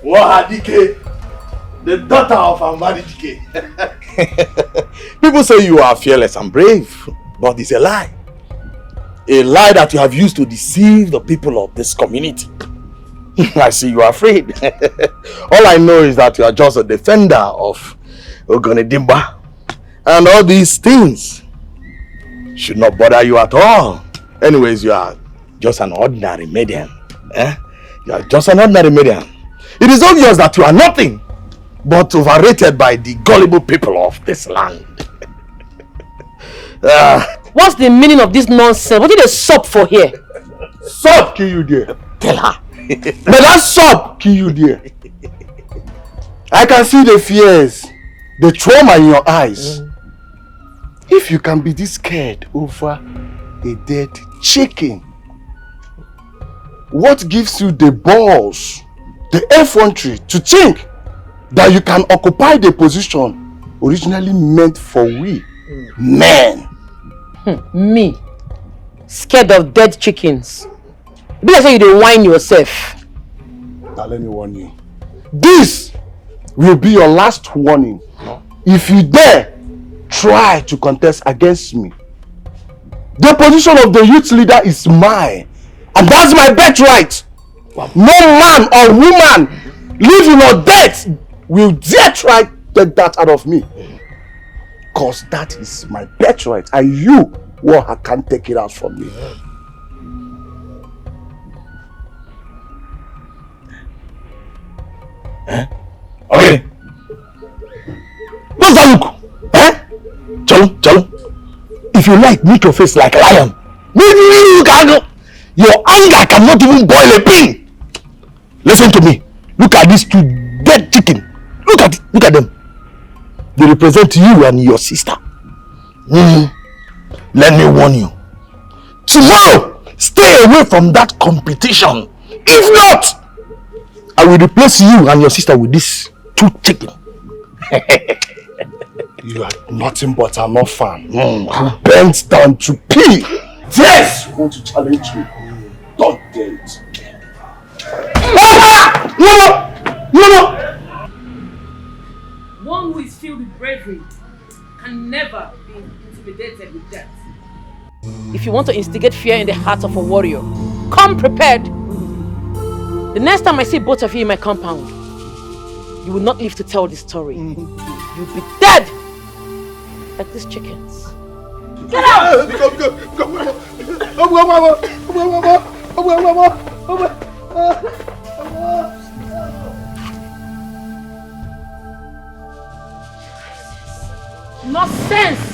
Wow, Dikeh, the daughter of Amadi Dikeh. People say you are fearless and brave, but it's a lie. A lie that you have used to deceive the people of this community. I see you are afraid. All I know is that you are just a defender of Ogonedimba. And all these things should not bother you at all. Anyways, you are just an ordinary medium. You are just an ordinary medium. It is obvious that you are nothing but overrated by the gullible people of this land. What's the meaning of this nonsense? What did they sup for here? Sup kill you there. Tell her. May that sup kill you there. I can see the fears, the trauma in your eyes. If you can be this scared over a dead chicken, what gives you the balls, the effrontery to think that you can occupy the position originally meant for we men? Me? Scared of dead chickens? Be like say you dey whine yourself. Now let me warn you. This will be your last warning. If you dare try to contest against me, the position of the youth leader is mine, and that's my birthright. No man or woman, living or dead, will dare try to take that out of me. Because that is my birthright, and you can't take it out from me. Okay. What's that look? Chalo. If you like, make your face like a lion. Your anger cannot even boil a pin. Listen to me. Look at these two dead chicken. Look at them. They represent you and your sister. Let me warn you. Tomorrow, stay away from that competition. If not, I will replace you and your sister with this two chicken. You are nothing but an orphan who bends down to pee. Yes! You want to challenge me? Don't dare it. No! One who is filled with bravery can never be intimidated with death. If you want to instigate fear in the heart of a warrior, come prepared. The next time I see both of you in my compound, you will not live to tell this story. You'll be dead like these chickens. Get out! Nonsense!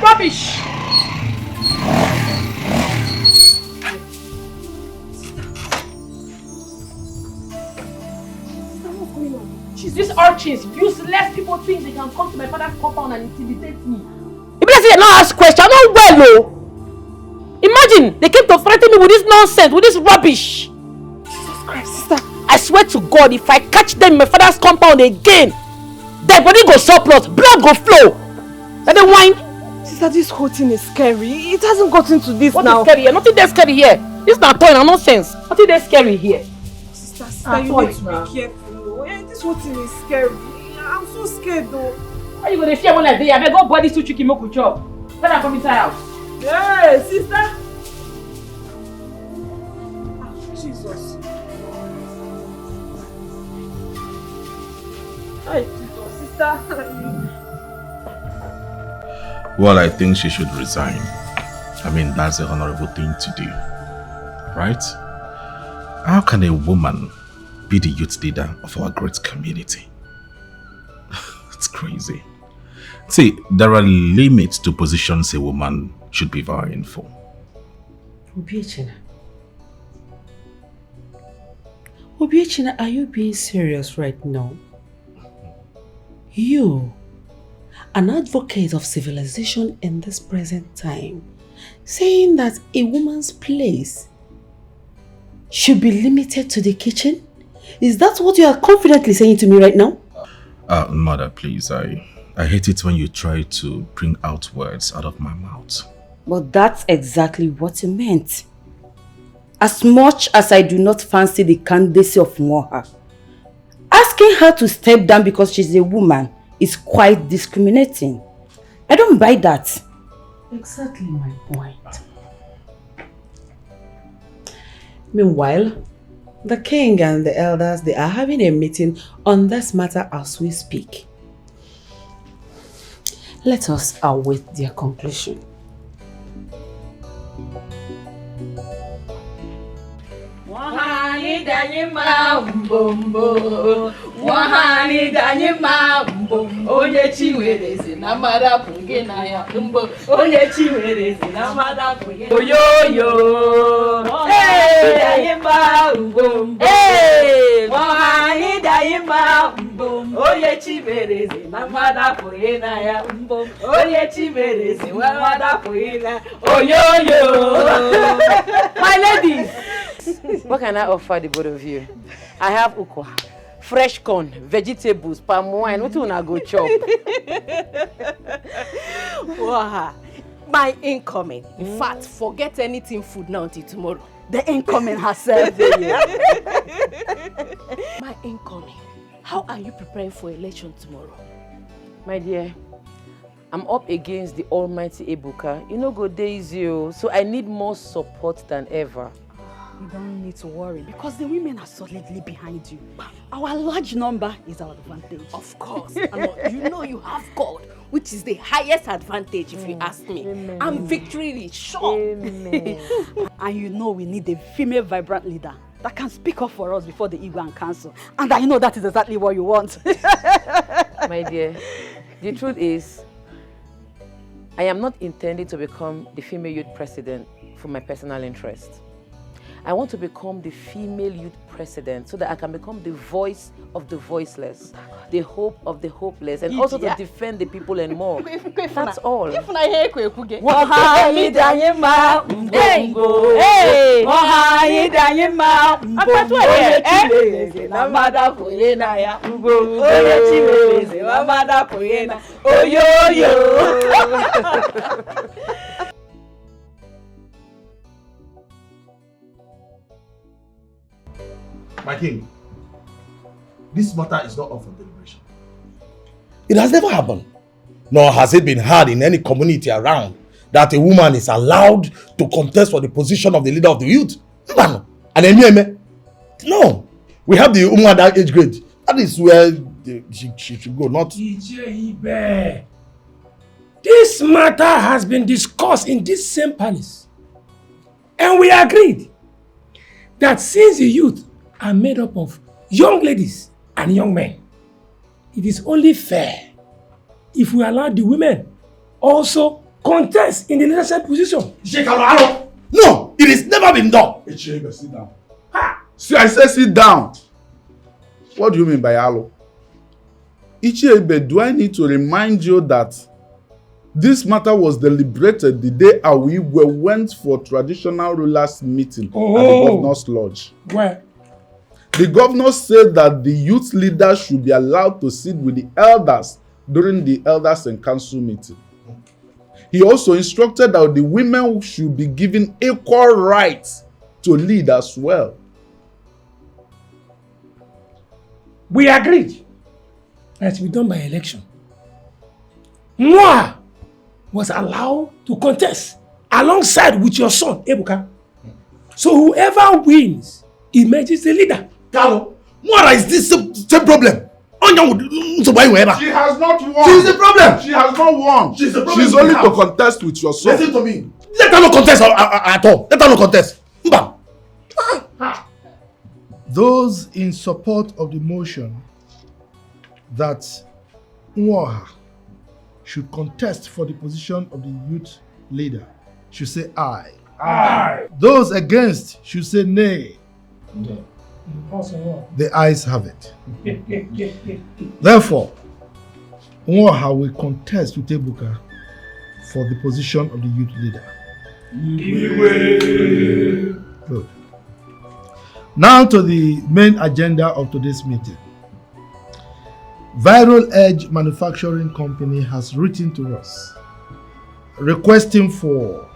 Rubbish! These urchins, useless people think they can come to my father's compound and intimidate me. If they say they don't ask questions, I know well, though. Imagine, they came to threaten me with this nonsense, with this rubbish. Jesus Christ, sister. I swear to God, if I catch them in my father's compound again, their body go surplus, blood go flow. Let them whine. Sister, this whole thing is scary. It hasn't gotten to this what now. What is scary here? Nothing that's scary here. This is not toy, no nonsense. Nothing that's scary here. Sister, you need to be careful. This whole thing is scary. I'm so scared though. How you gonna fear when I dey? I better go buy these two chicken make we chop. Let them come inside house. Hey, sister. Jesus. Hey, Jesus, sister. Well, I think she should resign. I mean, that's the honorable thing to do. Right? How can a woman be the youth leader of our great community? It's crazy. See, there are limits to positions a woman should be vying for. Obiechina, are you being serious right now? You, an advocate of civilization in this present time, saying that a woman's place should be limited to the kitchen? Is that what you are confidently saying to me right now? Mother, please, I hate it when you try to bring out words out of my mouth. But that's exactly what you meant. As much as I do not fancy the candidacy of Nwoha, asking her to step down because she's a woman is quite discriminating. I don't buy that. Exactly my point. Meanwhile, the king and the elders, they are having a meeting on this matter as we speak. Let us await their conclusion. Wahani danyima mbombo, wahani danyima mbombo, onye chiwerezi na mara punge na ya mbombo, onye chiwerezi na mara punge. Oyoyo, hey, danyima mbombo, hey, wahani danyima mbombo, onye chiwerezi na mara punge na ya mbombo, onye chiwerezi na mara punge na. Oyoyo, my ladies. What can I offer the both of you? I have ukwa, fresh corn, vegetables, palm wine. What do I go chop? Wow. My incoming. In fact, forget anything food now until tomorrow. The incoming herself. My incoming. How are you preparing for election tomorrow? My dear, I'm up against the almighty Ebuka. You know, go days you, so I need more support than ever. You don't need to worry because the women are solidly behind you. Our large number is our advantage. Of course. And you know you have God, which is the highest advantage if you ask me. Amen. And victory is sure. Amen. And you know we need a female vibrant leader that can speak up for us before the Igbo and council. And I know that is exactly what you want. My dear, the truth is, I am not intending to become the female youth president for my personal interest. I want to become the female youth president so that I can become the voice of the voiceless, the hope of the hopeless, and also to defend the people and more. That's all. My king, this matter is not up for deliberation. It has never happened, nor has it been heard in any community around that a woman is allowed to contest for the position of the leader of the youth. No, we have the woman that age grade. That is where she should go, not... Ibe. This matter has been discussed in this same palace. And we agreed that since the youth are made up of young ladies and young men, it is only fair if we allow the women also contest in the leadership position. No, it has never been done. Sit down. See, I said sit down. What do you mean by alo? Ichebe, do I need to remind you that this matter was deliberated the day Awiwe went for traditional rulers meeting at the governor's lodge? Where? The governor said that the youth leaders should be allowed to sit with the elders during the elders and council meeting. He also instructed that the women should be given equal rights to lead as well. We agreed that it will be done by election. Moi was allowed to contest alongside with your son, Ebuka. So whoever wins emerges the leader. Carlo, what is this same problem? She has not won. She's the problem. She has not won. She's the problem. She's only to contest with your son. Listen to me. Let her not contest at all. Let her not contest. Those in support of the motion that Nwoha should contest for the position of the youth leader should say aye. Aye. Those against should say nay. The ayes have it. Therefore, Nwoha will contest with Ebuka for the position of the youth leader. Good. Now to the main agenda of today's meeting. Viral Edge Manufacturing Company has written to us requesting for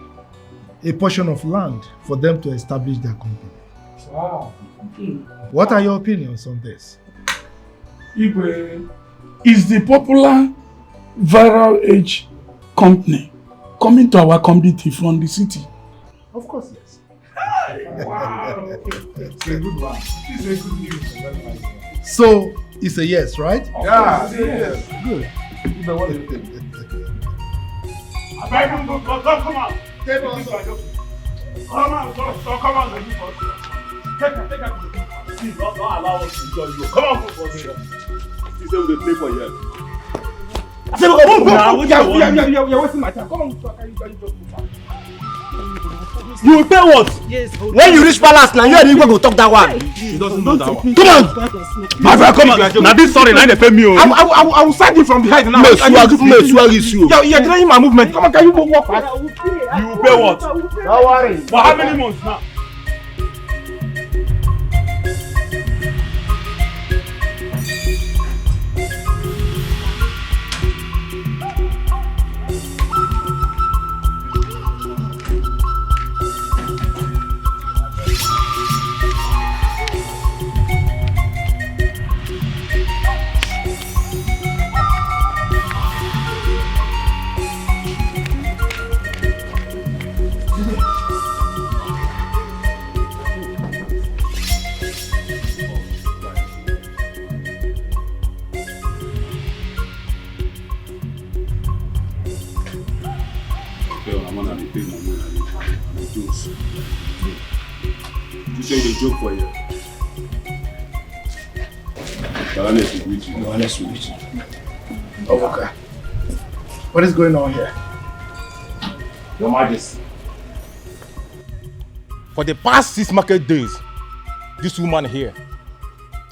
a portion of land for them to establish their company. Wow. What are your opinions on this? Igwe, is the popular viral age company coming to our community from the city? Of course, yes. Wow. It's a good one. It's a good news. So, it's a yes, right? Yeah, it's a yes. Good. Come on. Take come on, come on. Take please, don't allow us to join you. Come on, for us. This is we play for you. I said, move now. You're wasting my time. Come on, can you just move? You will pay what? Yes. When you reach palace, now you and Igwe go talk that one. He doesn't know that one. Come on! My friend, come on! Now this sorry, now they pay me. I will send you from behind now. Where is you? You're delaying my movement. Come on, can you walk fast? You will pay what? Don't worry. For how many months now? You say they joke for you. Honest with you. Oh, okay. What is going on here? Your Majesty. For the past 6 market days, this woman here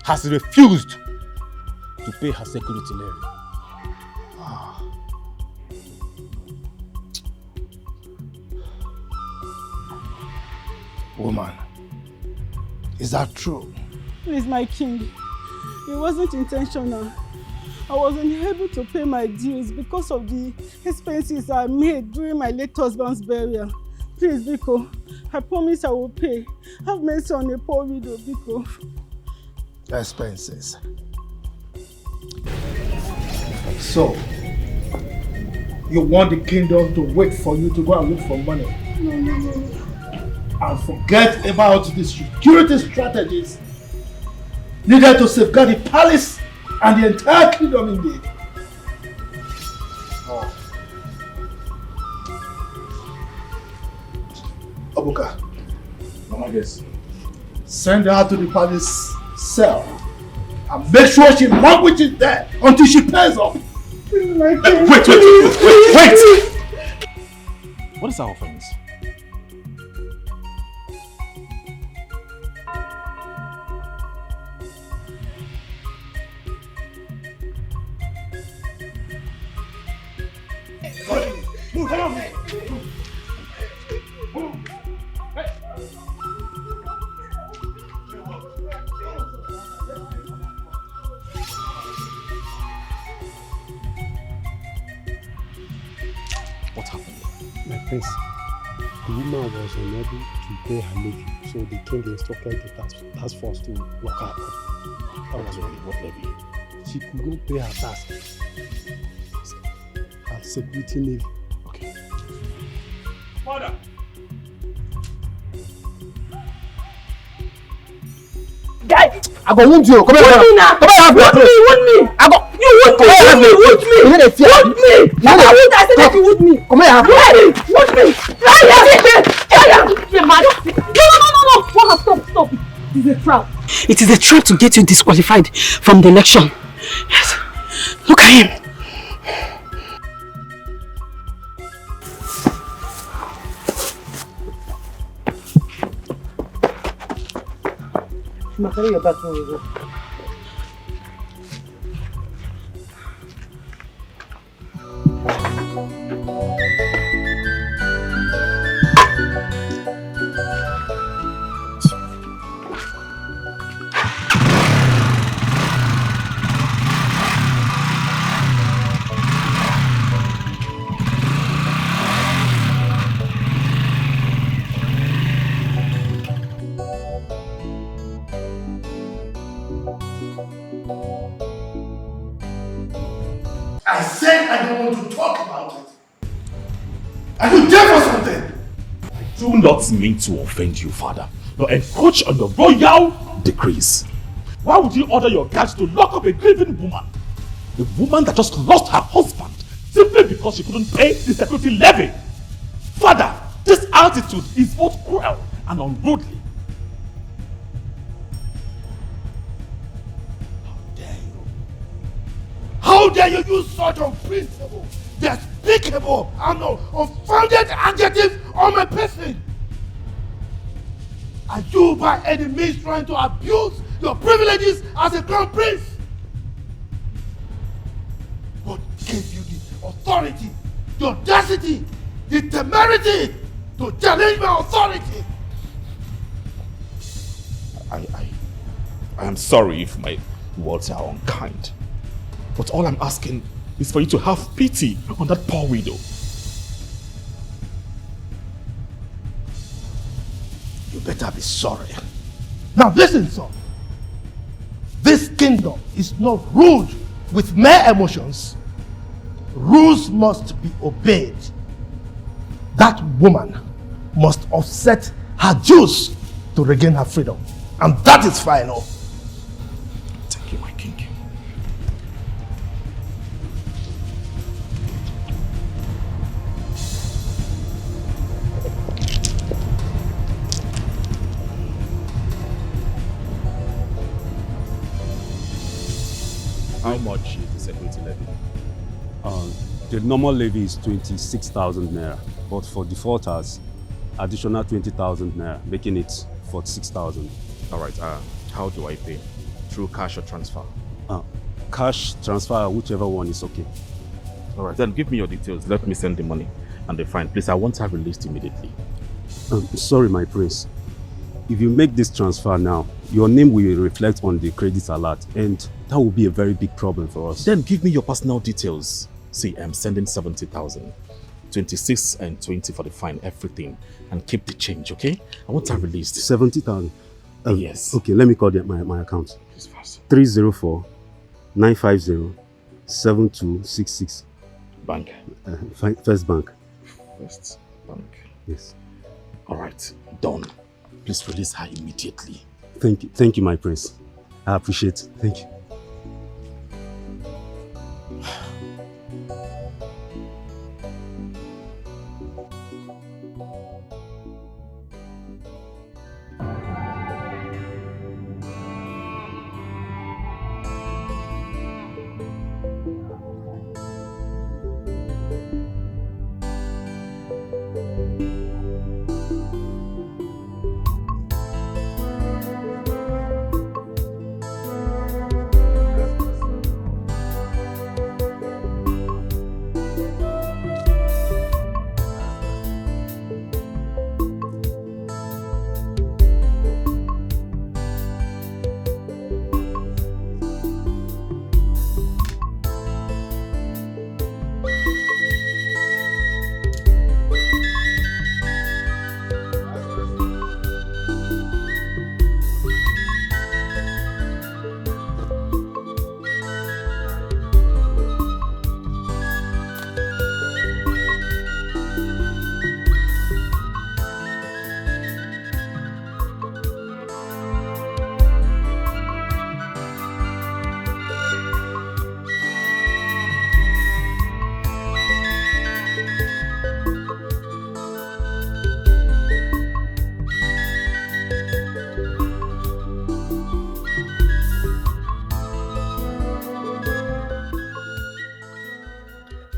has refused to pay her security levy. Woman, is that true? Please, my king. It wasn't intentional. I wasn't able to pay my dues because of the expenses I made during my late husband's burial. Please, Biko, I promise I will pay. Have mercy on a poor widow, Biko. Expenses. So, you want the kingdom to wait for you to go and look for money? No. And forget about the security strategies needed to safeguard the palace and the entire kingdom indeed. Abuka, Mama, yes. send her to the palace cell and make sure she languishes there until she pays up. Wait! What is our offense? Move, come on. What happened? My prince, the woman was unable to pay her levy, so the king instructed the task force to lock her up. That was really what levy? She could not pay her tax. Her security levy. Okay. Father. Guy, I go wound you. Come here. wound me now. Come here. Wound me. I go. You wound me. Wound me. You need a fear. Wound me. I said that you wound me. Come here. Wound me. No. Stop. It is a trap. It is a trap to get you disqualified from the election. Yes. Look at him. Carry your bag. I said I don't want to talk about it. Are you there for something? I do not mean to offend you, father, nor encroach on your royal decrees. Why would you order your guards to lock up a grieving woman? A woman that just lost her husband simply because she couldn't pay the security levy. Father, this attitude is both cruel and unruly. How dare you use such unprincipled, despicable, and unfounded adjectives on my person? Are you by any means trying to abuse your privileges as a crown prince? What gave you the authority, the audacity, the temerity to challenge my authority? I am sorry if my words are unkind. But all I'm asking is for you to have pity on that poor widow. You better be sorry. Now listen, son. This kingdom is not ruled with mere emotions. Rules must be obeyed. That woman must offset her dues to regain her freedom. And that is final. Thank you, my king. How much is the security levy? The normal levy is 26,000 naira, but for defaulters, additional 20,000 naira, making it 46,000. All right, how do I pay? Through cash or transfer? Cash, transfer, whichever one is okay. All right, then give me your details. Let me send the money and the fine. Please, I want her released immediately. Sorry, my prince. If you make this transfer now, your name will reflect on the credit alert, and that will be a very big problem for us. Then give me your personal details. See, I'm sending 70,000. 26 and 20 for the fine, everything. And keep the change, okay? I want her released. 70,000? Yes. Okay, let me call my account. Please fast. 304-950-7266. Bank. First Bank. First Bank. Yes. All right, done. Please release her immediately. Thank you, my prince. I appreciate it. Thank you.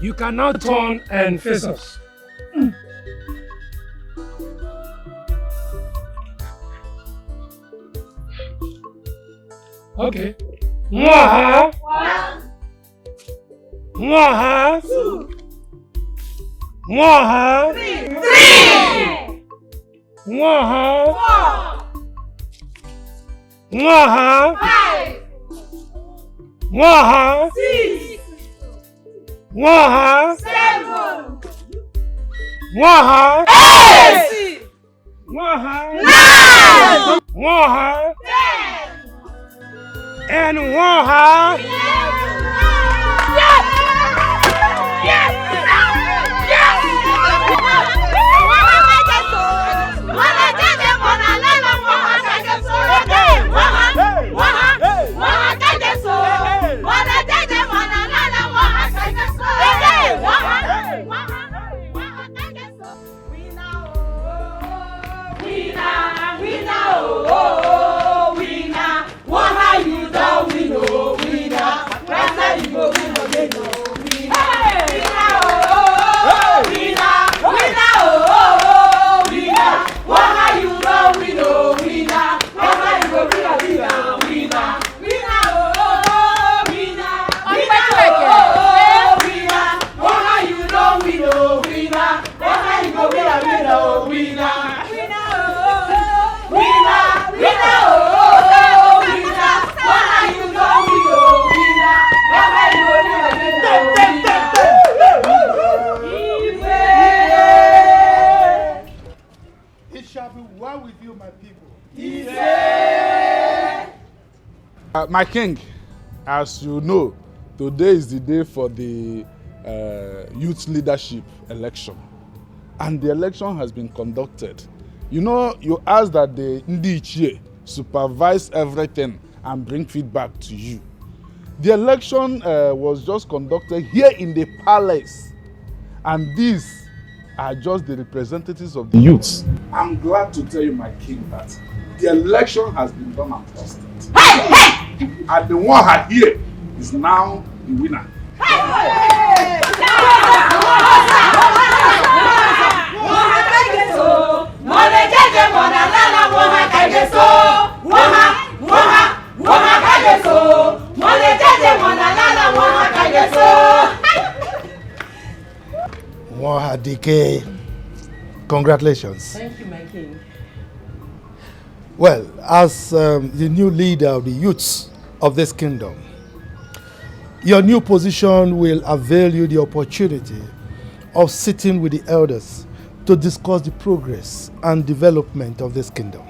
You can now turn and face us. Okay. Mwaha. 1. Mwaha. 2. Mwaha. 3. Mwaha. 4. Mwaha. 5. Mwaha. 6. Mwaha. 7. Mwaha. 8. Mwaha. 9. Mwaha. 10. And Mwaha. 11. My king, as you know, today is the day for the youth leadership election. And the election has been conducted. You know, you asked that the Ndi Ichie supervise everything and bring feedback to you. The election was just conducted here in the palace. And these are just the representatives of the youths. I'm glad to tell you, my king, that the election has been done and trusted. And the one here is now the winner. Dikeh, congratulations. Thank you, my king. Well, as the new leader of the youths of this kingdom, your new position will avail you the opportunity of sitting with the elders to discuss the progress and development of this kingdom.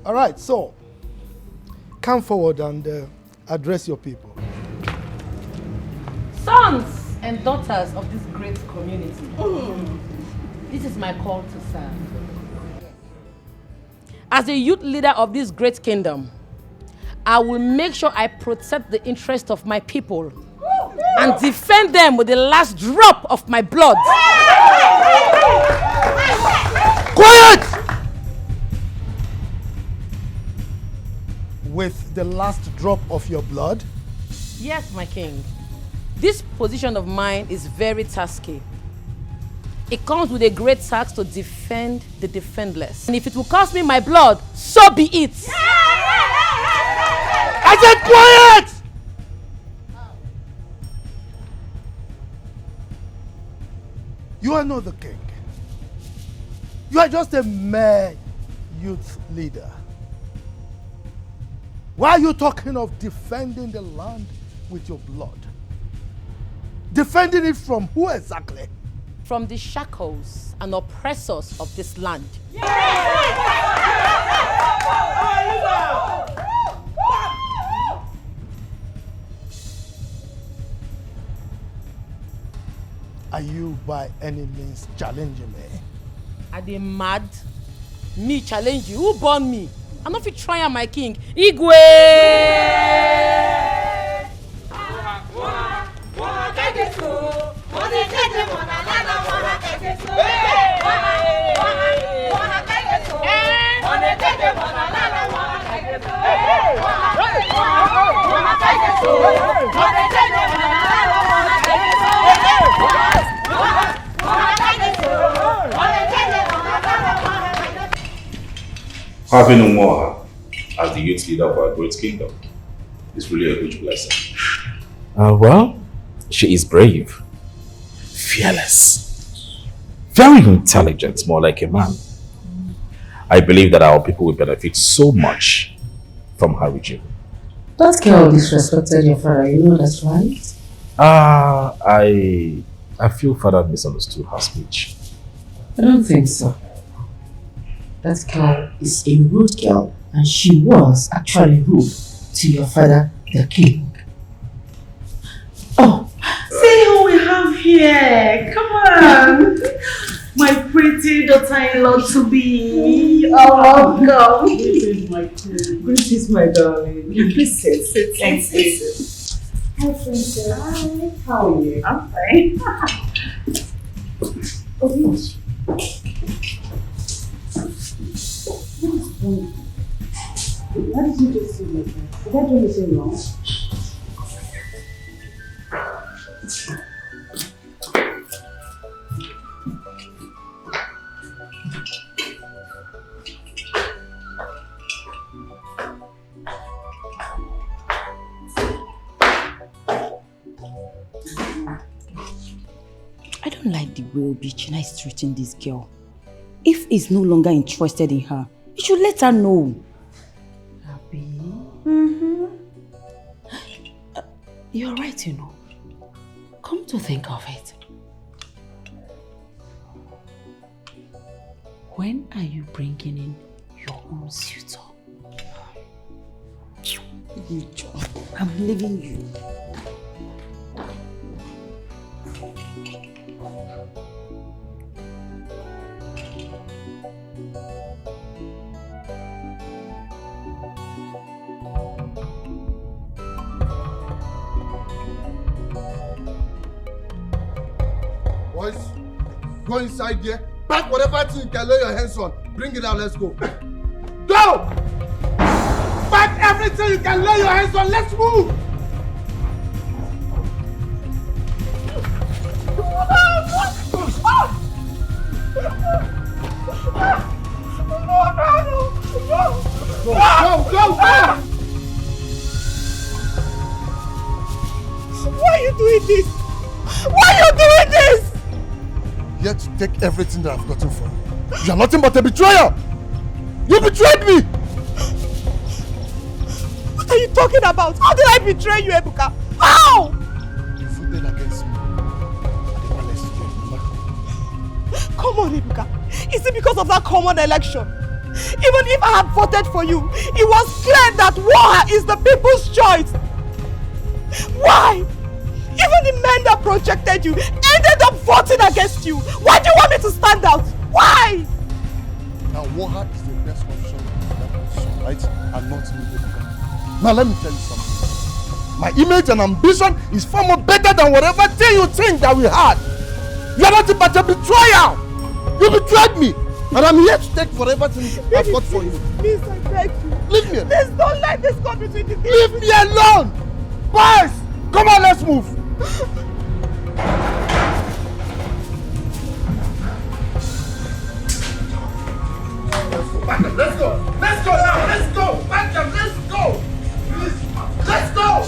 All right, so come forward and address your people. Sons and daughters of this great community, this is my call to serve. As the youth leader of this great kingdom, I will make sure I protect the interest of my people and defend them with the last drop of my blood. Quiet! With the last drop of your blood? Yes, my king. This position of mine is very tasky. It comes with a great task to defend the defendless. And if it will cost me my blood, so be it. I said quiet! You are not the king. You are just a mere youth leader. Why are you talking of defending the land with your blood? Defending it from who exactly? From the shackles and oppressors of this land. Are you by any means challenging me? Are they mad? Me challenge you? Who born me? I'm not fit try my king. Igwe! Having Umoha as the youth leader of our great kingdom is really a huge blessing. Well, she is brave, fearless, very intelligent, more like a man. I believe that our people will benefit so much from her regime. That girl disrespected your father, you know that's right? I feel father misunderstood her speech. I don't think so. That girl is a rude girl, and she was actually rude to your father, the king. Oh, see who we have here. Come on. My pretty daughter-in-law to be. Oh, welcome. This is my queen. This is my darling. Please sit. Thanks. Hi, princess. Hi. How are you? I'm fine. Oh, yes. Why did you just sit like that? Did I do anything wrong? I don't like the way Obichina is treating this girl. If he's no longer interested in her, he should let her know. Happy? You're right, you know. Come to think of it, when are you bringing in your own suitor? I'm leaving you. Boys, go inside there, pack whatever thing you can lay your hands on. Bring it out, let's go. Go! Pack everything you can lay your hands on, let's move! Go! Why are you doing this? Why are you doing this? You have to take everything that I've gotten from you. You are nothing but a betrayer! You betrayed me! What are you talking about? How did I betray you, Ebuka? How? You voted against me. Come on, Ebuka. Is it because of that common election? Even if I had voted for you, it was clear that war is the people's choice. Why? Even the men that projected you ended up voting against you. Why do you want me to stand out? Why? Now, Waha is the best option in that position, right? And not me, Ebuka. Now, let me tell you something. My image and ambition is far more better than whatever thing you think that we had. You are not but a betrayer. You betrayed me. And I'm here to take whatever thing I fought for you. Please, I beg you. Leave me alone. Please don't let this come between the two. Leave me alone. Boys, come on, let's move. Let's go. Let's go now. Let's go. Back up. Let's go. Please. Let's go.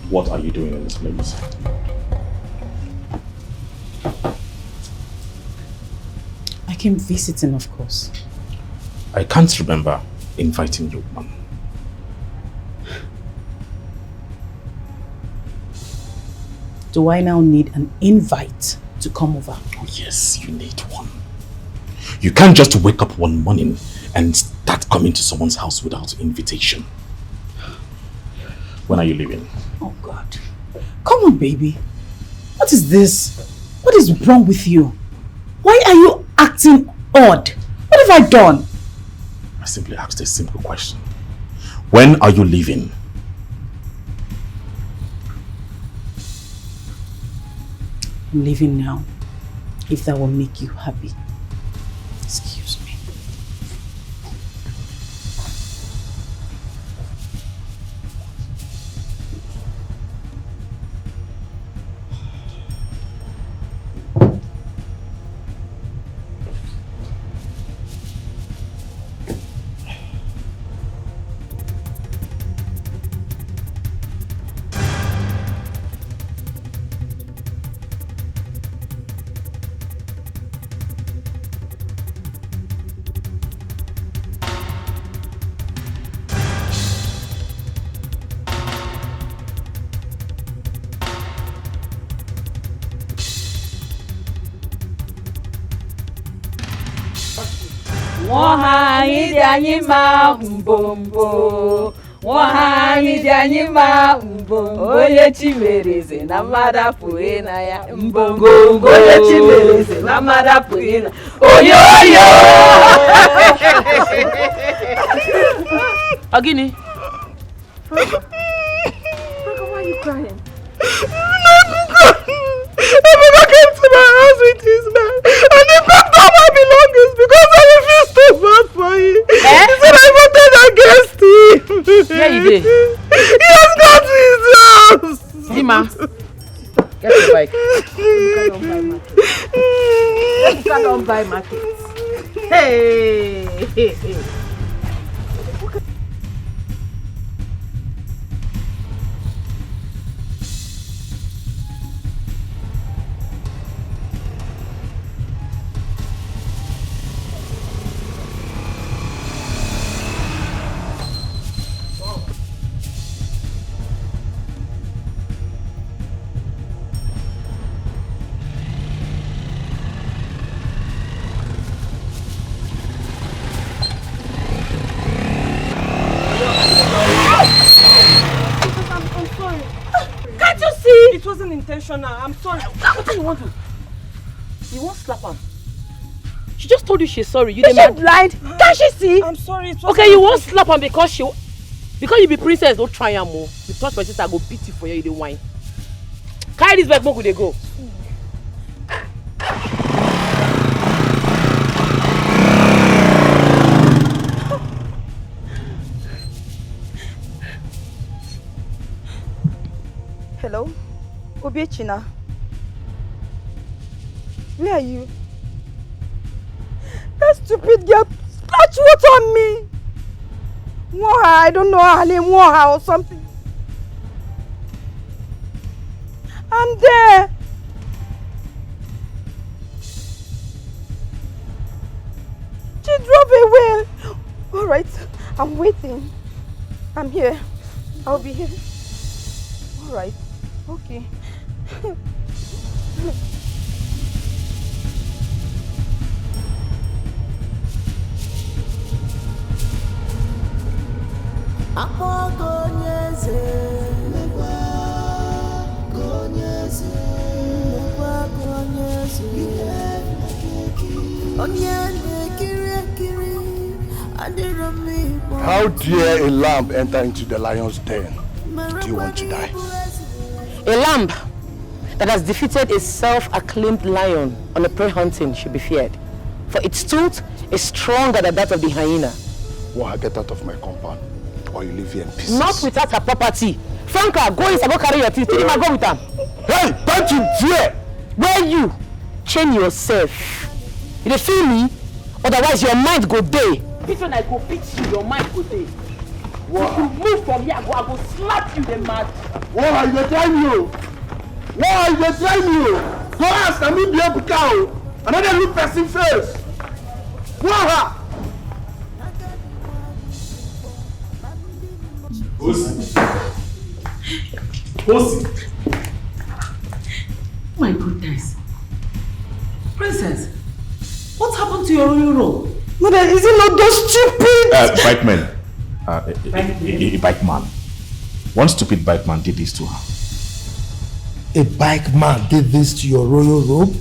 What are you doing in this place? I came visiting, of course. I can't remember inviting you, man. Do I now need an invite to come over? Oh yes, you need one. You can't just wake up one morning and start coming to someone's house without invitation. When are you leaving? Oh God. Come on, baby. What is this? What is wrong with you? Why are you acting odd? What have I done? I simply asked a simple question. When are you leaving? I'm leaving now. If that will make you happy. Excuse me. Anyima mbombo Wahani anyima mbombo Oye chimereze na mada puena ya mbombo Oye chimereze na mada puena Oyoyo Agini. Why are you crying? Ebuka came to my house with his man and he packed all my belongings because I refused to vote for him. He said I voted against him. Yeah, you did. He has gone to his house. Dima, get your bike. Ebuka don't buy market. Hey. emotional. I'm sorry. What do you want to? You won't slap her. She just told you she's sorry. You Is she blind? Can't she see? I'm sorry. Okay, you won't slap her because you be princess. Don't try her more. You touch my sister, I go beat you for you. You don't whine. Carry this back, where could they go? Hello? Obiechina? Where are you? That stupid girl splashed water on me! Moha, I don't know her name, Moha or something. I'm there! She drove away! Alright, I'm waiting. I'm here. I'll be here. Alright, okay. How dare a lamb enter into the lion's den? Do you want to die? A lamb that has defeated a self-acclaimed lion on a prey hunting should be feared, for its tooth is stronger than that of the hyena. Well, get out of my compound, or you live here in pieces. Not without her property. Franca, go inside, go carry your teeth. Go with her. Hey, don't you dare! Where you? Chain yourself. You dey feel me? Otherwise your mind go day. This one I go beat you, your mind go day. Wow. If you move from here, I go slap you the mad. Wow, you dey try me, oh. Wow, you dey try me, oh. Go ask, I mean, be able to cow. Another look person face. Wow. Bossy. My goodness. Princess, what happened to your royal? Mother, is it not those stupid? Bikeman. A bike man. One stupid bike man did this to her. A bike man did this to your royal robe?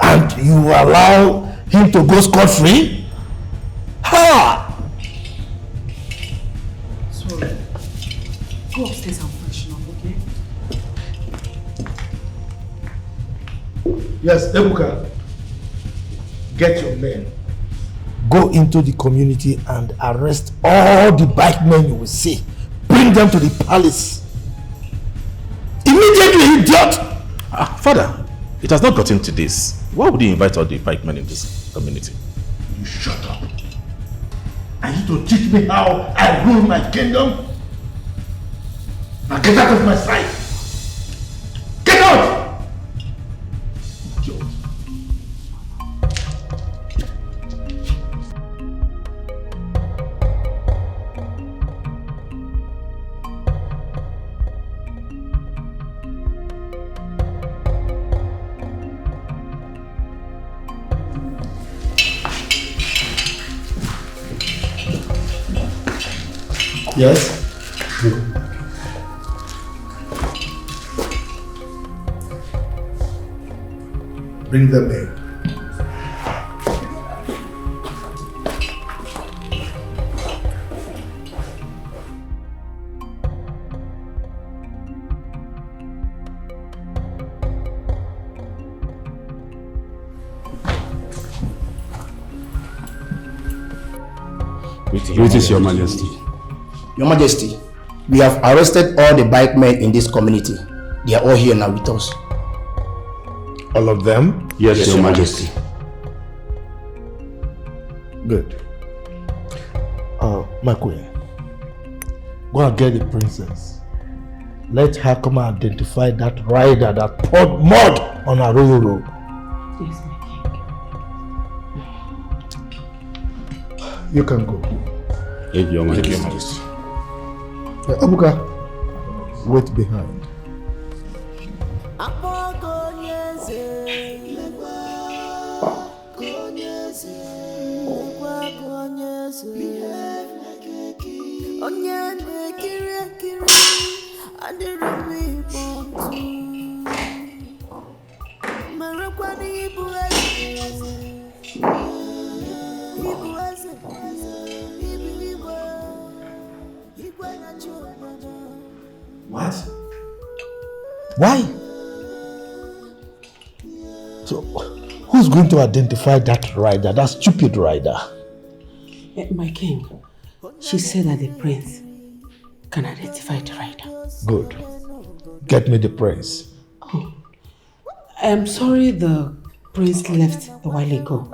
And you allow him to go scot-free? Ha! Sorry. Go upstairs and freshen up, okay? Yes, Ebuka. Get your men. Go into the community and arrest all the bike men you will see. Bring them to the palace. Immediately, idiot! Father, it has not gotten to this. Why would you invite all the bike men in this community? You shut up. Are you to teach me how I rule my kingdom? Now get out of my sight! Get out! Idiot. Yes? Bring them in. Greetings, Your Majesty. Your Majesty, we have arrested all the bike men in this community. They are all here now with us. All of them? Yes, Your Majesty. Good. My queen, go and get the princess. Let her come and identify that rider that poured mud on her royal robe. Yes, my king. You can go. Thank you, Your Majesty. Abuka, wait behind. What? Why? So, who's going to identify that rider, that stupid rider? My king, she said that the prince can identify the rider. Good. Get me the prince. Oh, I'm sorry the prince left a while ago.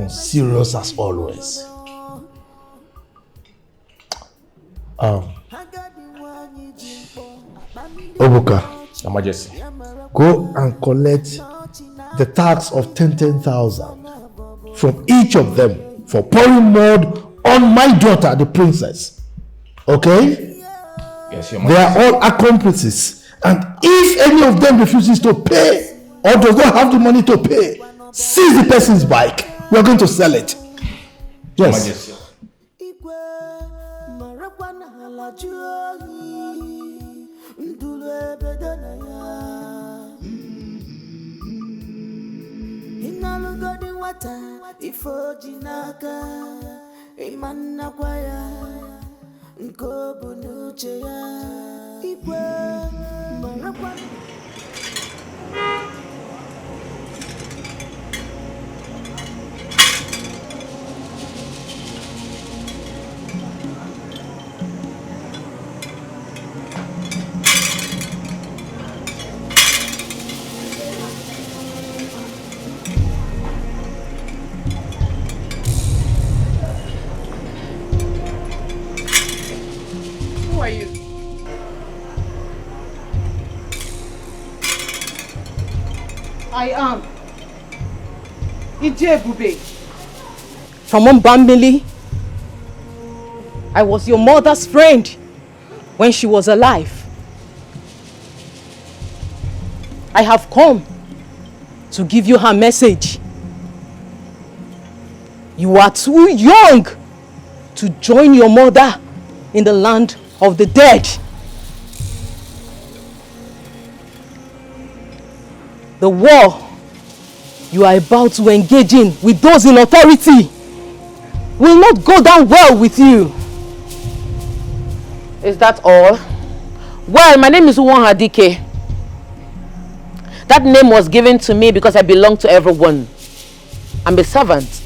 Serious as always. Obuka, Your Majesty. go and collect the tax of 10,000 from each of them for pouring mud on my daughter, the princess. Okay? Yes, Your They Majesty. are all accomplices. And if any of them refuses to pay or does not have the money to pay, seize the person's bike. We are going to sell it. Your Yes. Majesty. Who are you? I am Ije Bube From Mbambili. I was your mother's friend when she was alive. I have come to give you her message. You are too young to join your mother in the land of the dead. The war you are about to engage in with those in authority will not go down well with you. Is that all? Well, my name is Dikeh. That name was given to me because I belong to everyone. I'm a servant,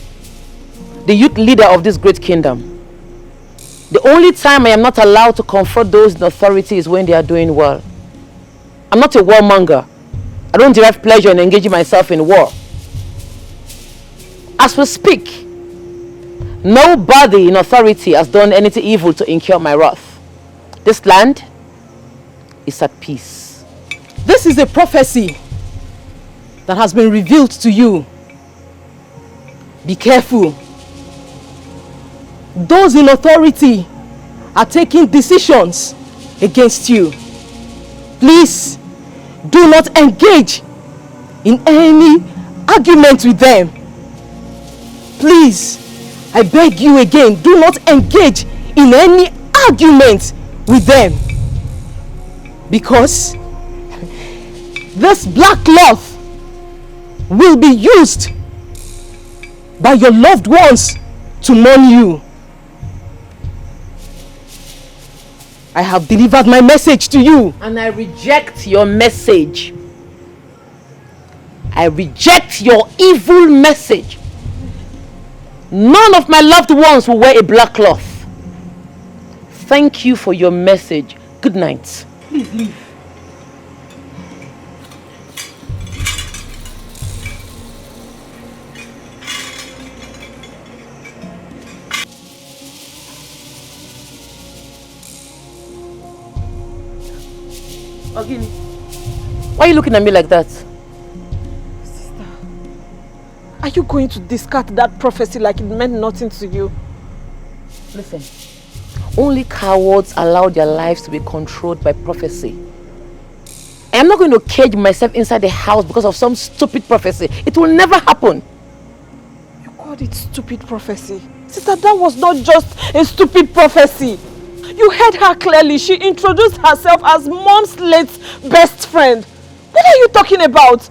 the youth leader of this great kingdom. The only time I am not allowed to confront those in authority is when they are doing well. I'm not a warmonger. I don't derive pleasure in engaging myself in war. As we speak, nobody in authority has done anything evil to incur my wrath. This land is at peace. This is a prophecy that has been revealed to you. Be careful. Those in authority are taking decisions against you. Please do not engage in any argument with them. Please, I beg you again, do not engage in any argument with them. Because this black cloth will be used by your loved ones to mourn you. I have delivered my message to you. And I reject your message. I reject your evil message. None of my loved ones will wear a black cloth. Thank you for your message. Good night. Please leave. Ogini, why are you looking at me like that? Sister, are you going to discard that prophecy like it meant nothing to you? Listen, only cowards allow their lives to be controlled by prophecy. I am not going to cage myself inside the house because of some stupid prophecy. It will never happen. You called it stupid prophecy. Sister, that was not just a stupid prophecy. You heard her clearly. She introduced herself as Mom's late best friend. What are you talking about?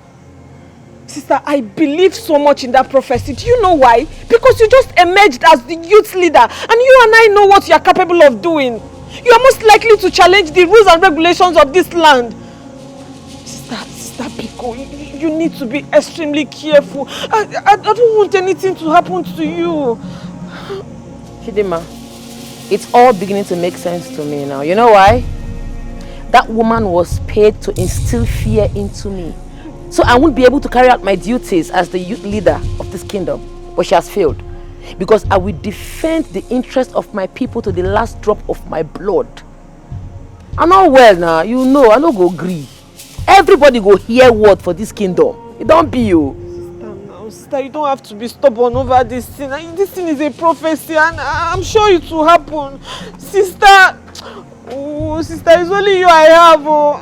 Sister, I believe so much in that prophecy. Do you know why? Because you just emerged as the youth leader and you and I know what you are capable of doing. You are most likely to challenge the rules and regulations of this land. Sister Biko, you need to be extremely careful. I don't want anything to happen to you. Chidima, it's all beginning to make sense to me now. You know why? That woman was paid to instill fear into me, so I won't be able to carry out my duties as the youth leader of this kingdom. But she has failed, because I will defend the interest of my people to the last drop of my blood. I'm not well now, you know, I don't go agree. Everybody go hear word for this kingdom. It don't be you. Sister, you don't have to be stubborn over this thing. This thing is a prophecy and I'm sure it will happen. Sister, oh, sister, it's only you I have. Oh.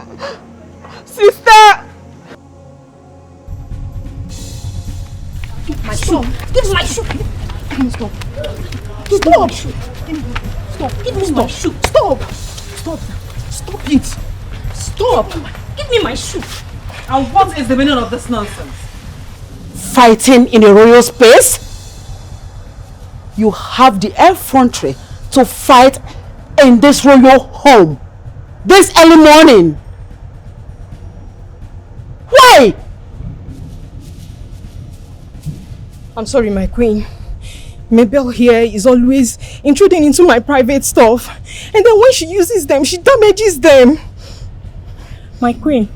Sister! My shoe. Give me my shoe. Give me stop. Stop. Stop. Give me my shoe. Stop. Stop. Stop it. Stop. Give me my shoe. And what is the meaning of this nonsense? Fighting in a royal space? You have the effrontery to fight in this royal home this early morning. Why? I'm sorry, my queen. Mabel here is always intruding into my private stuff. And then when she uses them, she damages them. My queen,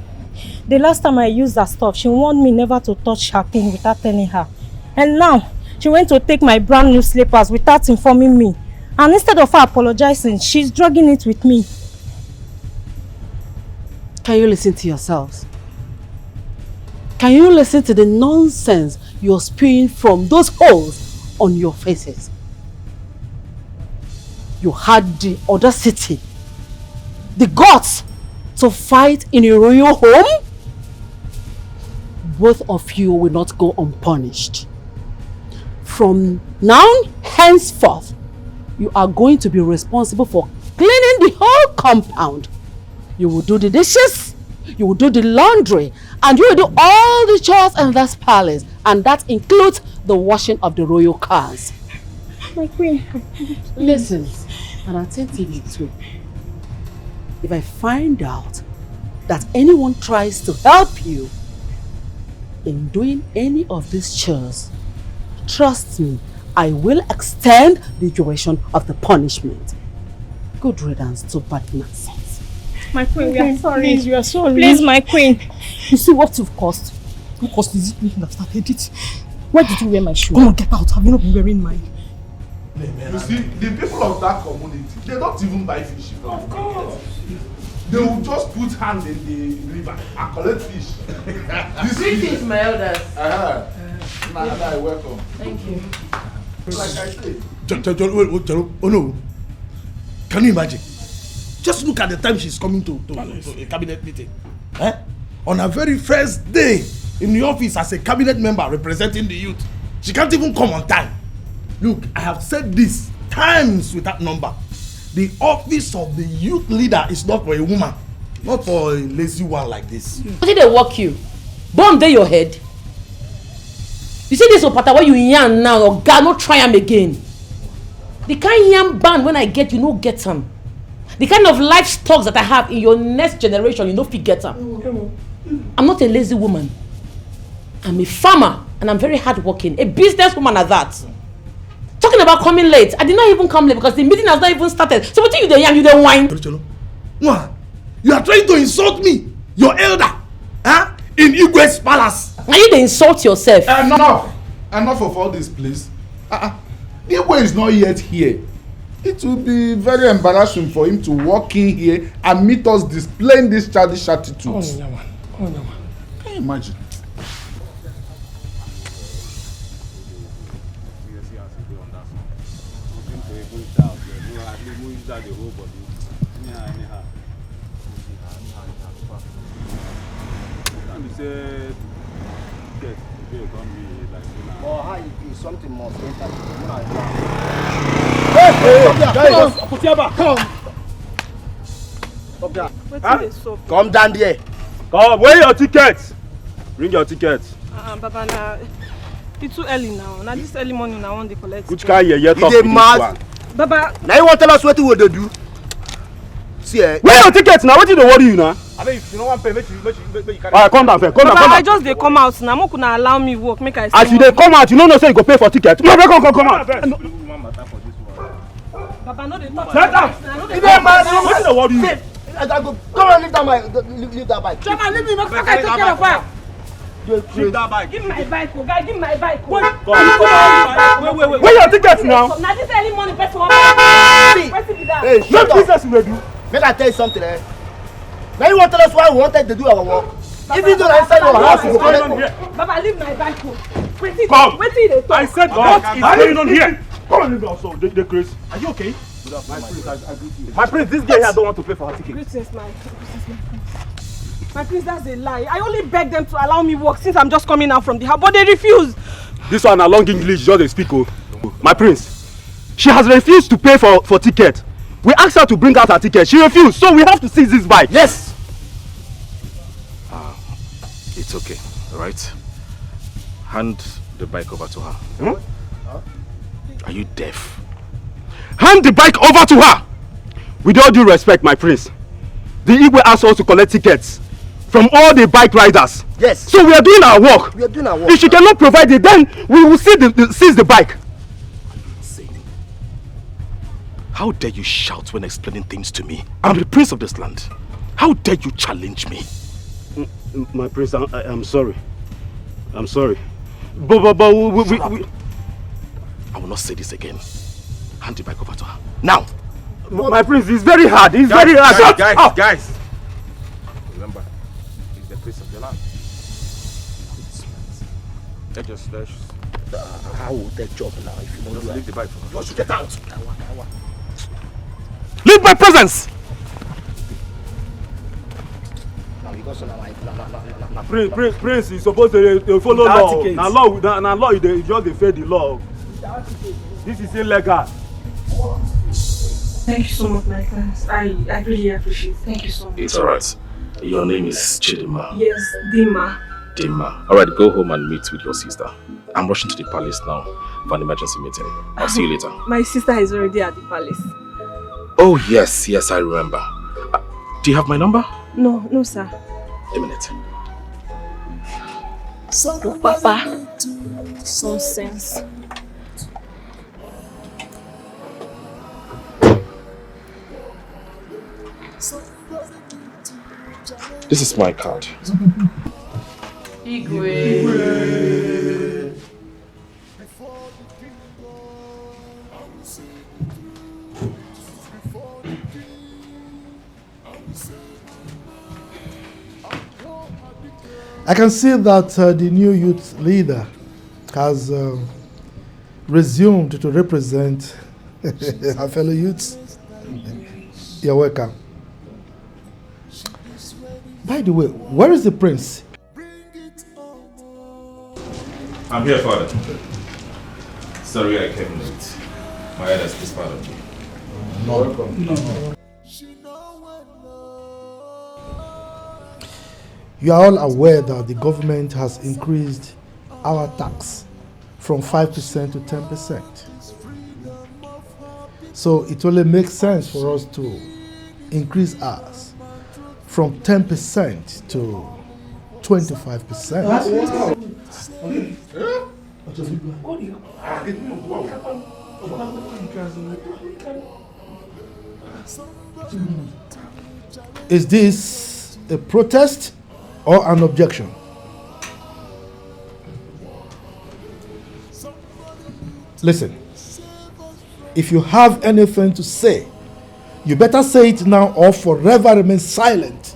the last time I used her stuff, she warned me never to touch her thing without telling her. And now, she went to take my brand new slippers without informing me. And instead of her apologizing, she's dragging it with me. Can you listen to yourselves? Can you listen to the nonsense you're spewing from those holes on your faces? You had the audacity, the guts to fight in a royal home? Both of you will not go unpunished. From now henceforth, you are going to be responsible for cleaning the whole compound. You will do the dishes, you will do the laundry, and you will do all the chores in this palace. And that includes the washing of the royal cars. My queen. Listen, and attentively too. If I find out that anyone tries to help you in doing any of these chores, trust me, I will extend the duration of the punishment. Good riddance to bad nonsense. My queen, we are sorry. Please, we are sorry. Please, my queen. You see what you've caused? What caused is it me that started it? Why did you wear my shoe? Come on, get out. Have you not been wearing mine? You see, the people of that community, they don't even buy fish from the market. They will just put hand in the river and collect fish. Sweet fish, my elders. Nana, welcome. Thank you. Like I say. Oh no. Can you imagine? Just look at the time she's coming to a cabinet meeting. On her very first day in the office as a cabinet member representing the youth. She can't even come on time. Look, I have said this times with that number. The office of the youth leader is not for a woman, not for a lazy one like this. How did they work you? Bomb dey your head. You see this opata where you yarn now, or God no try am again. The kind yam ban when I get, you no get them. The kind of livestock that I have in your next generation, you no fit get them. I'm not a lazy woman. I'm a farmer and I'm very hardworking. A businesswoman at that. Talking about coming late, I did not even come late because the meeting has not even started. So what you dey yarn, you dey whine? What? You are trying to insult me, your elder, in Igwe's palace. Are you dey insult yourself? Enough of all this, please. Igwe is not yet here. It will be very embarrassing for him to walk in here and meet us displaying this childish attitude. Oh, no. Can you imagine? Something more. Come down there. Come, where your tickets? Bring your tickets. Baba, nah, it's too early now. Now this early morning, I want to collect. Which kind of yet talk with this one? Baba. Now you want to tell us what you will do? See, where your tickets now? What did they worry you now? I mean, if you don't want to pay, make you carry. Alright, come down, come down. I just they come out now. I'm gonna allow me work. Make I. As you they come out, you don't know say you go pay for ticket. Come out. Baba, no they talk. Set up. If that man, what did they worry you? I go come and leave that bike. Chama, leave me. Make I take care of her. Leave that bike. Give me my bike, guy. Give me my bike. Wait. Where your tickets now? Now this early morning, person want. Hey, shut up. Make I tell you something, eh? Now you want to tell us why we wanted to do our work? If you don't inside your house, you go collect. Baba, leave my bike. Come. Wait till they talk. I said what is going on here? Come on, leave me also. The Chris. Are you okay? My prince, this girl here don't want to pay for her ticket. Greetings, my prince, that's a lie. I only begged them to allow me work since I'm just coming out from the house, but they refuse. This one a long English, just a speak. My prince, she has refused to pay for ticket. We asked her to bring out her ticket. She refused, so we have to seize this bike. Yes. It's okay, all right? Hand the bike over to her. Are you deaf? Hand the bike over to her. With all due respect, my prince, the Igwe asked us to collect tickets from all the bike riders. Yes. So we are doing our work. We are doing our work. If she cannot provide it, then we will seize the bike. How dare you shout when explaining things to me? I'm the prince of this land. How dare you challenge me? My prince, I'm sorry. I'm sorry. But I will not say this again. Hand the bike over to her. Now! My prince, it's very hard. It's very hard. Guys. Remember, he's the prince of the land. Let's how will that job now if you don't leave the bike for her. Just get out. Leave my presence! Prince is supposed to follow law. Now law, you just defend the law. This is illegal. Thank you so much, my friends. I really appreciate it. Thank you so much. It's alright. Your name is Chidima. Yes, Dima. Alright, go home and meet with your sister. I'm rushing to the palace now for an emergency meeting. I'll see you later. My sister is already at the palace. Oh, yes, I remember. Do you have my number? No, sir. A minute. Oh, Papa. Nonsense. This is my card. Igwe. I can see that the new youth leader has resumed to represent our fellow youths. You're welcome. By the way, where is the prince? I'm here, Father. Sorry I came late. My head has this part of me. No. You are all aware that the government has increased our tax from 5% to 10%. So it only makes sense for us to increase ours from 10% to 25%. Is this a protest or an objection? Listen, if you have anything to say, you better say it now or forever remain silent.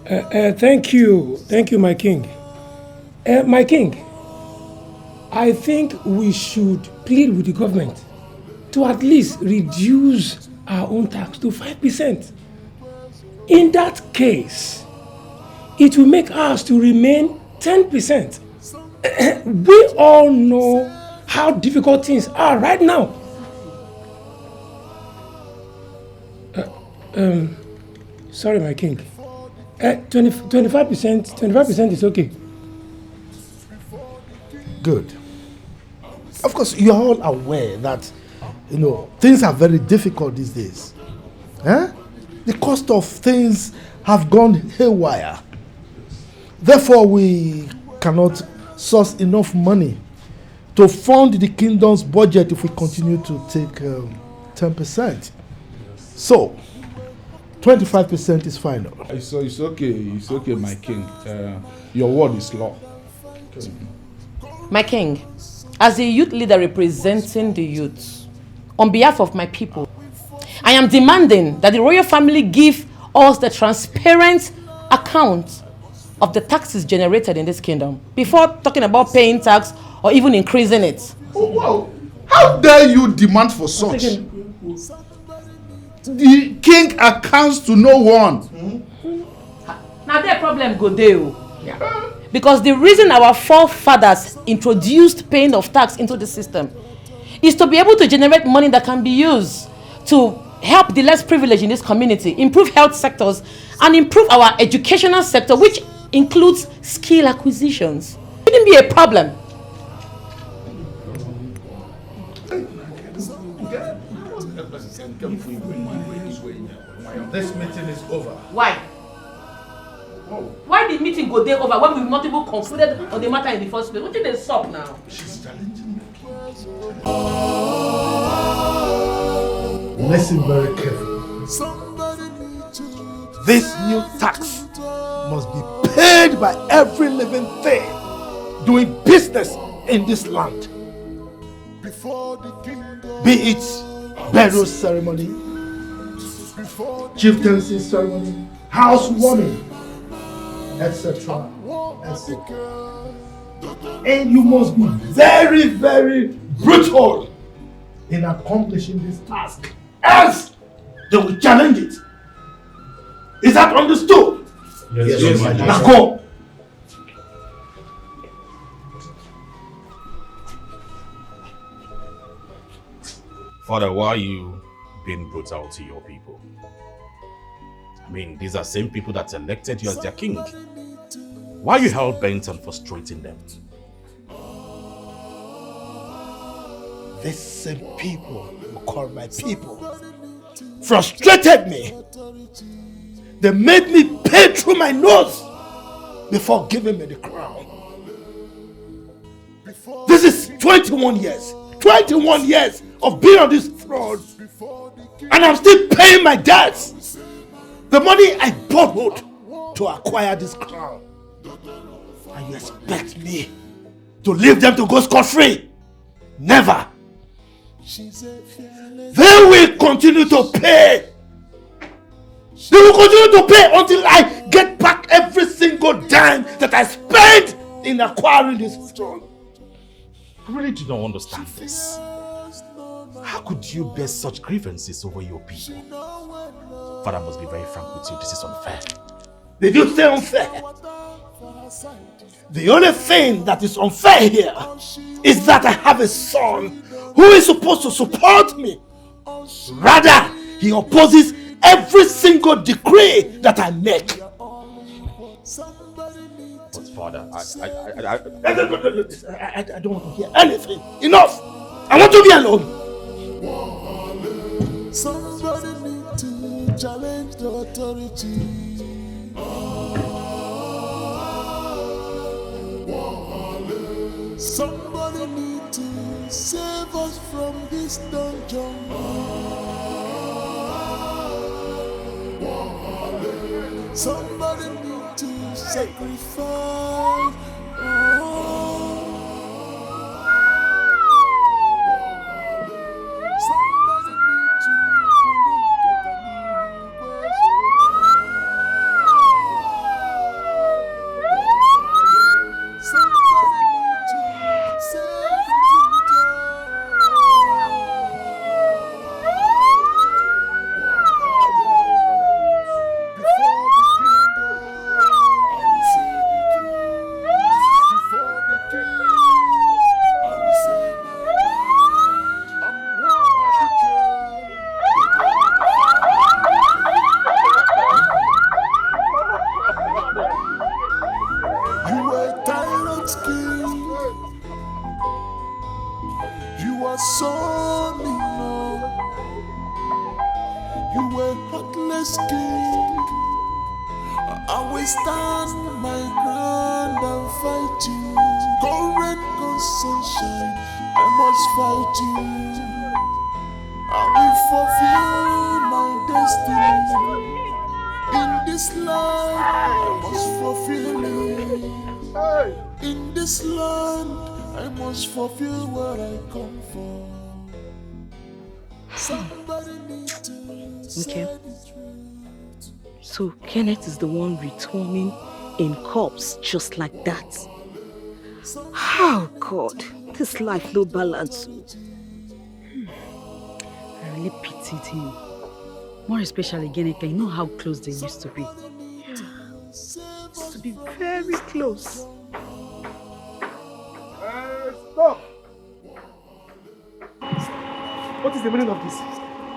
Thank you, my king. My king, I think we should plead with the government to at least reduce our own tax to 5%. In that case, it will make us to remain 10%. We all know how difficult things are right now. Sorry, my king. 25% is okay. Good. Of course, you're all aware that, things are very difficult these days. The cost of things have gone haywire. Therefore, we cannot source enough money to fund the kingdom's budget if we continue to take 10%. So, 25% is final. So it's okay, my king. Your word is law. My king, as a youth leader representing the youth, on behalf of my people, I am demanding that the royal family give us the transparent account of the taxes generated in this kingdom before talking about paying tax or even increasing it. Oh, wow. How dare you demand for such? The king accounts to no one. Now their problem go there. Because the reason our forefathers introduced paying of tax into the system is to be able to generate money that can be used to help the less privileged in this community, improve health sectors, and improve our educational sector, which includes skill acquisitions. It wouldn't be a problem. This meeting is over. Why? Why the meeting go there over when we've not even concluded on the matter in the first place? What did they stop now? She's challenging me. Listen very carefully. This new tax must be paid by every living thing doing business in this land. Be it burial ceremony, chieftaincy ceremony, housewarming, etc. And you must be very, very brutal in accomplishing this task, else they will challenge it. Is that understood? Yes. Now go. Father, why are you being brutal to your people? I mean, these are same people that elected you as their king. Why are you hell-bent on frustrating them? These same people who call my people frustrated me. They made me pay through my nose before giving me the crown. This is 21 years. 21 years of being on this throne. And I'm still paying my debts. The money I borrowed to acquire this crown. And you expect me to leave them to go scot-free? Never. They will continue to pay. They will continue to pay until I get back every single dime that I spent in acquiring this throne. I really do not understand this. How could you bear such grievances over your people? Father, I must be very frank with you, this is unfair. Did you say unfair? The only thing that is unfair here is that I have a son who is supposed to support me. Rather, he opposes every single decree that I make. But Father, I don't want to hear anything. Enough! I want to be alone. Somebody need to challenge the authority. Somebody need to save us from this dungeon. Somebody need to sacrifice. heartless king. You are so mean. You were heartless king. I will stand my ground and fight you. Go rain, go sunshine, I must fight you. I will fulfill my destiny. In this life, I must fulfill it. In this land, I must fulfill what I come for. Somebody needs to say the truth. So Kenneth is the one returning in corpse just like that. Oh God, this life no balance. I really pitied him. More especially Geneka, you know how close they used to be. Used to be very close. Stop! What is the meaning of this?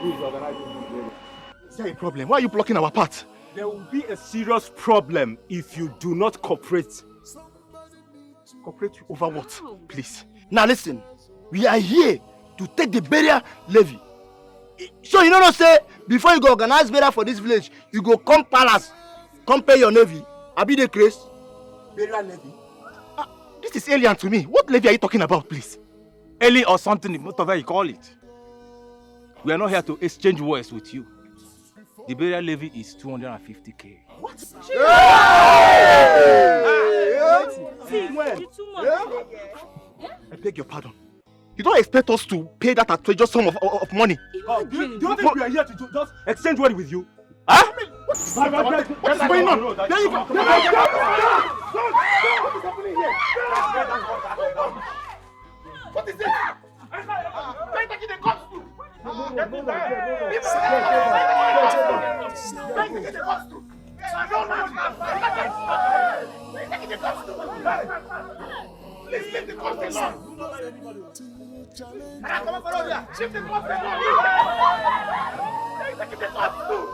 Please organize it. Is there a problem? Why are you blocking our path? There will be a serious problem if you do not cooperate. Cooperate over what? Please. Now listen, we are here to take the burial levy. So you know what say, before you go organize burial for this village, you go come palace, come pay your levy. Abi the craze? Burial levy? This is alien to me. What levy are you talking about, please? Alien or something, whatever you call it. We are not here to exchange words with you. The burial levy is 250k. What? I beg your pardon. You don't expect us to pay that outrageous sum of money? Do you think we are here to just exchange words with you? Huh? What is going on? There you go. What is happening here? What is it? Why taking the costume? Please leave the costume alone. Come on, Barodia. Shift the costume alone. Taking the costume.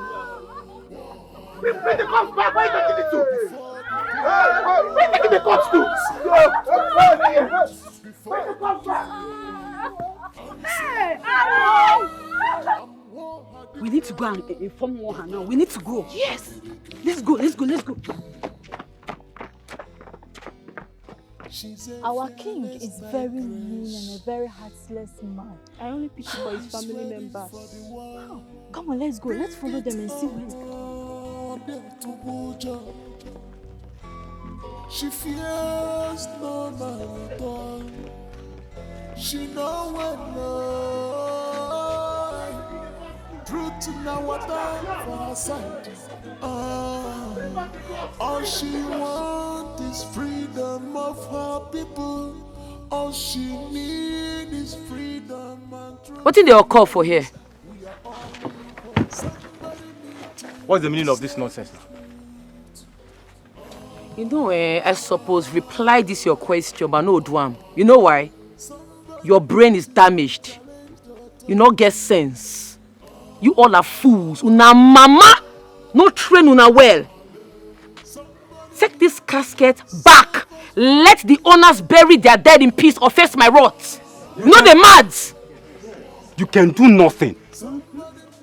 Bring the costume back. Why are you taking it to? Why taking the costume? Bring the costume back. We need to go and inform Moha now. We need to go. Yes. Let's go. Our king is very mean and a very heartless man. I only pity for his family members. Oh, come on, let's go. Let's follow them and see where they go. She fears no man at all. She know when truth now what for her side. All she wants is freedom of her people. All she needs is freedom and truth. What did they all call for here? What's the meaning of this nonsense now? You know, I suppose reply this your question, but no Dwam. You know why? Your brain is damaged. You not get sense. You all are fools. Una mama no train una well. Take this casket back. Let the owners bury their dead in peace or face my wrath. You know they mad. You can do nothing.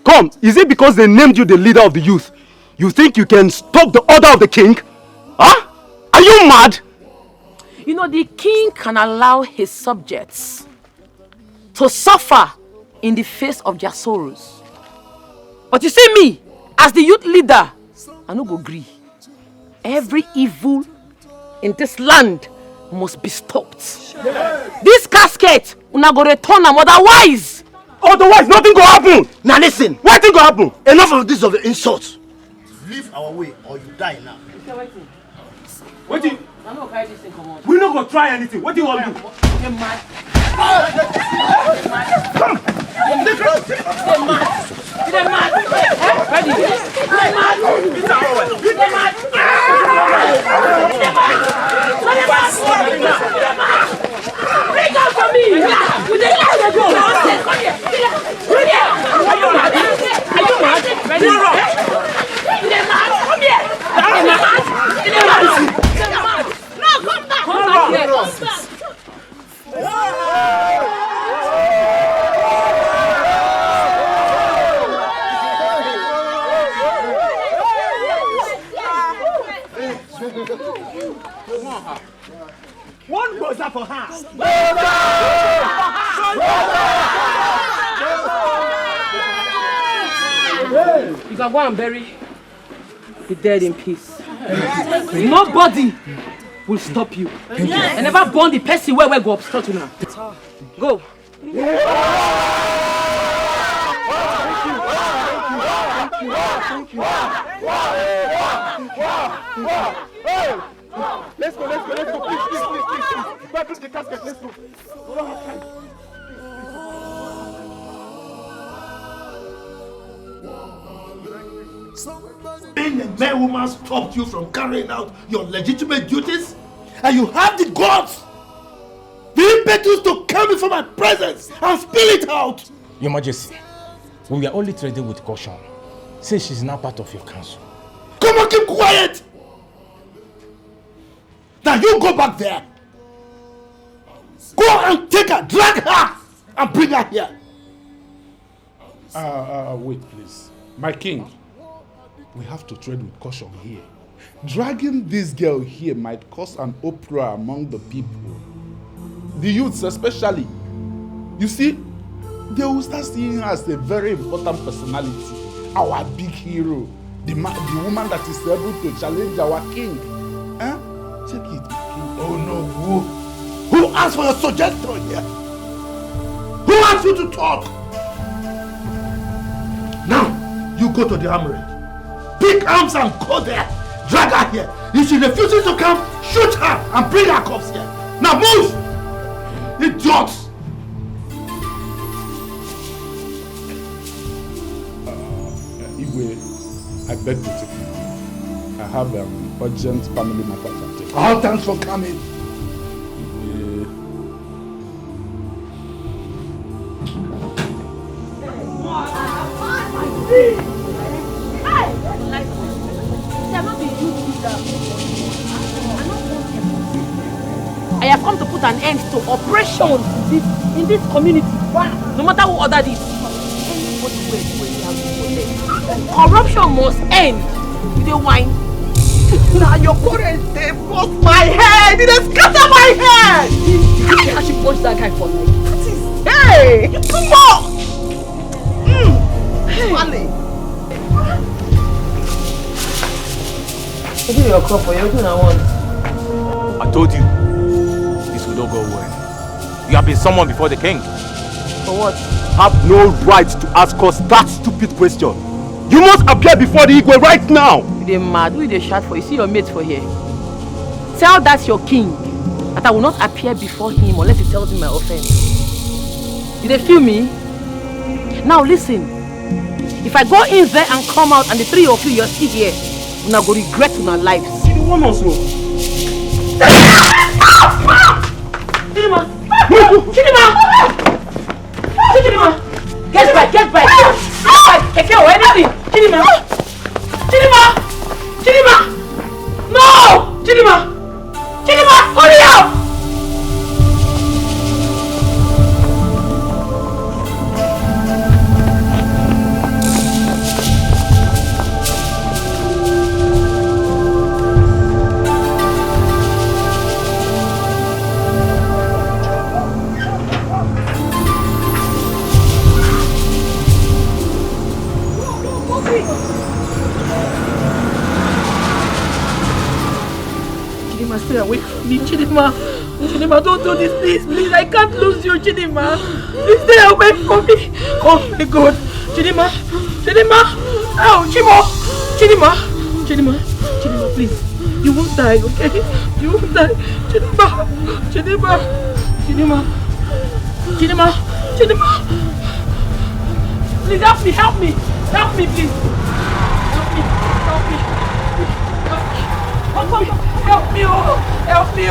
Come, is it because they named you the leader of the youth? You think you can stop the order of the king? Huh? Are you mad? You know, the king can allow his subjects to suffer in the face of their sorrows. But you see me, as the youth leader, I no go agree. Every evil in this land must be stopped. Yes. This casket, una go return am, otherwise nothing go happen. Now listen, what thing go happen? Enough of this of the insults. Leave our way or you die now. What do you? We not gonna try anything. What do you want to do? You're mad. Break out from me! With the light of your nonsense! Come here! Are you mad? Are you mad? Come here! No, come back! Come back here! One goes up for her. You can go and bury the dead in peace. Nobody will stop you. And never burn the person where we go obstruct you now. Go. Thank you. Let's go. Please. Please, the casket, let's go. Being a mere woman stopped you from carrying out your legitimate duties, and you have the guts, the impetus to come before my presence and spill it out. Your Majesty, we are only trading with caution, since she's now part of your council. Come on, keep quiet! Now you go back there. Go and take her, drag her, and bring her here. Wait, please. My king, we have to tread with caution here. Dragging this girl here might cause an uproar among the people. The youths especially. You see, they will start seeing her as a very important personality. Our big hero. The woman that is able to challenge our king. Huh? Check it, my king. Oh no, who asked for your suggestion here? Who asked you to talk? Now, you go to the armory. Pick arms and go there. Drag her here. If she refuses to come, shoot her and bring her corpse here. Now move! Idiots! Igwe, I beg to take it. I have an urgent family matter to take. Oh, thanks for coming. I have come to put an end to oppression in this community. No matter who ordered it. Corruption must end. You dey whine. Now your current they bust my head. It has scatter my head. You see how she punched that guy for me? That is, hey, you too much. Funny. What do your crop for you? What do I want? I told you, this will not go well. You have been summoned before the king. For what? Have no right to ask us that stupid question. You must appear before the Igwe right now. You mad? Who they shout for? You see your mates for here. Tell that your king that I will not appear before him unless he tells me my offense. Did they feel me? Now listen. If I go in there and come out and the three of you are still here, you now go regret in our lives. You want us to? Chidima! Chidima! Chidima! Get back! Get back! Keke or anything! Chidima! Chidima! Chidima! No! Chidima! Chidima! Hurry up! Stay away from me, Chidima. Chidima, don't do this, please. I can't lose you, Chidima. Please stay away from me. Oh my God. Chidima. Oh, Chidima, please. You won't die, okay? You won't die. Chidima. Please help me. Help me, please. Help me. Come. Help me, oh! Help me!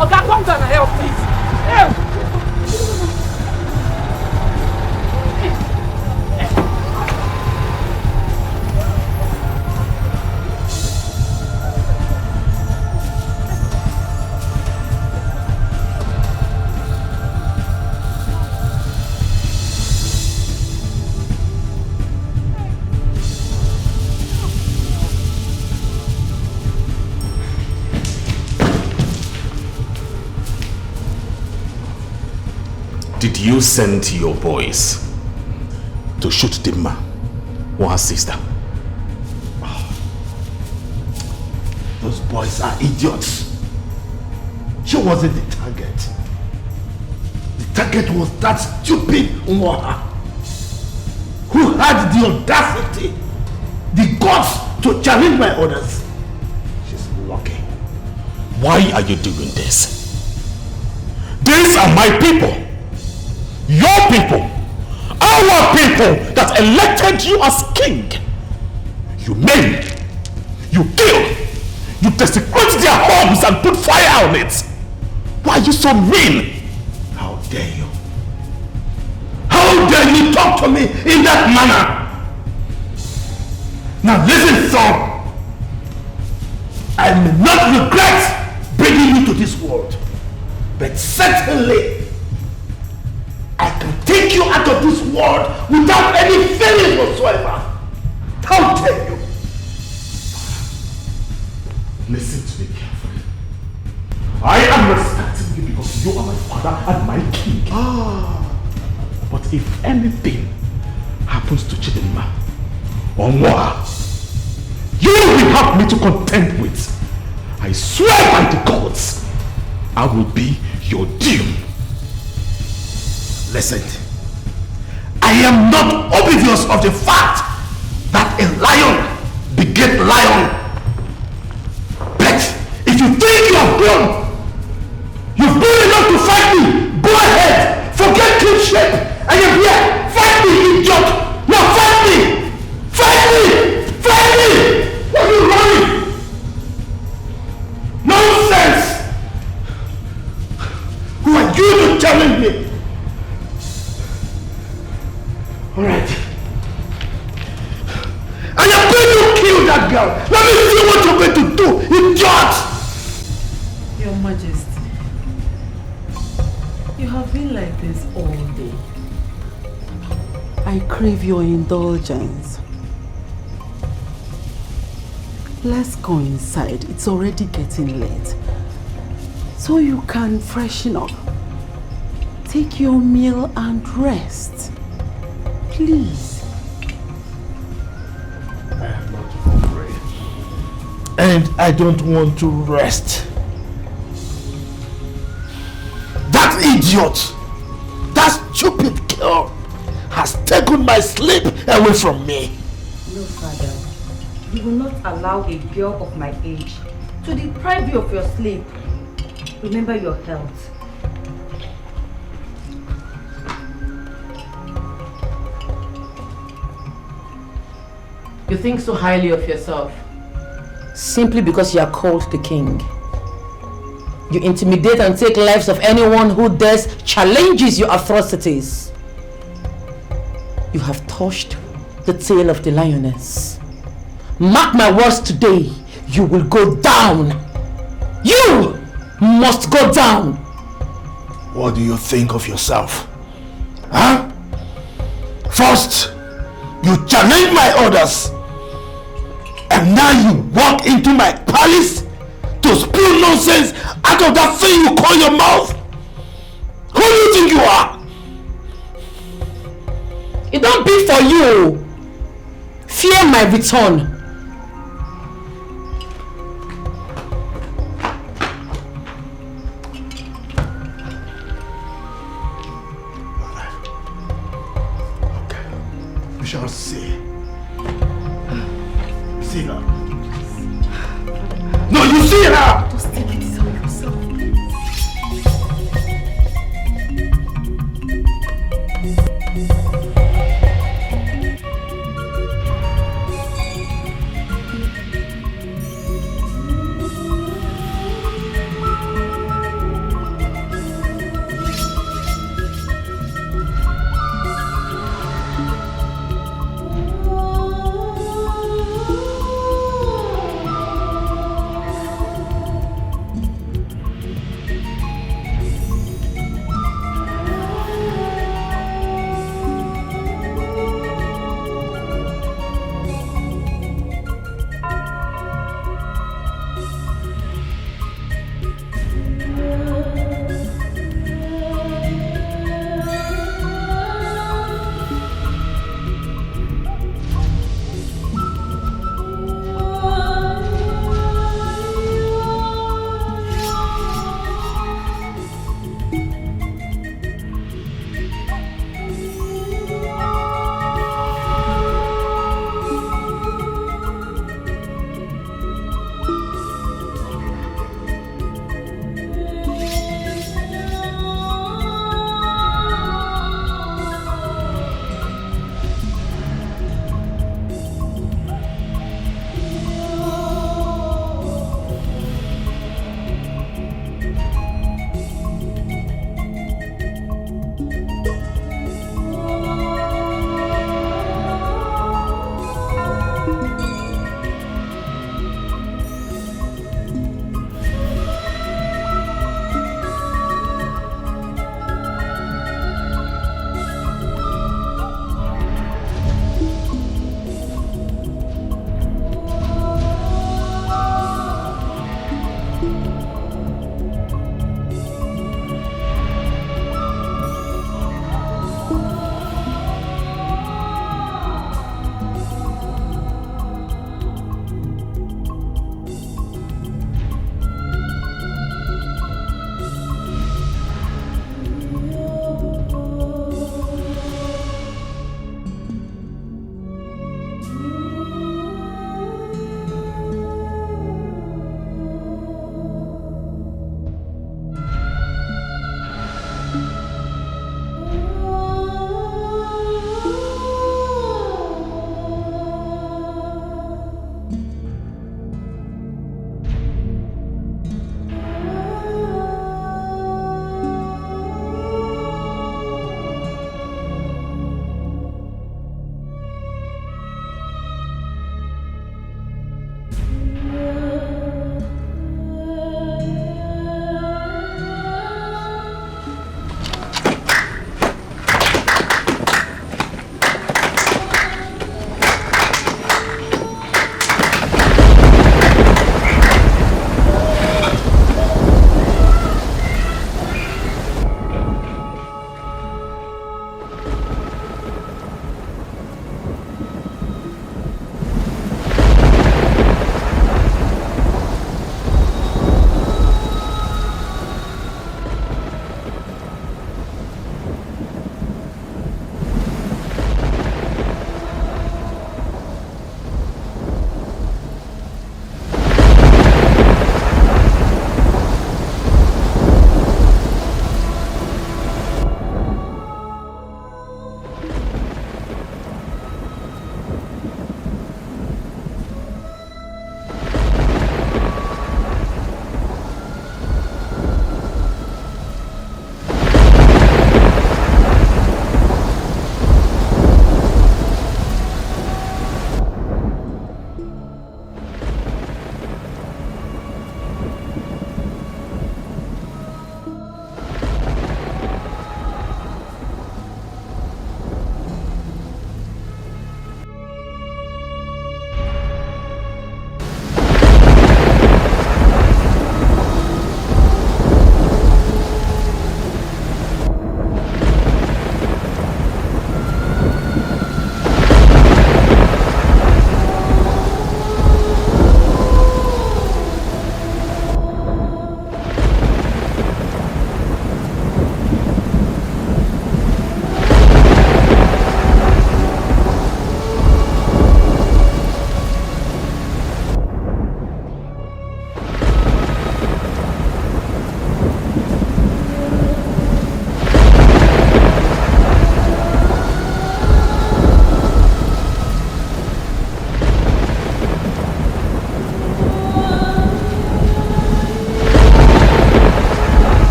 Okay, come down and help, please. Help! you sent your boys to shoot Dimma or her sister? Those boys are idiots. She wasn't the target. The target was that stupid Umoha who had the audacity, the guts to challenge my orders. She's lucky. Why are you doing this? These are my people. Your people. Our people that elected you as king. You maim. You kill. You desecrate their homes and put fire on it. Why are you so mean? How dare you? How dare you talk to me in that manner? Now listen, son. I may not regret bringing you to this world, but certainly I can take you out of this world without any feeling whatsoever. How dare you? Listen to me carefully. I am respecting you because you are my father and my king. But if anything happens to Chidinma or Moa, you will have me to contend with. I swear by the gods, I will be your doom. Listen, I am not oblivious of the fact that a lion beget lion. But if you think you have grown, you've grown enough to fight me, go ahead, forget kingship. I am here, fight me, idiot. Now fight me, fight me, fight me. What are you running? Nonsense. Who are you to challenge me? All right. I am going to kill that girl. Let me see what you're going to do, idiot! Your Majesty, you have been like this all day. I crave your indulgence. Let's go inside. It's already getting late. So you can freshen up. Take your meal and rest. Please. I am not hungry. And I don't want to rest. That idiot, that stupid girl has taken my sleep away from me. No, Father. You will not allow a girl of my age to deprive you of your sleep. Remember your health. You think so highly of yourself simply because you are called the king. You intimidate and take lives of anyone who dares challenges your atrocities. You have touched the tail of the lioness. Mark my words today, you will go down. You must go down. What do you think of yourself? Huh? First, you challenge my orders. And now you walk into my palace to spew nonsense out of that thing you call your mouth? Who do you think you are? It don't be for you. Fear my return. We shall see. See her. No, you see her! Just take it easy on yourself.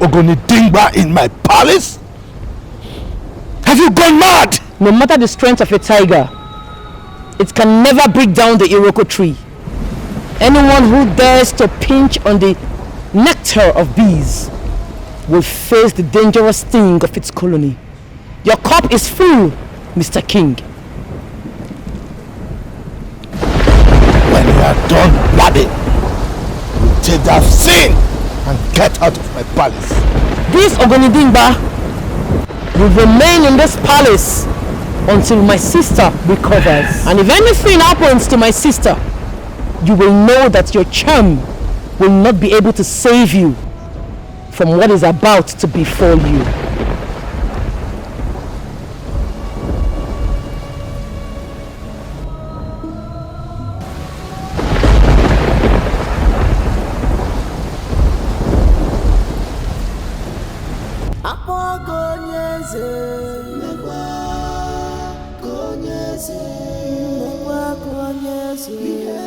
Ogonidingba in my palace? Have you gone mad? No matter the strength of a tiger, it can never break down the Iroko tree. Anyone who dares to pinch on the nectar of bees will face the dangerous sting of its colony. Your cup is full, Mr. King. When you are done blabbing, you take that sin and get out of my palace. This Ogonidingba will remain in this palace until my sister recovers. And if anything happens to my sister, you will know that your charm will not be able to save you from what is about to befall you.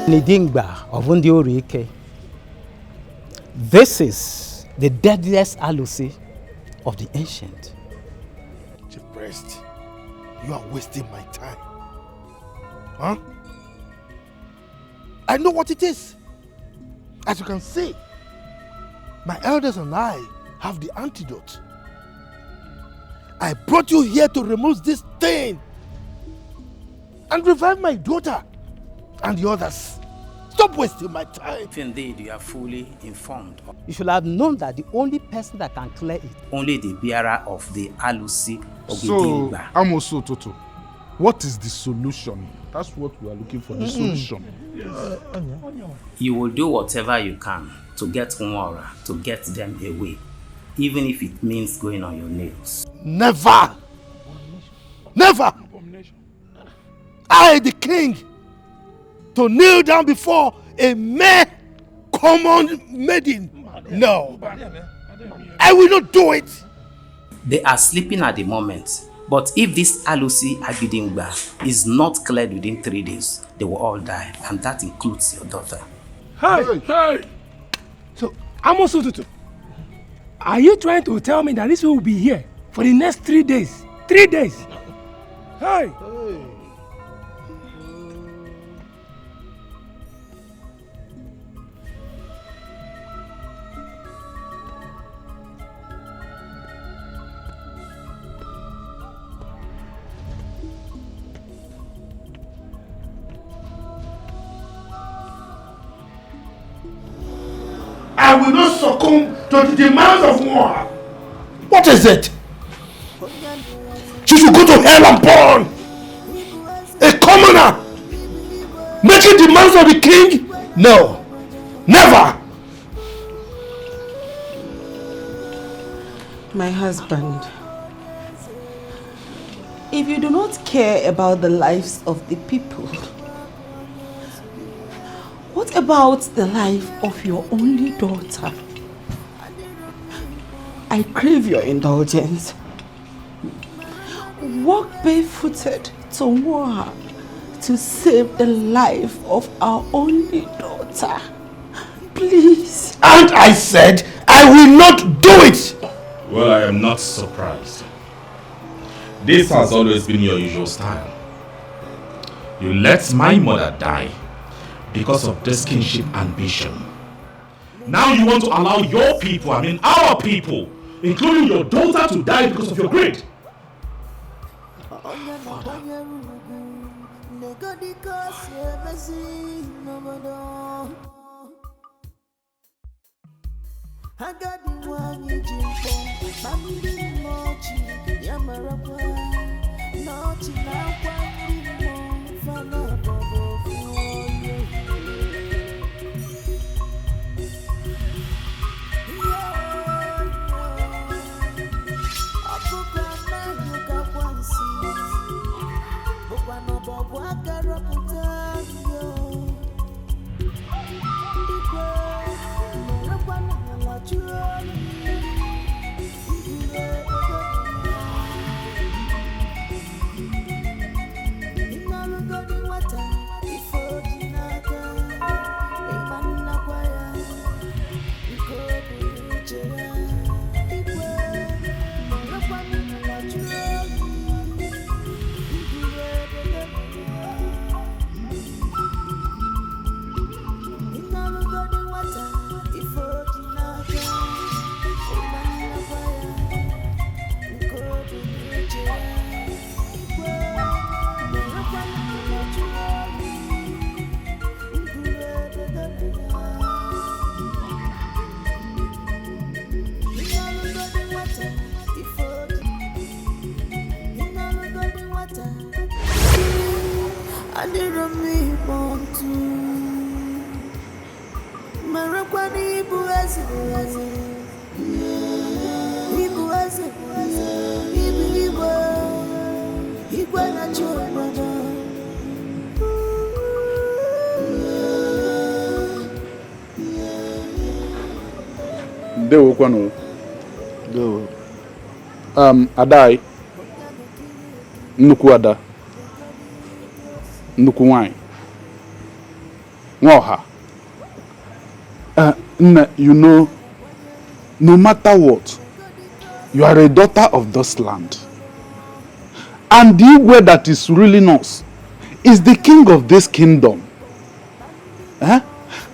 Nidingba of Ndiorike. This is the deadliest alusi of the ancient. Chief Priest, you are wasting my time. Huh? I know what it is. As you can see, my elders and I have the antidote. I brought you here to remove this thing and revive my daughter and the others. Stop wasting my time. If indeed you are fully informed, You should have known that the only person that can clear it. only the bearer of the alusi So, Ogidingba. Amoso Toto, what is the solution? That's what we are looking for, the solution. You will do whatever you can to get Umara, to get them away, even if it means going on your nails. Never! Never! I, the king, to kneel down before a mere common maiden. No. I will not do it. They are sleeping at the moment, but if this alusi Ogidingba is not cleared within 3 days, they will all die, and that includes your daughter. Hey! So, Amoso Tutu, are you trying to tell me that this will be here for the next 3 days? 3 days? Hey! I will not succumb to the demands of war. What is it? She should go to hell and burn. A commoner making demands of the king? No. Never. My husband, if you do not care about the lives of the people, what about the life of your only daughter? I crave your indulgence. Walk barefooted to Moab to save the life of our only daughter. Please. And I said I will not do it. Well, I am not surprised. This has always been your usual style. You let my mother die because of this kinship ambition. Now you want to allow your people, our people, including your daughter, to die because of your greed. Ndewo kwano. Ndewo. Adai. Nnukwu ada. Nnukwu nwanyị. Nwaọha. You know, no matter what, you are a daughter of this land. And the Igwe that is ruling us is the king of this kingdom.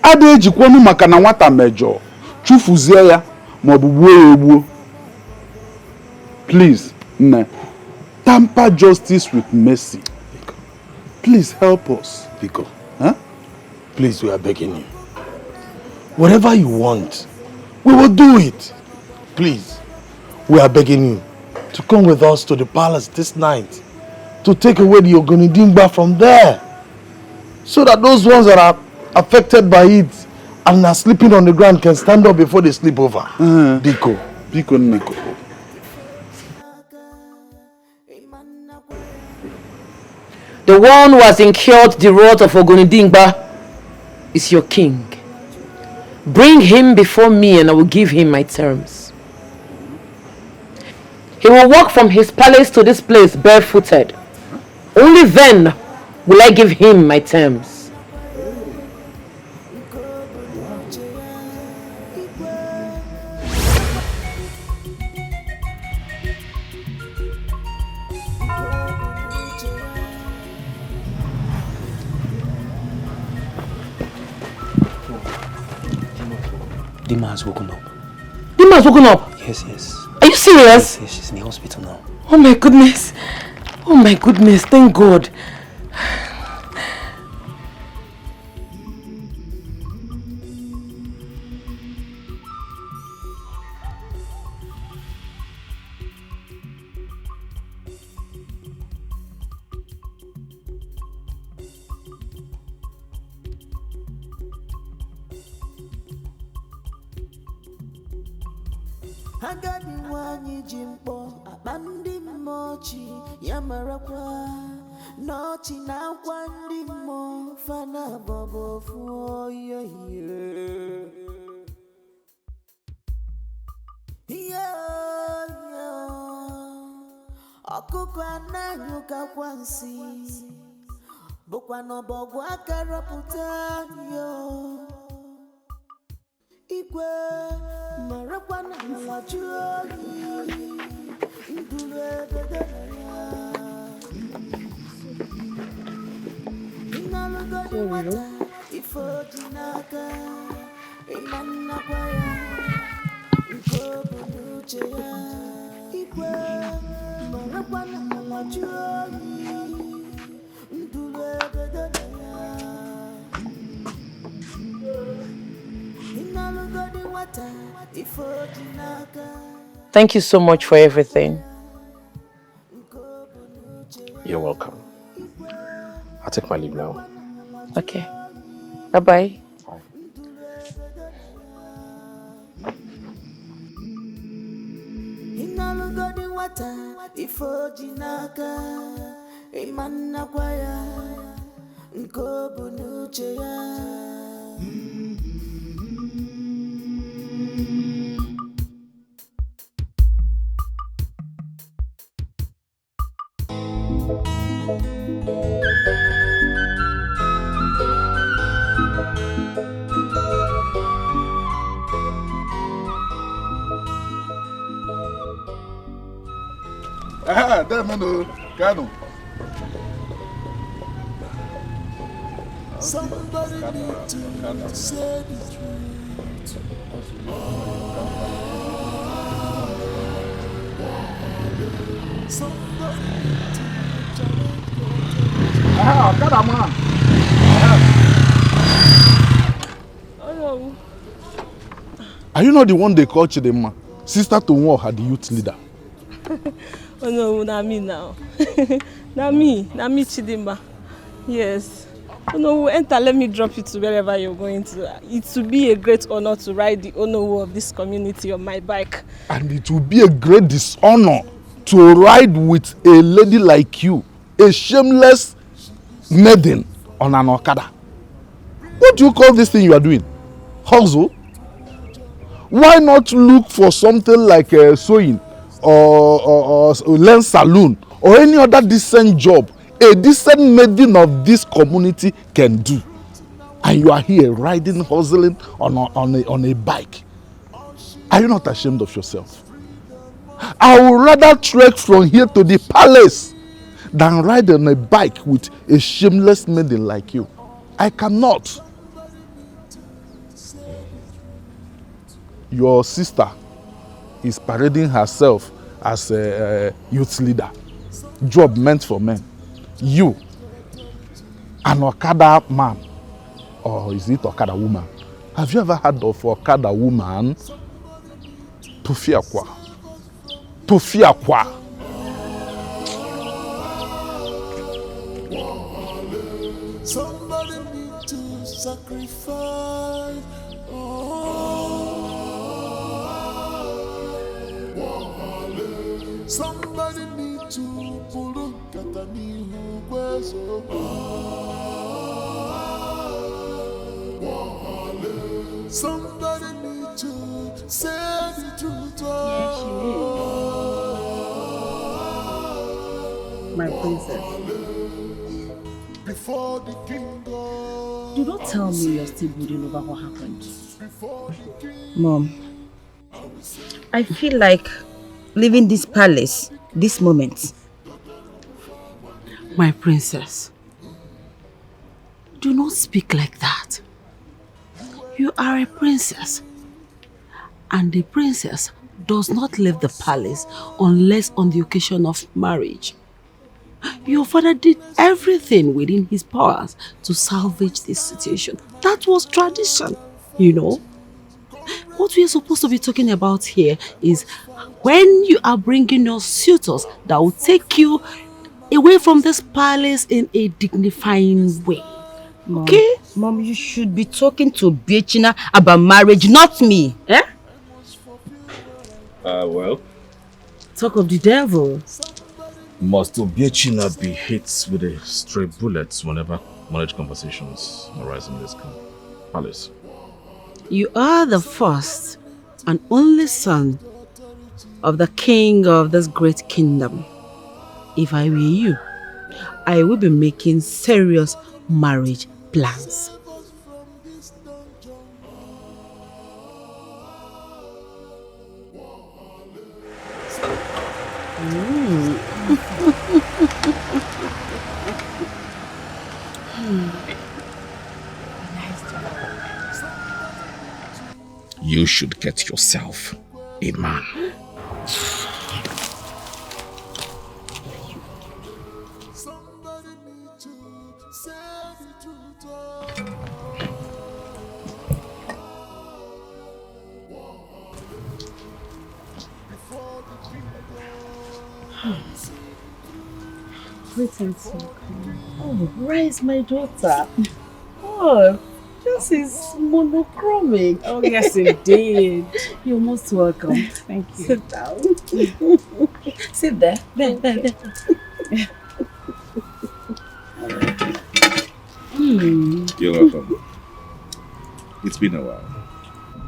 Ada ejikwanu maka na nwata mejọ chufuzie ya ma ọ bụ gbuo ya egbuo. Please, Nne, tamper justice with mercy. Please help us. Biko, please, we are begging you. Whatever you want, we will do it. Please, we are begging you to come with us to the palace this night to take away the Ogonidingba from there, so that those ones that are affected by it and are sleeping on the ground can stand up before they sleep over. Biko, Neko. The one who has incurred the wrath of Ogonidingba is your king. Bring him before me and I will give him my terms. He will walk from his palace to this place barefooted. Only then will I give him my terms. Dima has woken up. Dima has woken up? Yes. Are you serious? Yes, she's in the hospital now. Oh my goodness. Oh my goodness, thank God. Agadi nwanyi ji mkpọ akpa ndị mmụọchi ya marakwa n'ọchị na akwa ndị mmụọ fana bọbọ fụọ ihe ọkụkọ anaghị ụkakwa nsị bụkwa n'ọbọgwụ aka rọpụta Igwe marakwa na alaji oyi ndulu ebede ya inalugodi nwata ife odi n'aka ịnannakwa ya nke obu n'uche ya Igwe marakwa na alaji oyi ndulu ebede ya Thank you so much for everything. You're welcome. I'll take my leave now. Okay. Bye-bye. Somebody need to say the truth. Somebody need to Are you not the one they call Chidema? Sister to Nwoha, the youth leader. Oh no, not me now. Not me Chidema. Yes. No, enter, let me drop you to wherever you're going to. It will be a great honor to ride the Onowo of this community on my bike. And it will be a great dishonor to ride with a lady like you, a shameless maiden on an Okada. What do you call this thing you are doing? Hustle? Why not look for something like sewing or learn saloon or any other decent job a decent maiden of this community can do? And you are here riding, hustling on a bike. Are you not ashamed of yourself? I would rather trek from here to the palace than ride on a bike with a shameless maiden like you. I cannot. Your sister is parading herself as a youth leader. Job meant for men. You, an Okada man, or is it Okada woman? Have you ever heard of Okada woman? Tofiakwa. Tofiakwa. Somebody need to sacrifice. Somebody need to pull on Katani who somebody need to say the truth. My princess. Before the king Do not tell me you're still brooding over what happened. Mom, I feel like leaving this palace this moment. My princess, do not speak like that. You are a princess, and a princess does not leave the palace unless on the occasion of marriage. Your father did everything within his powers to salvage this situation. That was tradition, you know. What we are supposed to be talking about here is when you are bringing your suitors that will take you away from this palace in a dignifying way. Mom, okay? Mom, you should be talking to Biechina about marriage, not me. Eh? Well. Talk of the devil. Must Obiechina be hit with a stray bullet whenever marriage conversations arise in this palace? You are the first and only son of the king of this great kingdom. If I were you, I would be making serious marriage plans. You should get yourself a man. Oh, where is my daughter? Oh, this is monochromic. Oh, yes, indeed. You're most welcome. Thank you. Sit down. Sit there. There. You're welcome. It's been a while.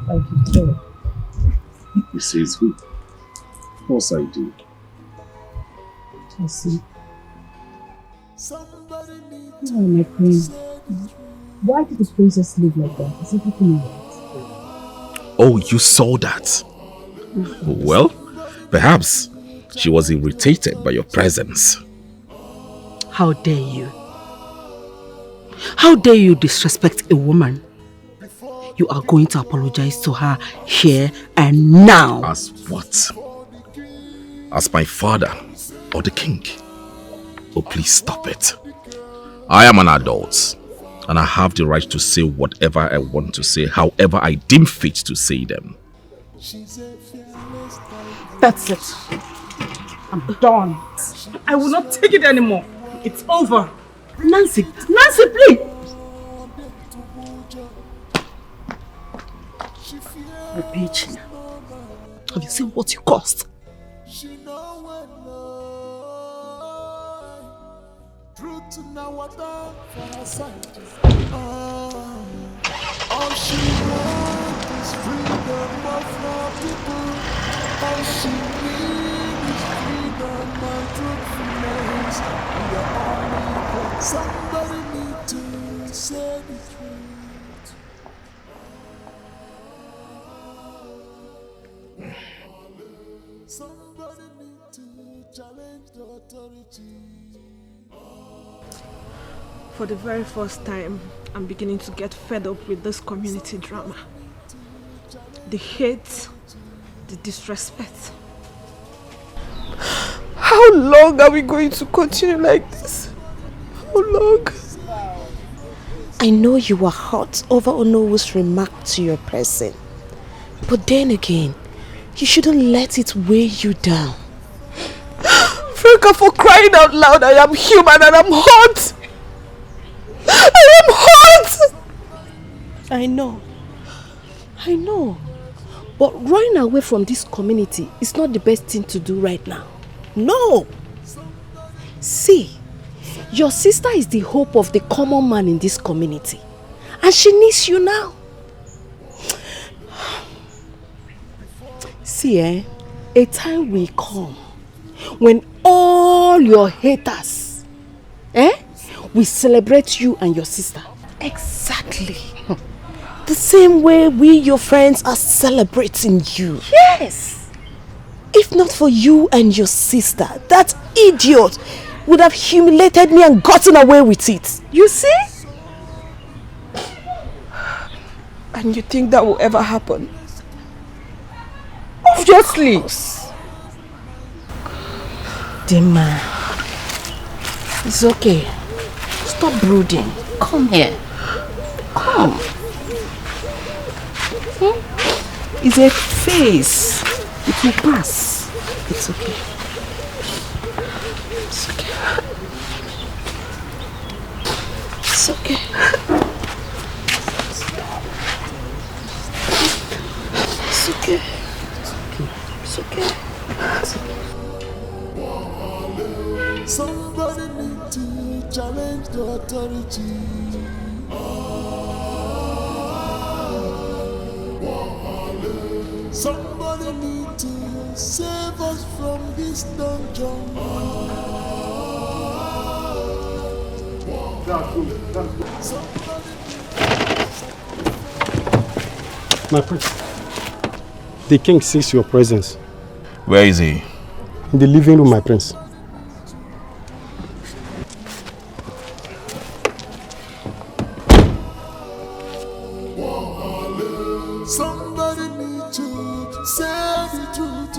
Thank you too. You say it's good. Of course I do. I see. Oh, my queen. Why did the princess live like that? Is everything alright? Oh, you saw that? Well, perhaps she was irritated by your presence. How dare you? How dare you disrespect a woman? You are going to apologize to her here and now. As what? As my father or the king? Oh, please stop it. I am an adult and I have the right to say whatever I want to say, however I deem fit to say them. That's it. I'm done. I will not take it anymore. It's over. Nancy, please! The bitch. Have you seen what you cost? All she wants is freedom of her people. All she needs is freedom and truthfulness. We are all equal. Somebody need to say the truth. Somebody need to challenge the authority. For the very first time, I'm beginning to get fed up with this community drama. The hate, the disrespect. How long are we going to continue like this? How long? I know you are hurt over Onowu's remark to your person. But then again, you shouldn't let it weigh you down. Franca, for crying out loud, I am human and I'm hurt! I am hurt! I know. But running away from this community is not the best thing to do right now. No! See, your sister is the hope of the common man in this community. And she needs you now. See, a time will come when all your haters, will celebrate you and your sister. Exactly. The same way we, your friends, are celebrating you. Yes. If not for you and your sister, that idiot would have humiliated me and gotten away with it. You see? And you think that will ever happen? Obviously. Dima, it's okay. Stop brooding. Come here. Come. It's a phase. It will pass. It's okay. It's okay. It's okay. It's okay. It's okay. It's okay. Somebody need to challenge the authority. Somebody need to save us from this dungeon. My prince, the king sees your presence. Where is he? In the living room, my prince. Somebody need to say the truth.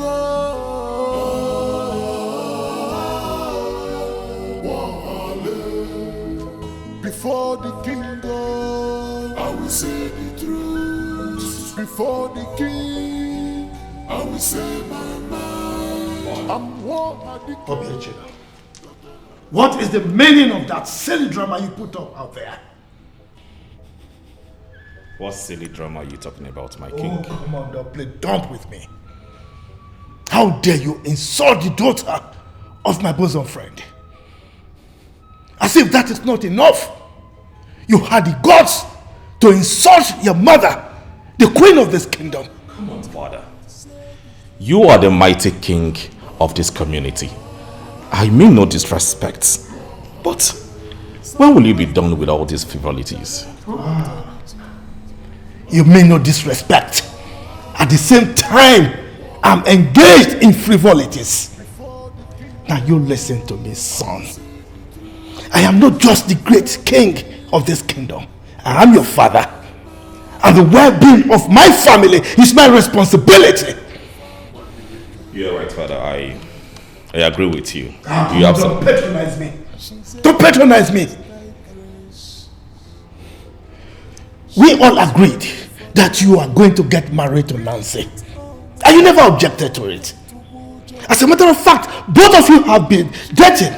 Before the kingdom, I will say the truth. Before the king, I will say my mind. I'm war addicted. What is the meaning of that silly drama you put up out there? What silly drama are you talking about, my king? Oh, come on, don't play dumb with me. How dare you insult the daughter of my bosom friend? As if that is not enough. You had the guts to insult your mother, the queen of this kingdom. Come on, father. You are the mighty king of this community. I mean no disrespect. But when will you be done with all these frivolities? You mean no disrespect. At the same time, I'm engaged in frivolities. Now you listen to me, son. I am not just the great king of this kingdom. I am your father. And the well-being of my family is my responsibility. You're right, father. I agree with you. Don't patronize me. Don't patronize me. We all agreed that you are going to get married to Nancy. And you never objected to it. As a matter of fact, both of you have been dating.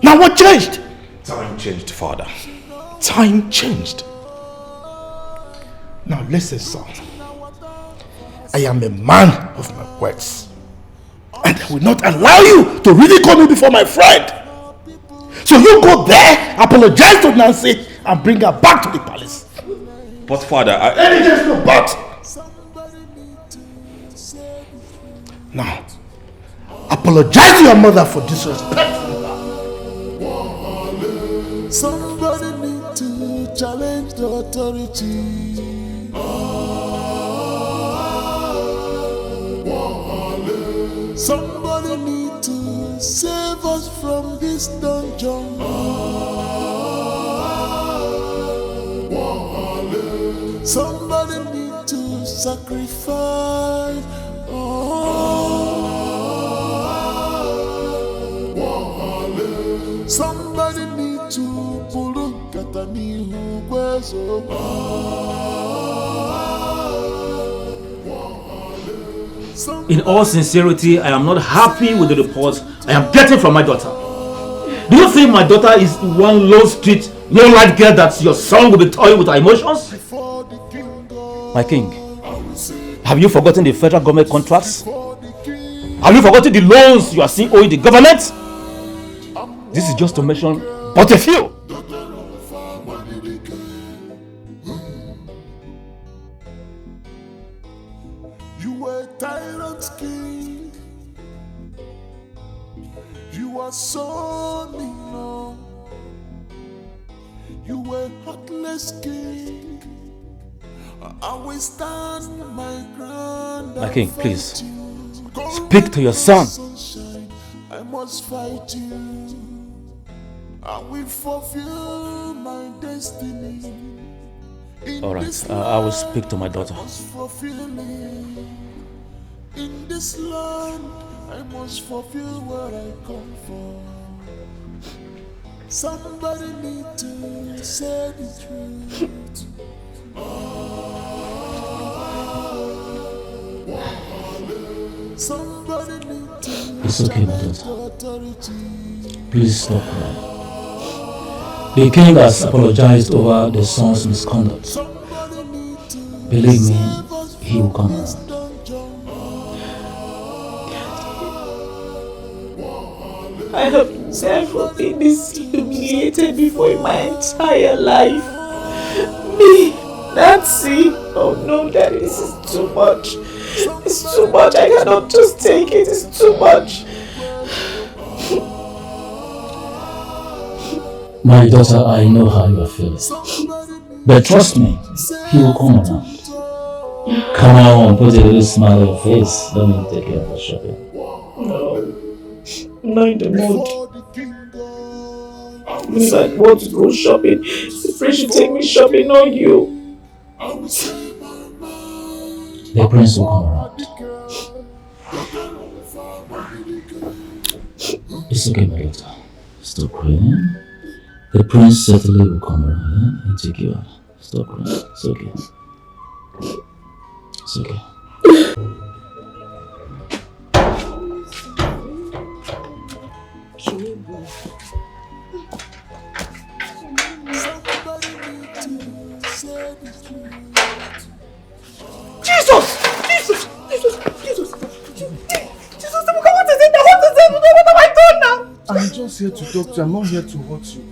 Now what changed? Time changed, Father. Time changed. Now listen, son. I am a man of my words. And I will not allow you to ridicule me before my friend. So you go there, apologize to Nancy, and bring her back to the palace. But Father, There's no but. Now, apologize to your mother for disrespecting her. Somebody need to challenge the authority. Somebody need to save us from this dungeon. Somebody need to sacrifice. Somebody need to pull Katani who In all sincerity, I am not happy with the reports I am getting from my daughter. Do you think my daughter is one low street, low light girl that your son will be toying with her emotions? My king, have you forgotten the federal government contracts? Have you forgotten the loans you are seeing owing the government? This is just to mention but a few. You were tyrant's king. You are so mean. You were heartless king. I will stand my ground. My king, please, speak to your son. I must fight you. I will fulfill my destiny. All right, I will speak to my daughter. In this land, I must fulfill what I come for. Somebody need to say the truth. Somebody need to It's okay, my daughter. Please stop crying. The king has apologized over the son's misconduct. Believe me, he will come around. I have never been this humiliated before in my entire life. Me, Nancy. Oh no, Daddy, this is too much. It's too much. I cannot just take it. It's too much. My daughter, I know how you are feeling. But trust me, he will come around. Come on, put a little smile on your face. Let me take care of the shopping. No, I'm not in the mood. I want to go shopping. The friend should take me shopping, not you. The prince will come around. It's okay, my daughter. Stop crying. The prince certainly will come around and take you out. Stop crying. It's okay. It's okay. Jesus! What is it? What have I done now? I'm just here to talk to you. I'm not here to hurt you.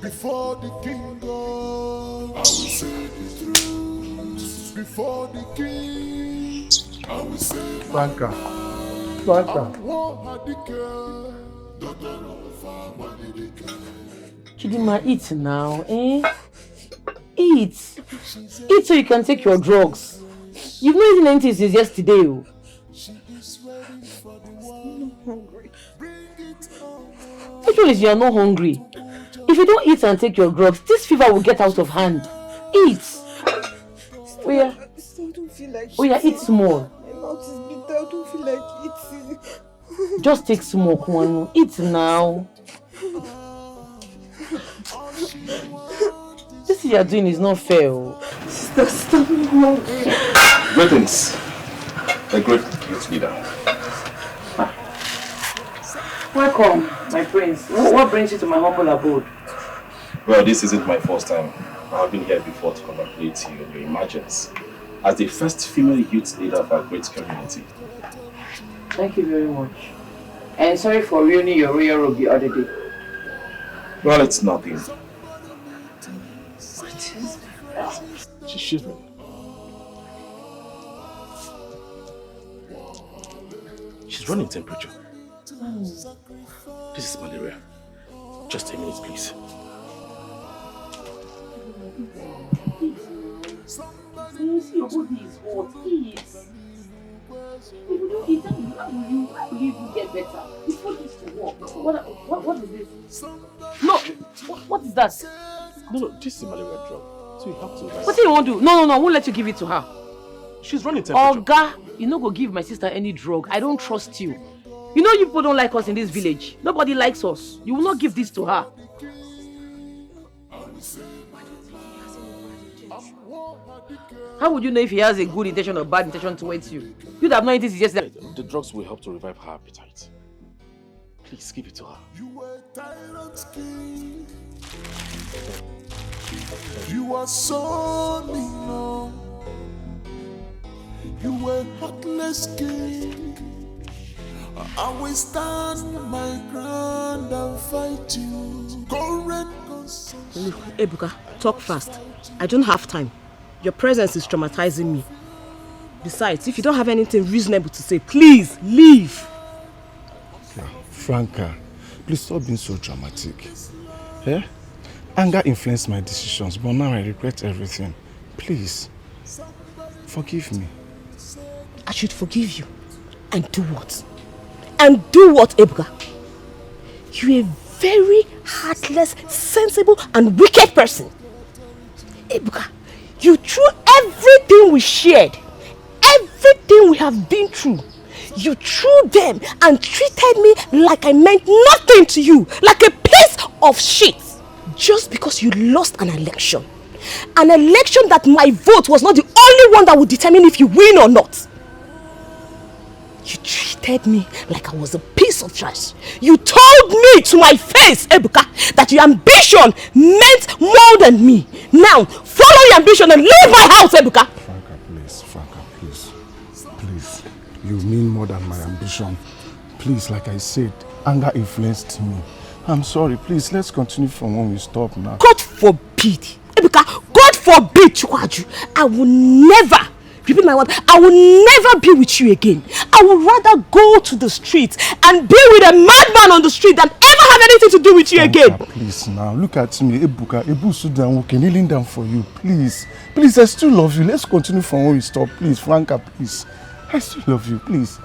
Before the king goes, I will say the truth. Before the king, I will say Franca. Chidima, eat now, eh? Eat. Eat so you can take your drugs. You've not eaten anything since yesterday. Oh. Which one is you are not hungry? If you don't eat and take your drugs, this fever will get out of hand. Eat. Oh yeah. Oh yeah, eat small. My mouth is bitter. I don't feel like eating. Just take small, come on. Eat now. This you are doing is not fair. Sister, stop me hungry. Greetings, a great youth leader. Welcome, my prince. What brings you to my humble abode? Well, this isn't my first time. I've been here before to congratulate you on your emergence as the first female youth leader of our great community. Thank you very much. And sorry for ruining your royal robe the other day. Well, it's nothing. What is that? She's shivering. She's running temperature. This is malaria. Just a minute, please. Since your body is hot, eat. If you don't eat, how will you get better? This food needs to work. What is this? No, what is that? No, this is a malaria drug. So you have to... What do you want to do? No, I won't let you give it to her. She's running temperature. Oga, you no go give my sister any drug. I don't trust you. You know you people don't like us in this village. Nobody likes us. You will not give this to her. How would you know if he has a good intention or bad intention towards you? You'd have known this is yesterday. The drugs will help to revive her appetite. Please give it to her. You are so known. You were heartless king. I will stand my ground and fight you. Look, Ebuka, talk fast. I don't have time. Your presence is traumatizing me. Besides, if you don't have anything reasonable to say, please leave. Yeah, Franca, please stop being so dramatic. Yeah? Anger influenced my decisions, but now I regret everything. Please, forgive me. I should forgive you. And do what? And do what, Ebuka? You're a very heartless, sensible, and wicked person. Ebuka, you threw everything we shared, everything we have been through. You threw them and treated me like I meant nothing to you, like a piece of shit. Just because you lost an election. An election that my vote was not the only one that would determine if you win or not. You treated me like I was a piece of trash. You told me to my face, Ebuka, that your ambition meant more than me. Now, follow your ambition and leave my house, Ebuka. Franca, please. Please, you mean more than my ambition. Please, like I said, anger influenced me. I'm sorry, please, let's continue from when we stop now. God forbid, Ebuka, God forbid, Chukwaju, I will never, repeat my word, I will never be with you again. I would rather go to the street and be with a madman on the street than ever have anything to do with you again. Please now, look at me, Ebuka, Ebu Sudan, okay, kneeling down for you, please. Please, I still love you. Let's continue from when we stop, please, Franca, please. I still love you, please.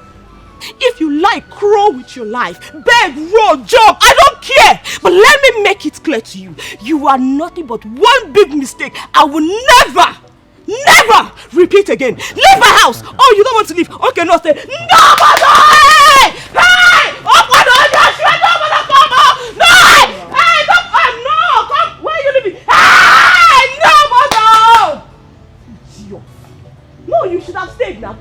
If you like, crow with your life, beg, roll, jump, I don't care. But let me make it clear to you, you are nothing but one big mistake. I will never repeat again. Leave my house. Oh, you don't want to leave? Okay, no, stay. No, hey! Open the door, shut up, come on. No, hey, don't come, no, come. Where are you leaving? Hey, no, no, you should have stayed now.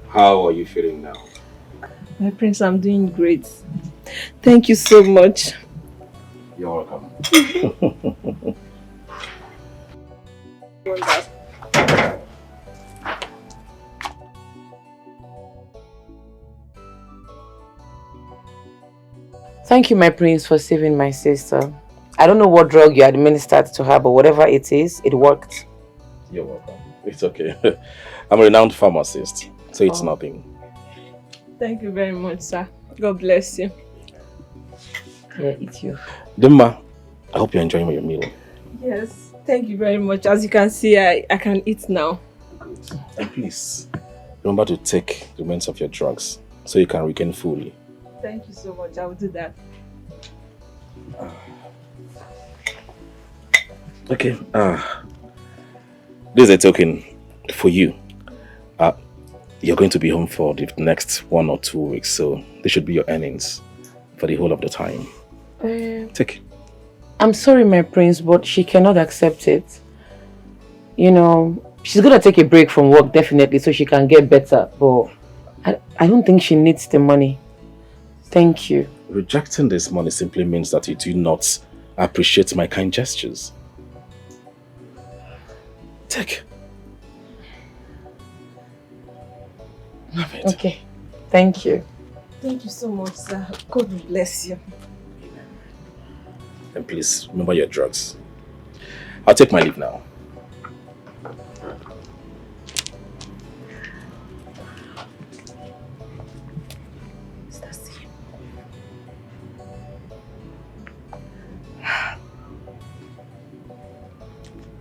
How are you feeling now? My prince, I'm doing great. Thank you so much. You're welcome. Thank you, my prince, for saving my sister. I don't know what drug you administered to her, but whatever it is, it worked. You're welcome. It's okay. I'm a renowned pharmacist, so it's nothing. Thank you very much, sir. God bless you. Yeah, it's you. Dimma, I hope you're enjoying your meal. Yes, thank you very much. As you can see, I can eat now. And please, remember to take the remains of your drugs so you can regain fully. Thank you so much. I will do that. Okay. This is a token for you. You're going to be home for the next 1 or 2 weeks, so this should be your earnings for the whole of the time. Take. I'm sorry, my prince, but she cannot accept it. You know, She's gonna take a break from work, definitely, so she can get better. But I don't think she needs the money. Thank you. Rejecting this money simply means that you do not appreciate my kind gestures. Take. Have it. Okay. Thank you. Thank you so much, sir. God will bless you. And please, remember your drugs. I'll take my leave now.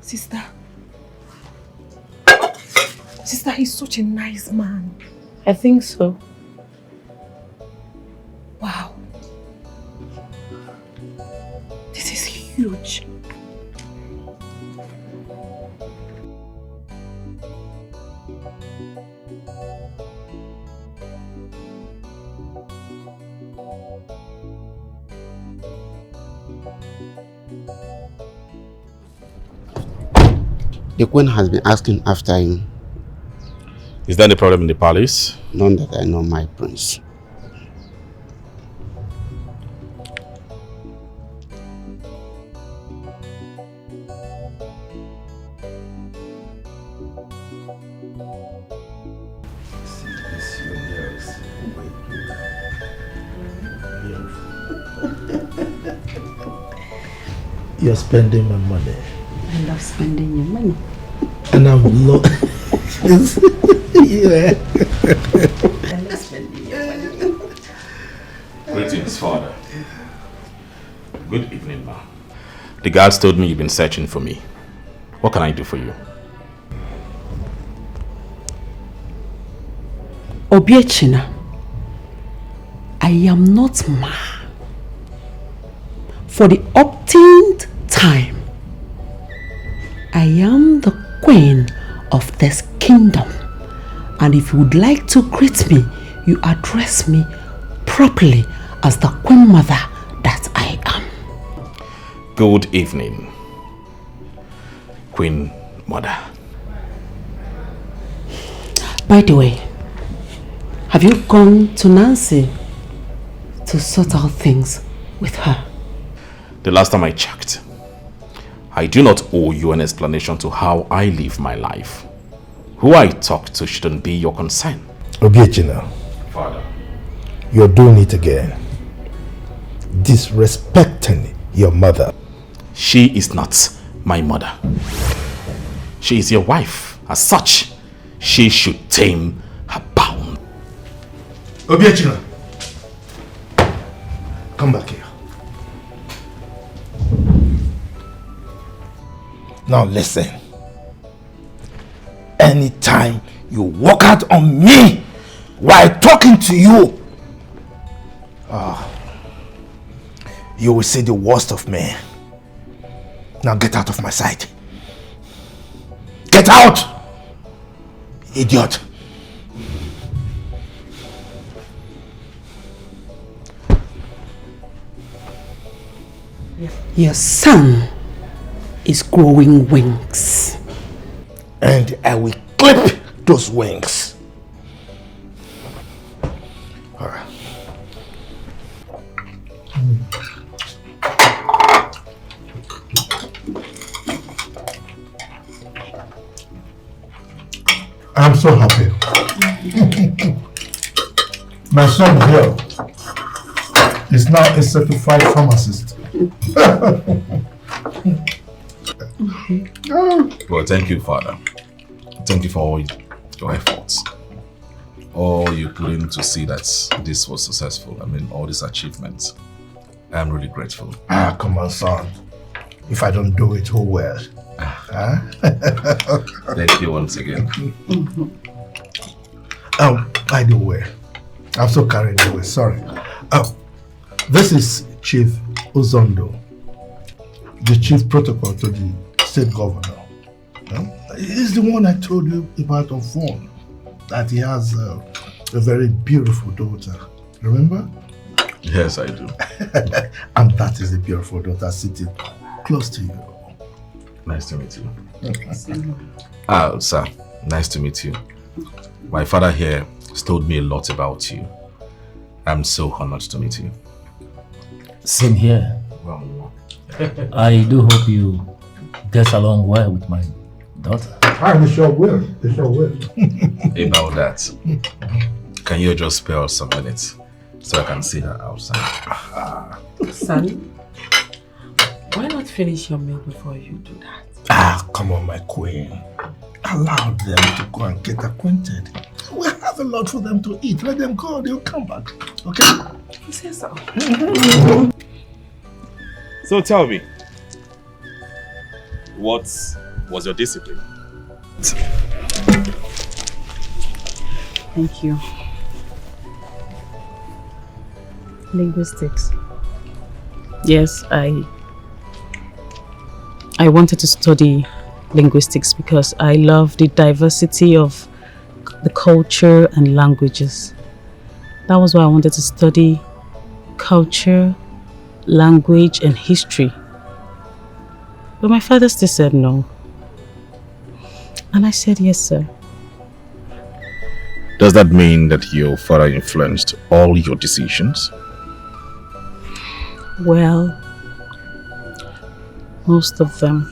Sister. Sister, he's such a nice man. I think so. Wow. This is huge. The Queen has been asking after you. Is there any problem in the palace? None that I know, my prince. You're spending my money. I love spending your money. And I'm yeah. I love spending your money. Greetings, father. Good evening, ma. The guards told me you've been searching for me. What can I do for you? Obiechina, I am not ma. For the upteenth time, I am the queen of this kingdom. And if you would like to greet me, you address me properly as the queen mother that I am. Good evening, Queen Mother. By the way, have you gone to Nancy to sort out things with her? The last time I checked, I do not owe you an explanation to how I live my life. Who I talk to shouldn't be your concern. Obiechina, Father, you're doing it again. Disrespecting your mother. She is not my mother. She is your wife. As such, she should tame her bound. Obiechina, come back here. Now listen. Anytime you walk out on me while talking to you, you will see the worst of me. Now get out of my sight. Get out! Idiot. Your son is growing wings. And I will clip those wings. Alright. I'm so happy. My son here is now a certified pharmacist. Well, thank you, Father. Thank you for all your efforts. All you put in to see that this was successful. I mean, all these achievements. I'm really grateful. Come on, son. If I don't do it, who will? Thank you once again. By the way, I'm so carried away, sorry. This is Chief Uzondo, the chief protocol to the state governor. He's the one I told you about on phone, that he has a very beautiful daughter. Remember? Yes, I do. And that is the beautiful daughter sitting close to you. Nice to meet you. Same. Sir, nice to meet you. My father here has told me a lot about you. I'm so honored to meet you. Same here. Well, I do hope you get along well with my daughter. They sure will. They sure will. About that, can you just spare us some minutes so I can see her outside? Son, why not finish your meal before you do that? Come on, my queen. Allow them to go and get acquainted. We have a lot for them to eat. Let them go. They'll come back. Okay? You say so. So tell me, what was your discipline? Thank you. Linguistics. Yes, I wanted to study linguistics because I love the diversity of the culture and languages. That was why I wanted to study culture, language, and history. But my father still said no. And I said yes, sir. Does that mean that your father influenced all your decisions? Well, most of them.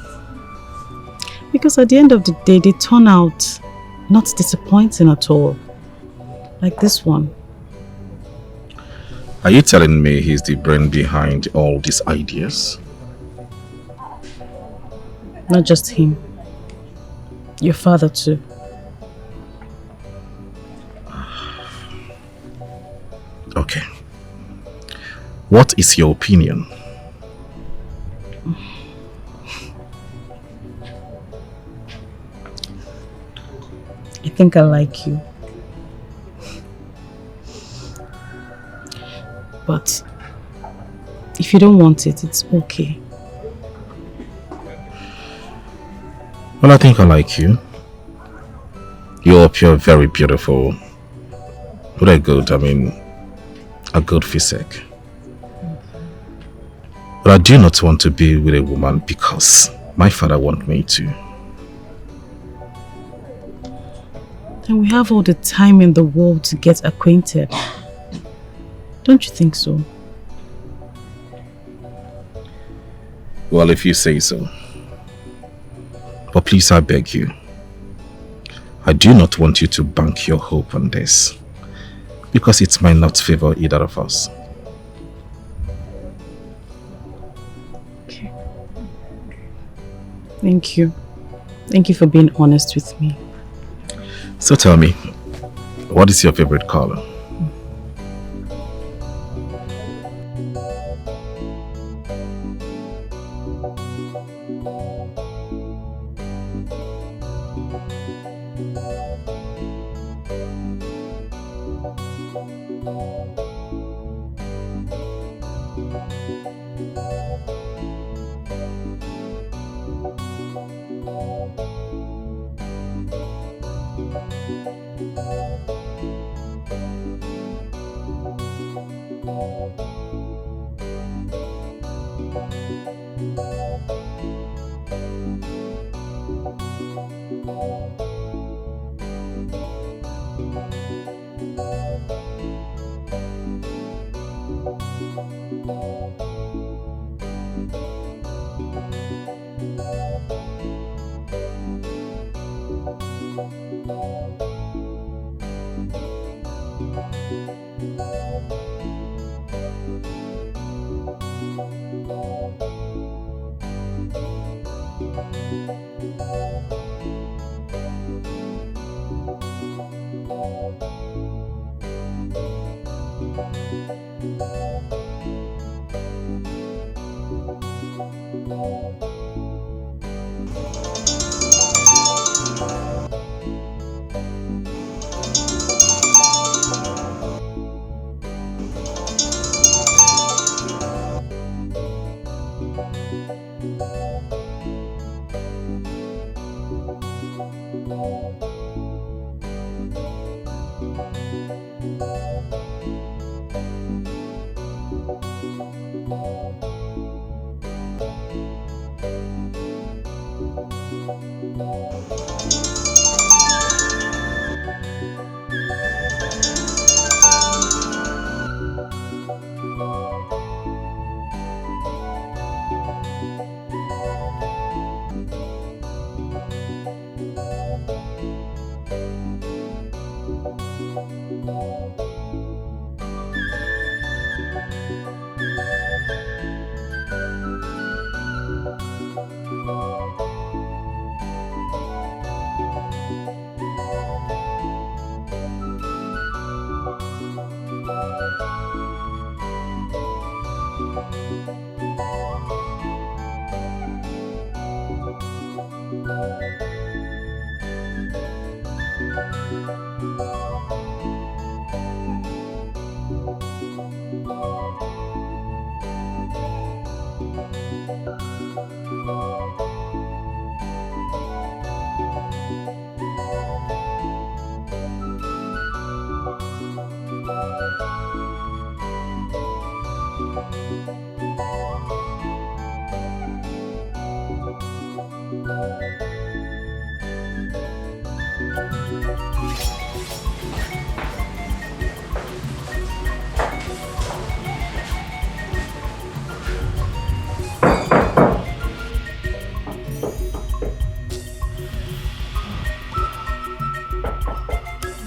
Because at the end of the day, they turn out not disappointing at all. Like this one. Are you telling me he's the brain behind all these ideas? Not just him. Your father too. Okay. What is your opinion? I think I like you. But if you don't want it, it's okay. Well, I think I like you. You appear very beautiful. But a good physique. But I do not want to be with a woman because my father wants me to. And we have all the time in the world to get acquainted. Don't you think so? Well, if you say so. But please, I beg you. I do not want you to bank your hope on this. Because it might not favor either of us. Okay. Thank you. Thank you for being honest with me. So tell me, what is your favorite color?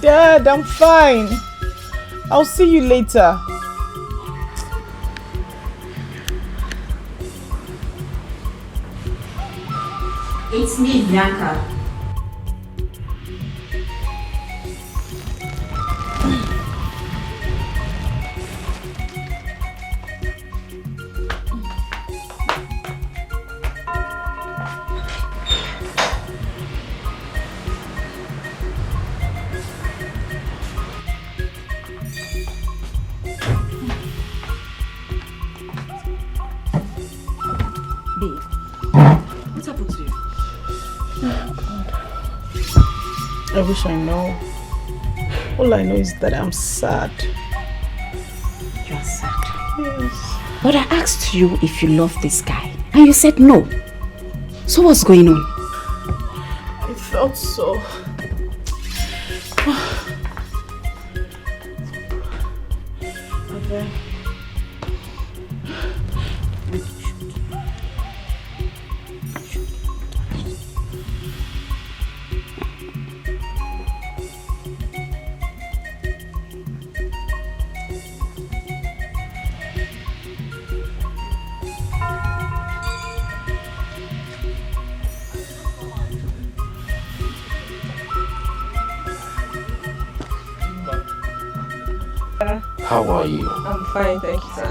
Dad, I'm fine. I'll see you later. It's me, Bianca. I wish I know. All I know is that I'm sad. You're sad? Yes. But I asked you if you love this guy, and you said no. So what's going on? I felt so. Okay. How are you? I'm fine, thank you, sir.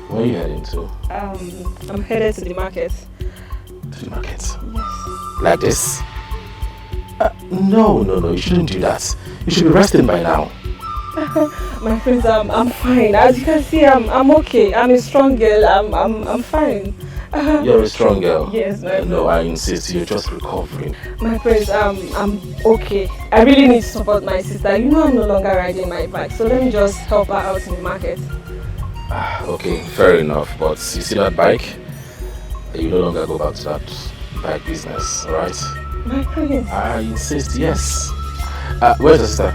Where are you heading to? I'm headed to the market. To the market? Yes. Like this? No, you shouldn't do that. You should be resting by now. My friends, I'm fine. As you can see, I'm okay. I'm a strong girl. I'm fine. You're a strong girl. Yes, my friend. No, I insist. You're just recovering. My friends, I'm okay. I really need to support my sister. You know I'm no longer riding my bike, so let me just help her out in the market. Okay, fair enough. But you see that bike? You no longer go back to that bike business, alright? My friends. I insist, yes. Where's the sister?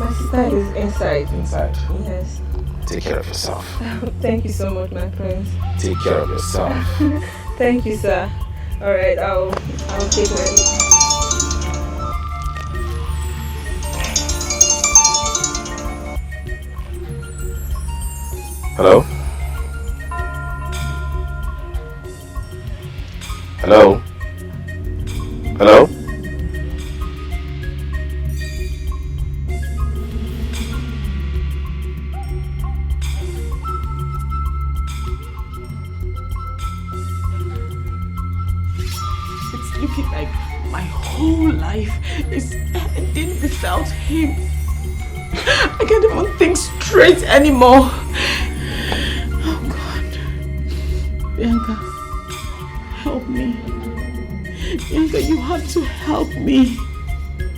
My sister is inside. Inside? Yes. Take care of yourself. Thank you so much, my friends. Take care of yourself. Thank you, sir. Alright, I'll take my leave. Hello? Hello? Hello? It's looking like my whole life is ending without him. I can't even think straight anymore. Oh God. Bianca, help me. Bianca, you have to help me.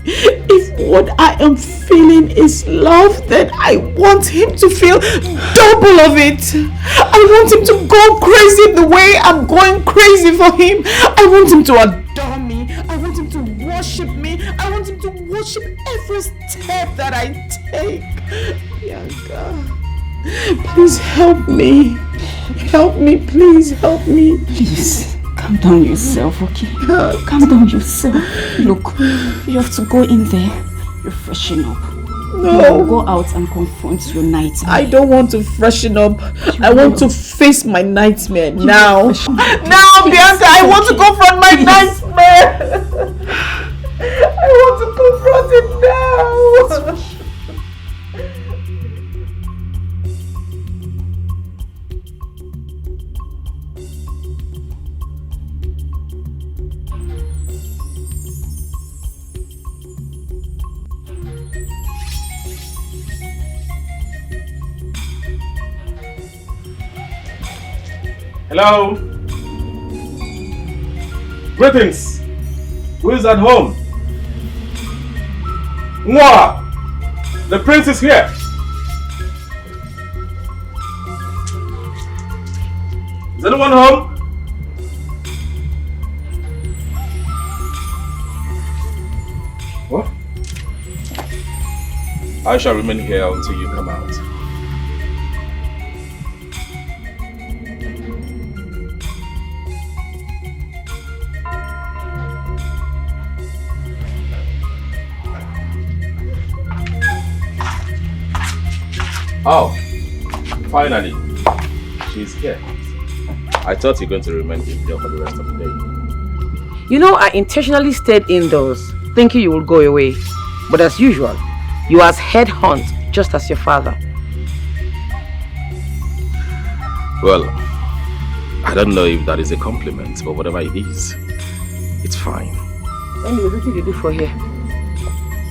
If what I am feeling is love, then I want him to feel double of it. I want him to go crazy the way I'm going crazy for him. I want him to adore me. I want him to worship me. I want him to worship every step that I take. Bianca, please help me. Help me, please help me. Please, calm down yourself, okay? Calm down yourself. Look, you have to go in there. You're freshen up. No. Go out and confront your nightmare. I don't want to freshen up. I want to face my nightmare now. Now, Bianca, I want to confront my nightmare. I want to confront it now. Hello? Greetings! Who is at home? Mwah! The prince is here! Is anyone home? What? I shall remain here until you come out. Oh, finally, she's here. I thought you were going to remain in here for the rest of the day. You know, I intentionally stayed indoors, thinking you would go away. But as usual, you as headhunt, just as your father. Well, I don't know if that is a compliment, but whatever it is, it's fine. Anyway, what did you do for here?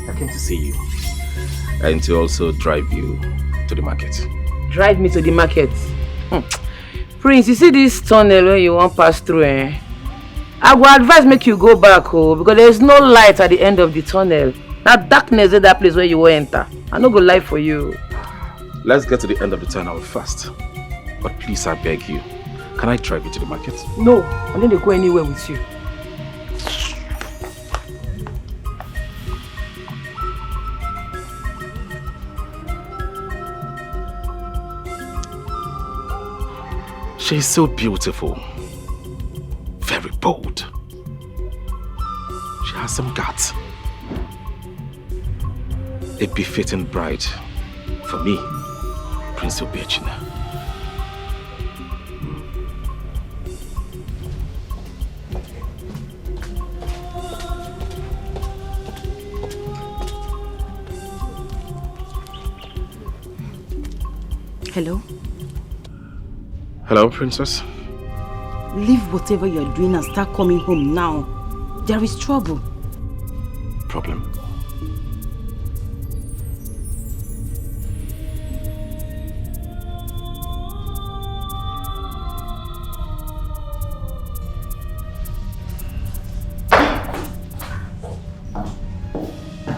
I came to see you. And to also drive you to the market. Drive me to the market? Prince, you see this tunnel where you won't pass through, eh? I will advise make you go back, because there is no light at the end of the tunnel. That darkness is that place where you will enter. I'm not going to lie for you. Let's get to the end of the tunnel first. But please, I beg you, can I drive you to the market? No, I'm not going to go anywhere with you. She's so beautiful. Very bold. She has some guts. A befitting bride for me, Prince Obechina. Hello? Hello, Princess? Leave whatever you're doing and start coming home now. There is trouble. Problem?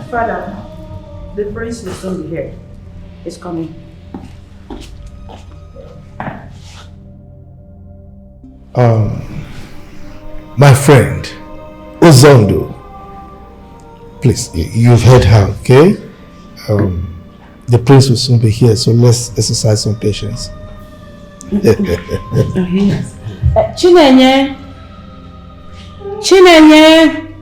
Father, the prince will soon be here. He's coming. My friend, Ozondo, please, you've heard her, okay? The prince will soon be here, so let's exercise some patience. Yes. Chinenye! Chinenye!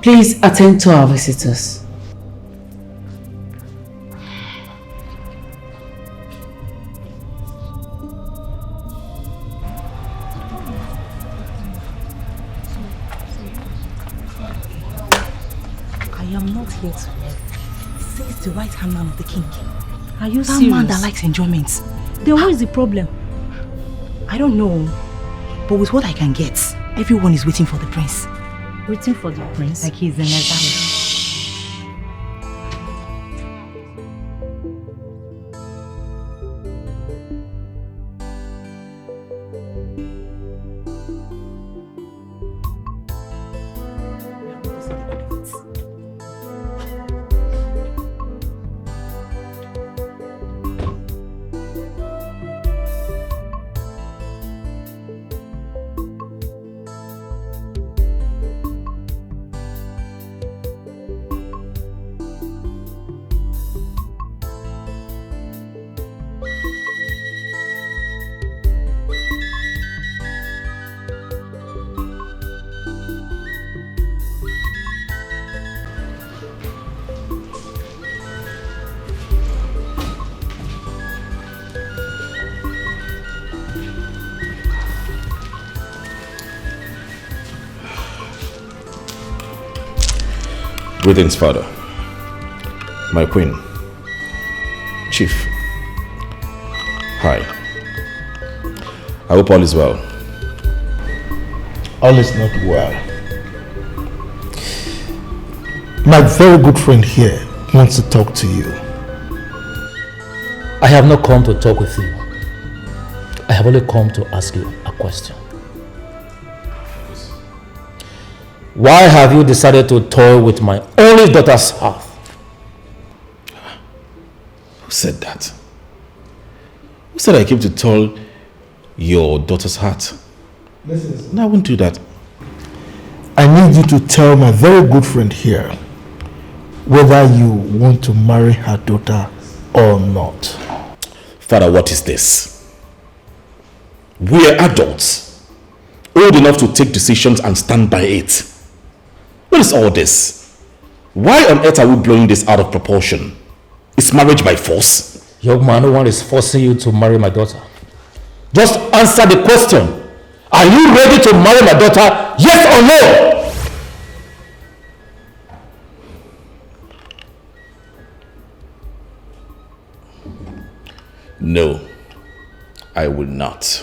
Please attend to our visitors. Here to help. Says the right hand man of the king. Are you that serious? Man that likes enjoyment. Then what is the problem? I don't know. But with what I can get, everyone is waiting for the prince. Waiting for the prince? Like he's in exile. Greetings, Father. My Queen. Chief. Hi. I hope all is well. All is not well. My very good friend here wants to talk to you. I have not come to talk with you. I have only come to ask you a question. Why have you decided to toy with my only daughter's heart? Who said that? Who said I came to toy your daughter's heart? Listen. No, I won't do that. I need you to tell my very good friend here whether you want to marry her daughter or not. Father, what is this? We are adults, old enough to take decisions and stand by it. What is all this? Why on earth are we blowing this out of proportion? Is marriage by force? Young man, no one is forcing you to marry my daughter. Just answer the question. Are you ready to marry my daughter? Yes or no? No, I will not.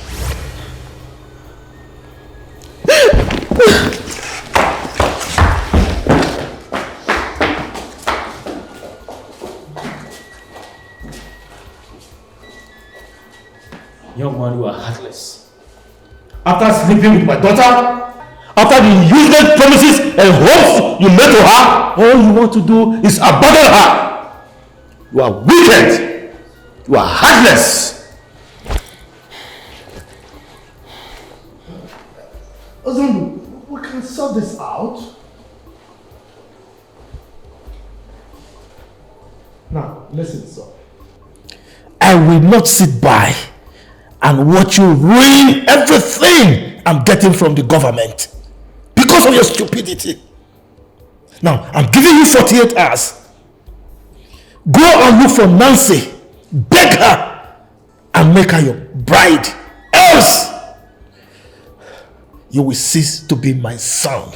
Young man, you are heartless. After sleeping with my daughter, after the useless promises and hopes you made to her, all you want to do is abandon her. You are wicked. You are heartless. Ozundu, we can sort this out. Now, listen, sir. I will not sit by and watch you ruin everything I'm getting from the government because of your stupidity. Now, I'm giving you 48 hours. Go and look for Nancy, beg her, and make her your bride. Else, you will cease to be my son.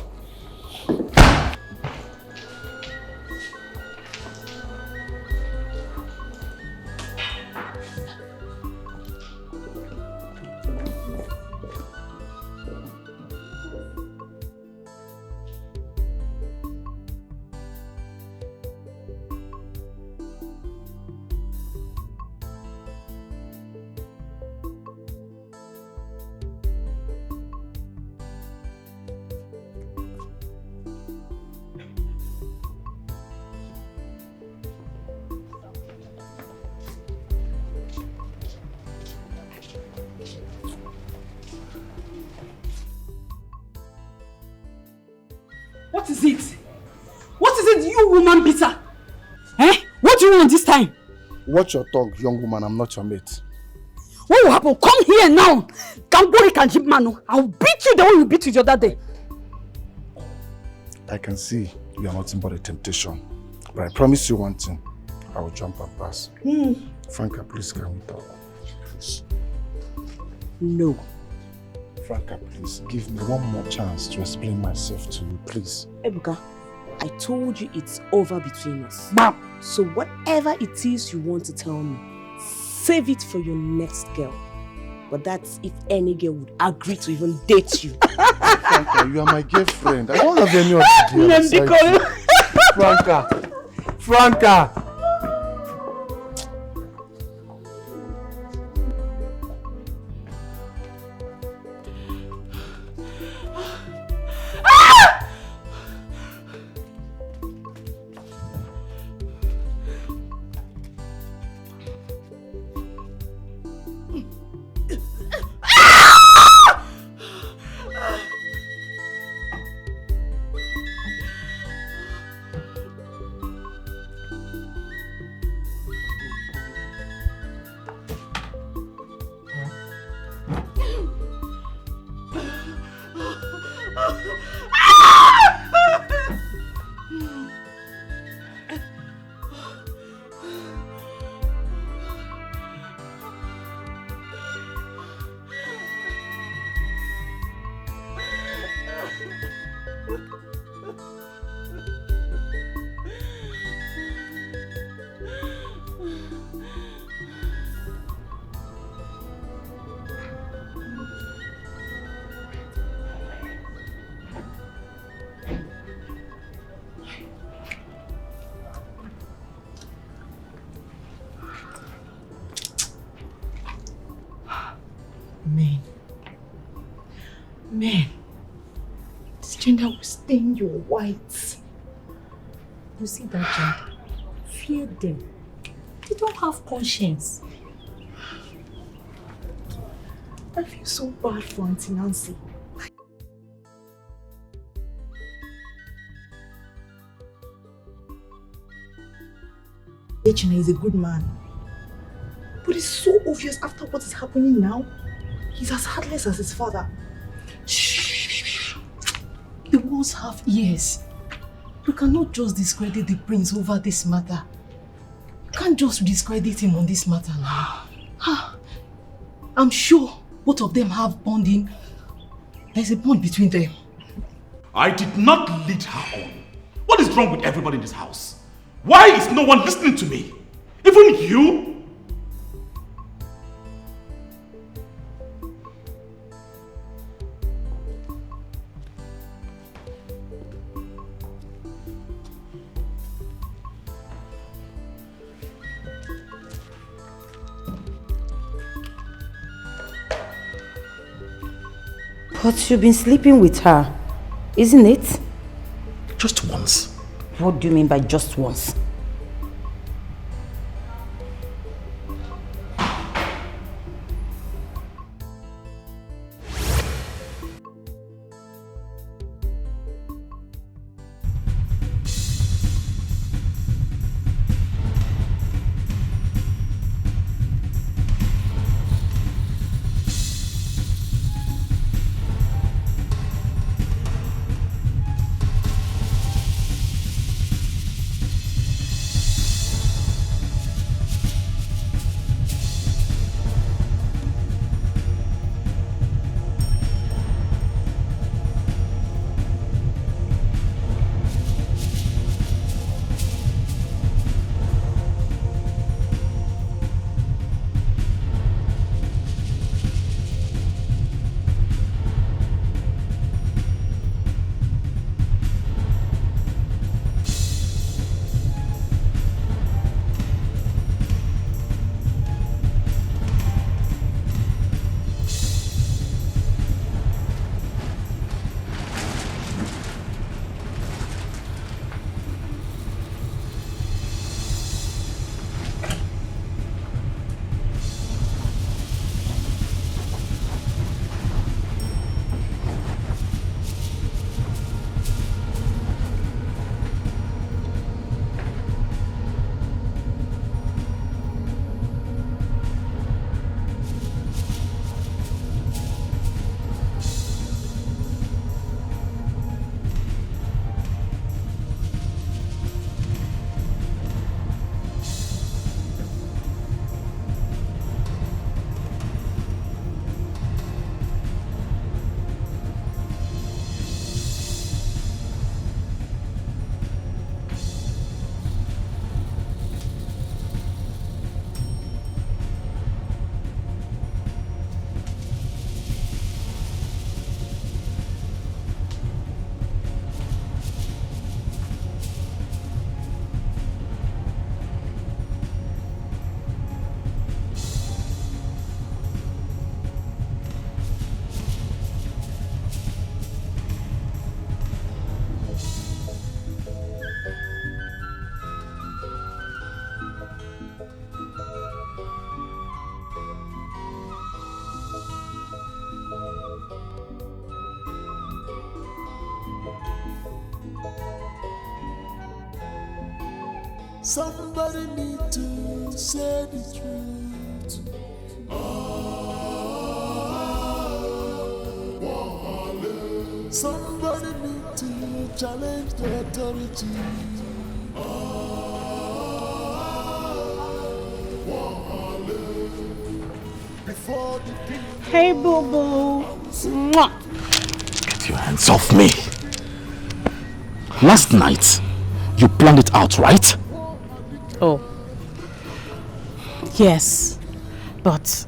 What is it? What is it, you woman beater? Eh? What do you want this time? Watch your tongue, young woman. I'm not your mate. What will happen? Come here now. Gambori can keep man. I'll beat you the way you beat you the other day. I can see you are nothing but a temptation. But I promise you one thing. I will jump and pass. Franca, please can we talk? Please. No. Franca, please give me one more chance to explain myself to you, please. Ebuka, I told you it's over between us. Bam! So whatever it is you want to tell me, save it for your next girl. But that's if any girl would agree to even date you. Franca, you are my girlfriend. I don't have any other girl. Franca! Franca! men. This gender will stain your white. You see that gender? Fear them. They don't have conscience. I feel so bad for Auntie Nancy. Echene is a good man. But it's so obvious after what is happening now. He's as heartless as his father. Shh. The walls have ears. You cannot just discredit the prince over this matter. You can't just discredit him on this matter now. I'm sure both of them have bonding. There's a bond between them. I did not lead her on. What is wrong with everybody in this house? Why is no one listening to me? Even you? But you've been sleeping with her, isn't it? Just once. What do you mean by just once? Somebody need to say the truth. Somebody need to challenge the authority. Before the king. Hey, boo boo. Get your hands off me. Last night, you planned it out, right? Oh. Yes. But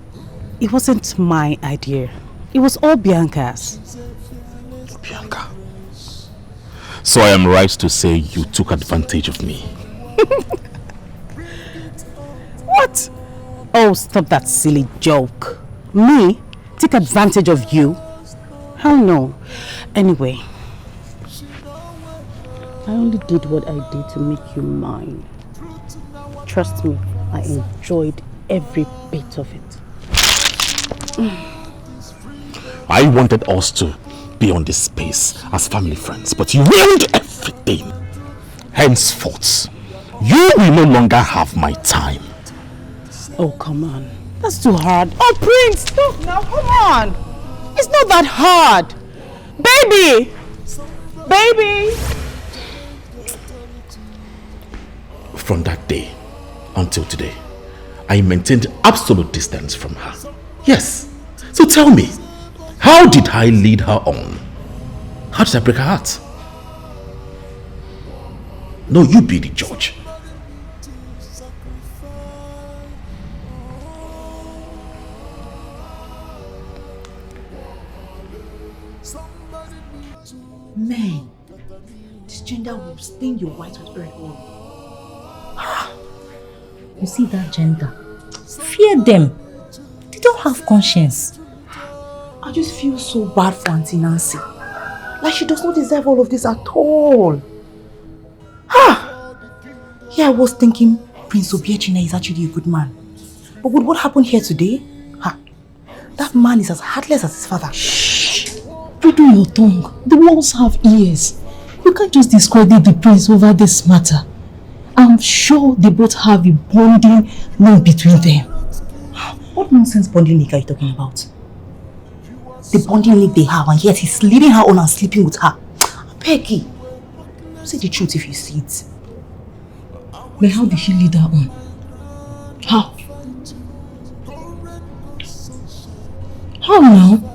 it wasn't my idea. It was all Bianca's. Bianca. So I am right to say you took advantage of me. What? Oh, stop that silly joke. Me? Take advantage of you? Hell no. Anyway, I only did what I did to make you mine. Trust me, I enjoyed every bit of it. I wanted us to be on this space as family friends, but you ruined everything. Henceforth, you will no longer have my time. Oh, come on. That's too hard. Oh, Prince, stop now. Come on. It's not that hard. Baby! Baby! From that day until today, I maintained absolute distance from her. Yes. So tell me, how did I lead her on? How did I break her heart? No, you be the judge. Man, this gender will stain your white with red oil. You see that gender? Fear them. They don't have conscience. I just feel so bad for Auntie Nancy. Like she does not deserve all of this at all. Yeah, I was thinking Prince Obiechina is actually a good man. But with what happened here today, that man is as heartless as his father. Shh! Bridle your tongue. The walls have ears. You can't just discredit the prince over this matter. I'm sure they both have a bonding link between them. What nonsense bonding link are you talking about? The bonding link they have, and yet he's leading her on and sleeping with her. Peggy, say the truth if you see it. But how did she lead her on? How? How now?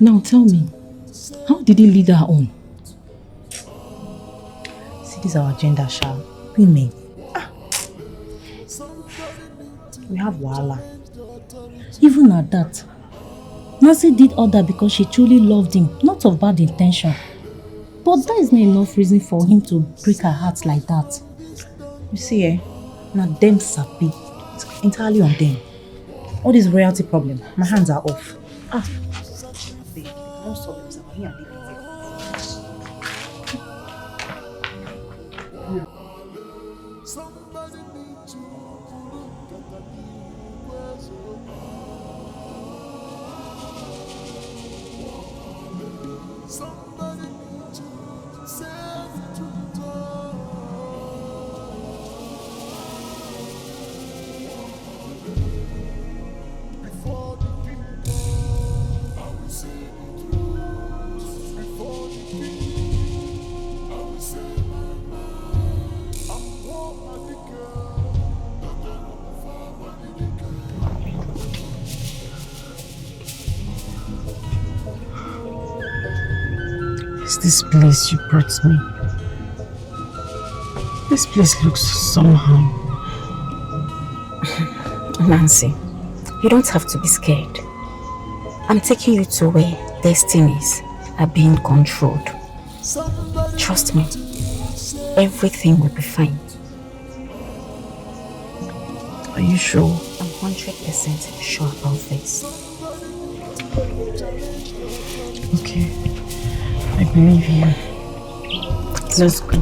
Now tell me, how did he lead her on? See, this is our agenda, Sha. Women. We have wahala. Even at that, Nancy did all that because she truly loved him, not of bad intention. But that is not enough reason for him to break her heart like that. You see, now them sabi. It's entirely on them. All this royalty problem, my hands are off. Babe, don't solve them, I'm here and leave it This place you brought me. This place looks somehow. Nancy, you don't have to be scared. I'm taking you to where destinies are being controlled. Trust me, everything will be fine. Are you sure? I'm 100% sure about this. Okay. I believe you. Let's go.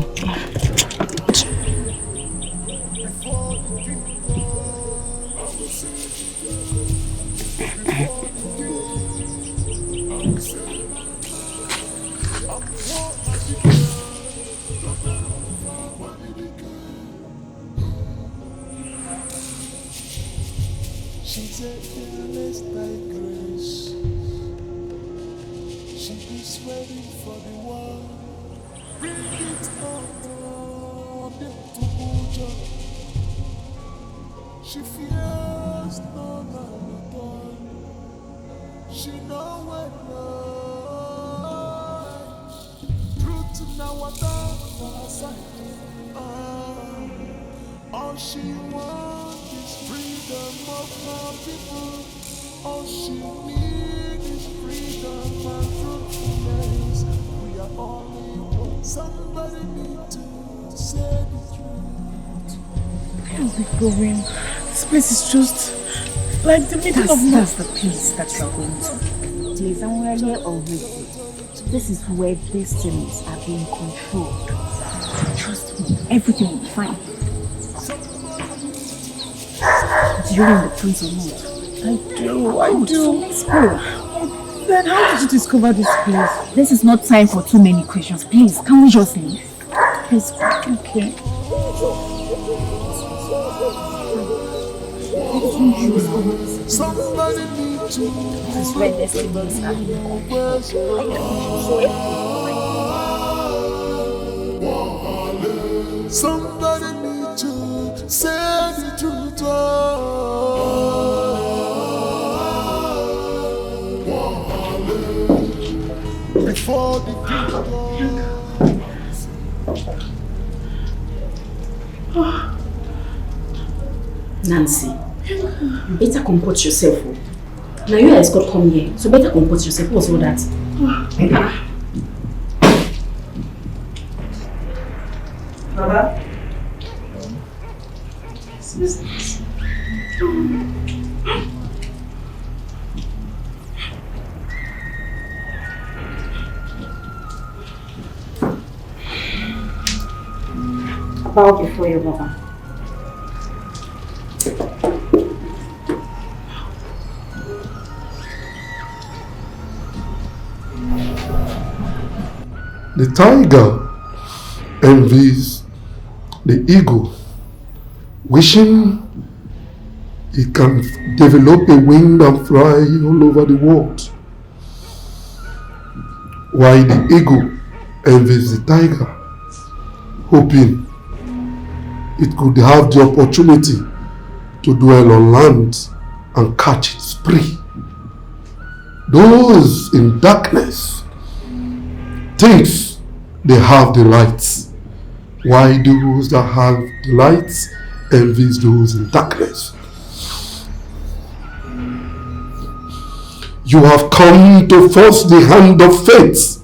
She's a fearless tigress. She is ready for the war. Bring it on, to Buja. She fears no man at all. She know when truth now what her side. All she wants is freedom of her people. All she needs is freedom and truthfulness. We are only one. Somebody need to say the truth. Where are we going? This place is just like the middle of nowhere. That's the place that you are going to. Please, and we are here already. This is where destinies are being controlled. Trust me, everything will be fine. Do you want the prince or not? I do. So let's go. Then how did you discover this place? This is not time for too many questions. Please, can we just leave? Please, okay. Somebody need to. This is where destinies are being controlled. Somebody need to say the truth. Before the Nancy, you better comport yourself. Now you guys got come here, so better comport yourself. What's all that? Baba? Bow before your Baba. The tiger envies the eagle, wishing it can develop a wing and fly all over the world. While the eagle envies the tiger, hoping it could have the opportunity to dwell on land and catch its prey. Those in darkness thinks they have the lights, while those that have the lights envies those in darkness. You have come to force the hand of fate.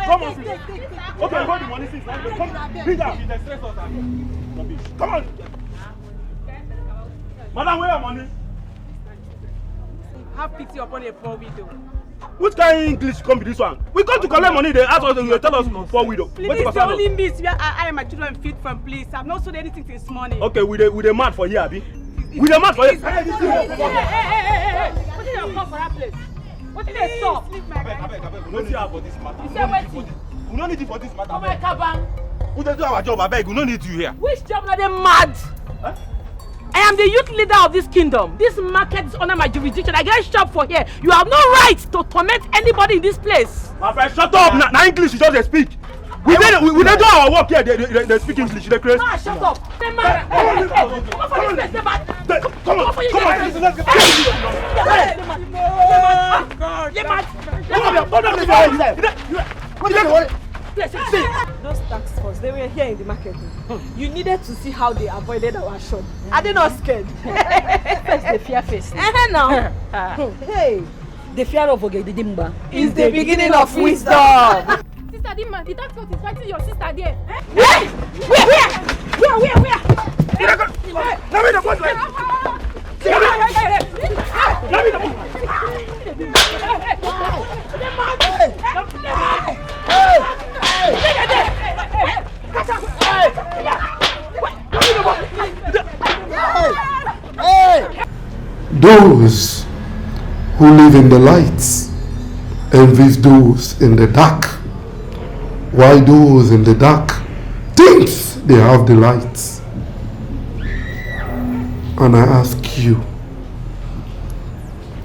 Come on, okay, hold the money, please. Come, bring down. Come on. Madam, where your money? Have pity upon a poor widow. Which kind of English come with this one? We come to collect money, they ask us, you tell us poor widow. Please, the only means where I and my children feed from, please. I've not sold anything since morning. Okay, we the mad for here, Abi. We the mad for here. Hey, what is your call for that place? What did they stop? We don't need for this matter. You said waiting. We don't need it for this matter. Come on, Kaban. We don't do our job, I beg. We don't need you here. Which job are they mad? Huh? I am the youth leader of this kingdom. This market is under my jurisdiction. I get shop for here. You have no right to torment anybody in this place. My friend, shut up. Now English, you just speak. We don't do our work here. They speak English. They crazy. Ah, shut up. Come on. Those tax force, they were here in the market. You needed to see how they avoided our shot. Are they not scared? First, the fear face. Now. Hey, the fear of Ogedidimba is the beginning of wisdom. Sister Dima, the tax force is fighting your sister there. Where? Let me the boat. Those who live in the lights envy those in the dark, while those in the dark think they have the lights. And I ask you,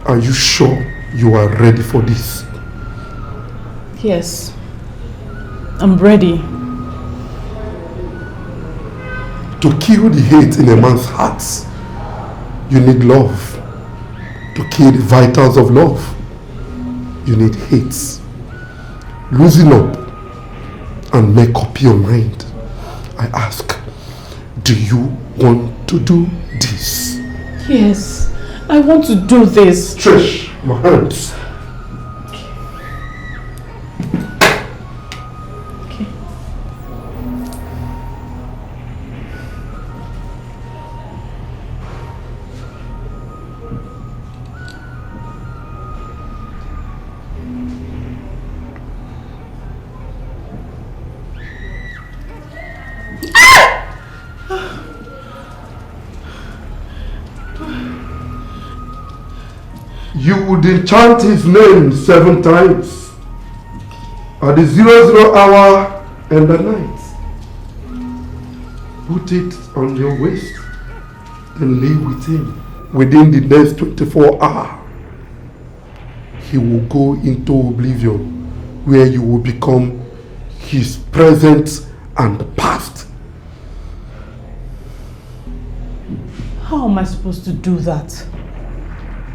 are you sure you are ready for this? Yes, I'm ready. To kill the hate in a man's heart, you need love. To kill the vitals of love, you need hate. loosen up and make up your mind. I ask, do you want to do this? Yes, I want to do this. Trish, my hands. You would enchant his name 7 times at the 00 hour and the night. Put it on your waist and lay with him. Within the next 24 hours, he will go into oblivion, where you will become his present and past. How am I supposed to do that?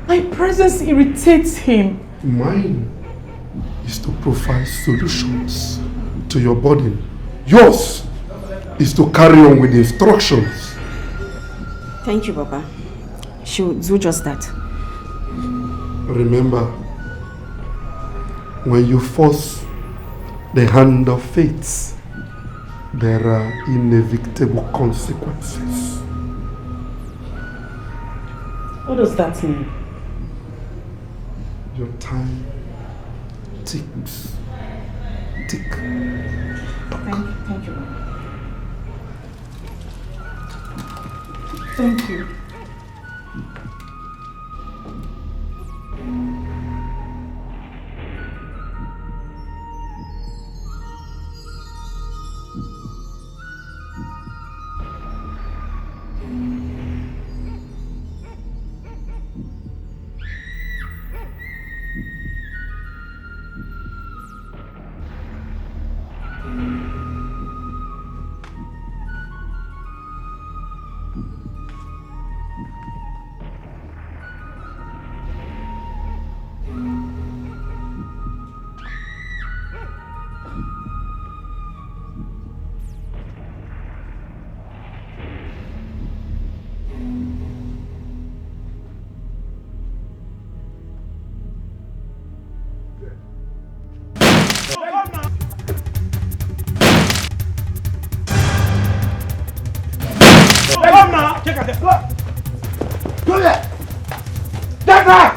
My presence irritates him. Mine is to provide solutions to your burden. Yours is to carry on with the instructions. Thank you, Baba. She will do just that. Remember, when you force the hand of fate, there are inevitable consequences. What does that mean? Your time ticks. Tick. Thank you, Baba. Thank you.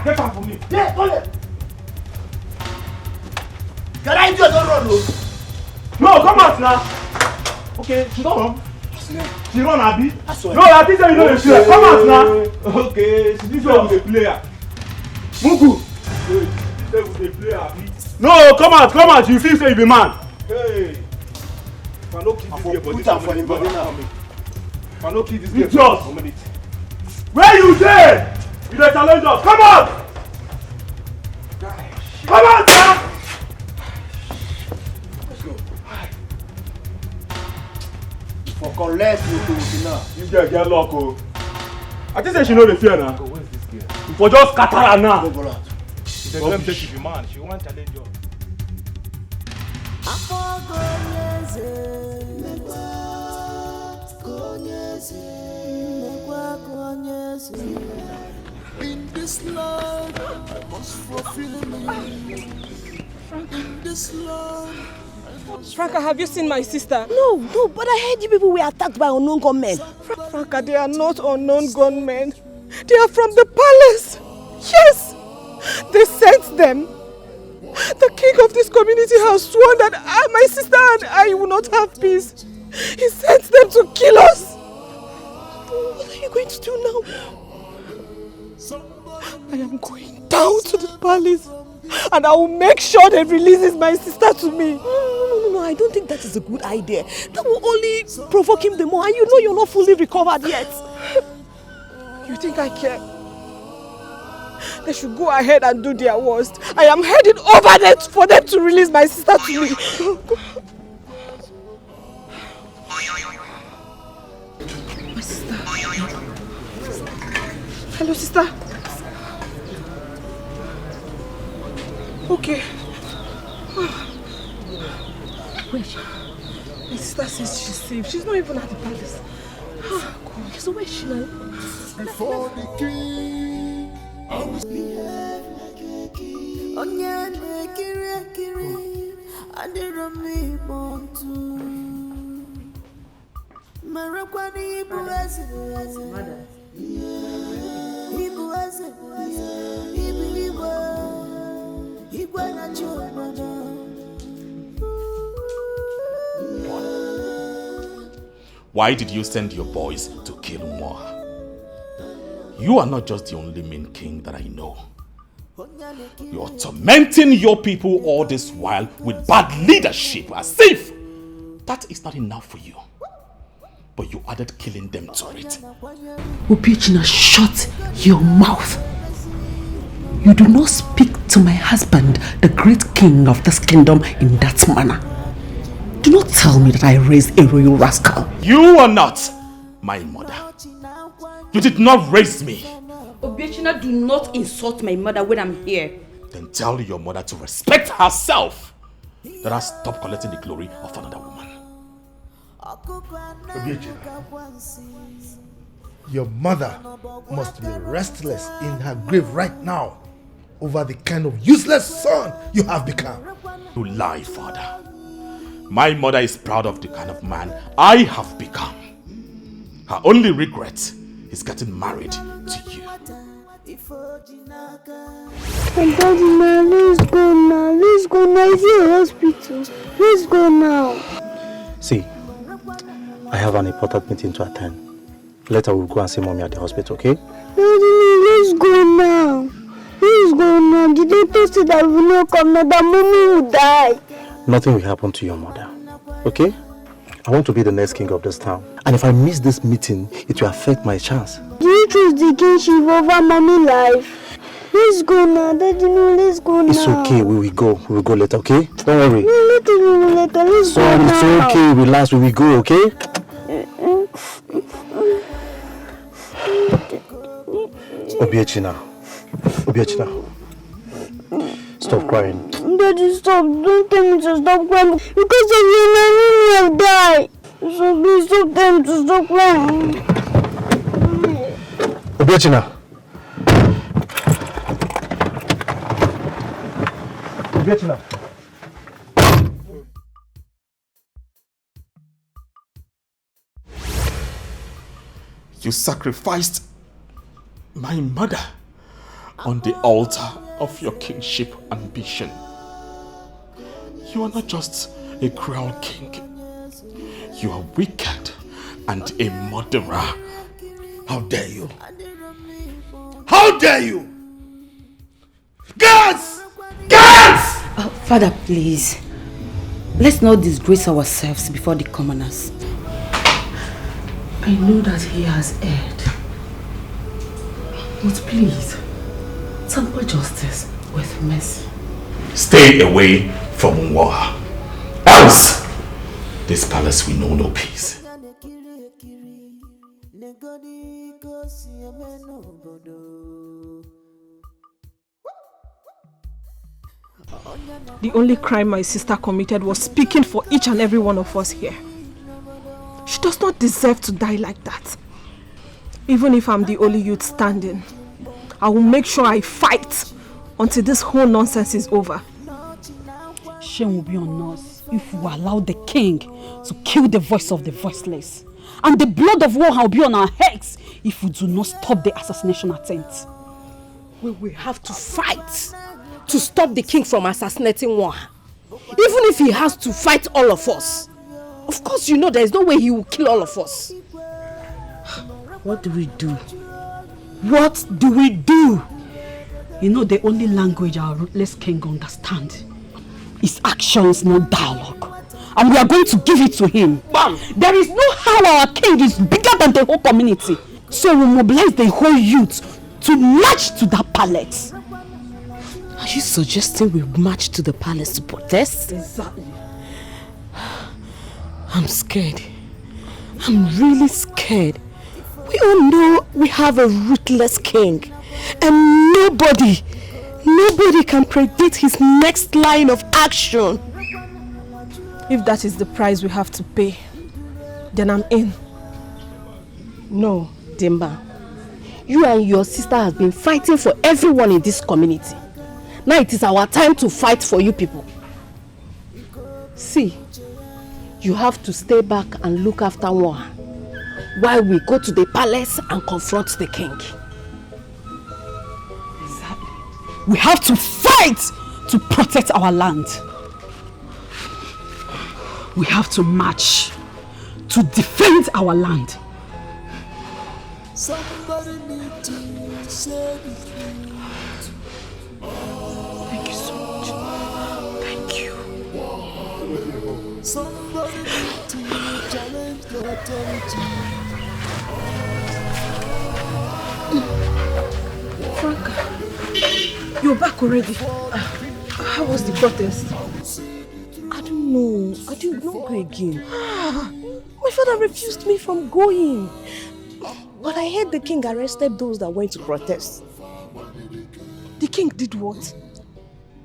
Get out for me. Yeah, hold it. Can I just don't run, no, come out now. Okay, she don't run. She run, Abi. No, I think you know the player. Come out now. Okay, she this one with the player. Mugu. This with the player, Abi. No, come out. You feel say you be man. Hey. If I don't keep this game for this one, if I don't keep this game for 1 minute. Where you there? You the challenge us. Come on! Come on, sir! Let's go. For collect you to now. This girl get luck, oh. I think say she know the fear now. Where is this girl? For just scatter her now. Go out. She said, let me take you, man. She want challenge you. In this land, I must fulfill me. In this land, Franca, have you seen my sister? No, but I heard you people were attacked by unknown gunmen. Franca, they are not unknown gunmen. They are from the palace. Yes, they sent them. The king of this community has sworn that my sister and I will not have peace. He sent them to kill us. What are you going to do now? I am going down to the palace and I will make sure they releases my sister to me. No, I don't think that is a good idea. That will only provoke him the more, and you know you're not fully recovered yet. You think I care? They should go ahead and do their worst. I am heading over there for them to release my sister to me. My sister. Hello, sister. Okay. Where is she? My sister says she's safe. She's not even at the palace. Oh, God. So where is she now? Before the king, I was Why did you send your boys to kill Moha? You are not just the only mean king that I know. You're tormenting your people all this while with bad leadership as if that is not enough for you. But you added killing them to it. Obiechina, shut your mouth. You do not speak to my husband, the great king of this kingdom, in that manner. Do not tell me that I raised a royal rascal. You are not my mother. You did not raise me. Obiechina, do not insult my mother when I'm here. Then tell your mother to respect herself. That I stop collecting the glory of another woman. Obiechina, your mother must be restless in her grave right now over the kind of useless son you have become. You lie, father. My mother is proud of the kind of man I have become. Her only regret is getting married to you. Daddy, now let's go now. Let's go now. It's a hospital. Let's go now. See, I have an important meeting to attend. Later we'll go and see mommy at the hospital, okay? Daddy, let's go now. Let's go now. The doctor said that we will not come now, that mommy will die. Nothing will happen to your mother, okay? I want to be the next king of this town. And if I miss this meeting, it will affect my chance. Do you choose the kingship over mommy life? Let's go now, Daddy, no, let's go now. It's okay, we will go. We will go later, okay? Don't worry. No, let us go later. Let's go now. It's okay, relax, we will go, okay? Obiechina. Obiechina. Stop crying. Daddy, stop. Don't tell me to stop crying. Because of you, my mommy have died. So please don't tell me to stop crying. Obiechina. Obiechina. You sacrificed my mother on the altar of your kingship ambition. You are not just a cruel king. You are wicked and a murderer. How dare you? How dare you? Guards! Guards! Father, please. Let's not disgrace ourselves before the commoners. I know that he has erred. But please, temper justice with mercy. Stay away from Nwa. Else, this palace will know no peace. The only crime my sister committed was speaking for each and every one of us here. She does not deserve to die like that. Even if I'm the only youth standing, I will make sure I fight until this whole nonsense is over. Shame will be on us if we allow the king to kill the voice of the voiceless. And the blood of war will be on our heads if we do not stop the assassination attempt. We will have to fight to stop the king from assassinating Moha. Even if he has to fight all of us. Of course, you know there is no way he will kill all of us. What do we do? What do we do? You know the only language our ruthless king understands is actions, not dialogue. And we are going to give it to him. Bam! There is no how our king is bigger than the whole community. So we mobilize the whole youth to march to that palace. Are you suggesting we march to the palace to protest? Exactly. I'm scared. I'm really scared. We all know we have a ruthless king. And nobody can predict his next line of action. If that is the price we have to pay, then I'm in. No, Dimba. You and your sister have been fighting for everyone in this community. Now it is our time to fight for you people. See, you have to stay back and look after Nwoha while we go to the palace and confront the king. Exactly. We have to fight to protect our land. We have to march to defend our land. Somebody need to say the truth. Thank you so much. Thank you. Somebody need to challenge the authority. Frank, you're back already. How was the protest? I don't know. I did not go again. My father refused me from going. But I heard the king arrested those that went to protest. The king did what?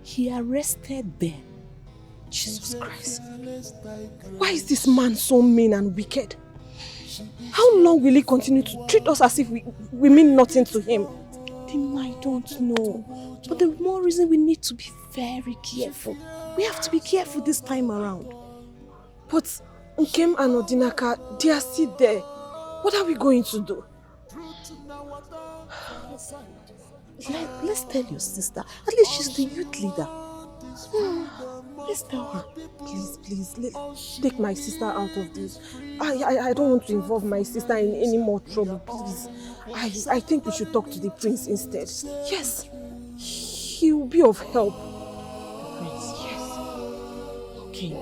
He arrested them. Jesus Christ. Why is this man so mean and wicked? How long will he continue to treat us as if we mean nothing to him? I don't know. But the more reason we need to be very careful. We have to be careful this time around. But Nkem and Odinaka, they are still there. What are we going to do? Let's tell your sister. At least she's the youth leader. Let's tell her. Please, take my sister out of this. I don't want to involve my sister in any more trouble, please. I think we should talk to the prince instead. Yes, he will be of help. The prince, yes. Okay,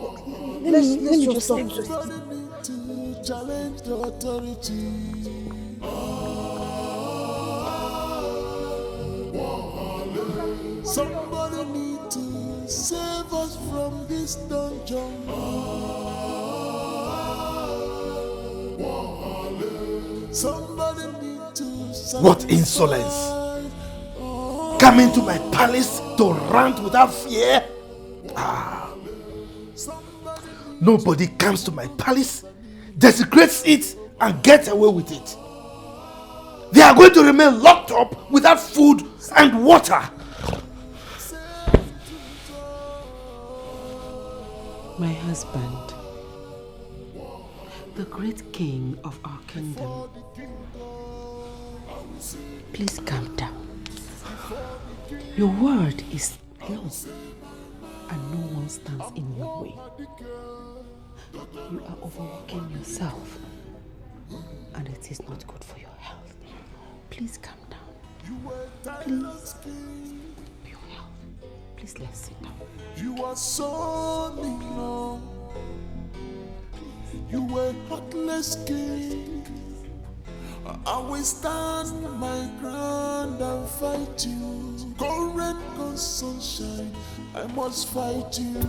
let me just talk to To challenge the authority. Somebody need to save us from this dungeon. Somebody need to. What insolence! Coming to my palace to rant without fear? Nobody comes to my palace, desecrates it, and gets away with it. They are going to remain locked up without food and water. My husband, the great king of our kingdom, please calm down. Your word is law, and no one stands in your way. You are overworking yourself, and it is not good for your health. Please calm down. Please. For your health. Please, let's sit down. You are so near. You were heartless king. I will stand my ground and fight you. Go rain, go sunshine, I must fight you.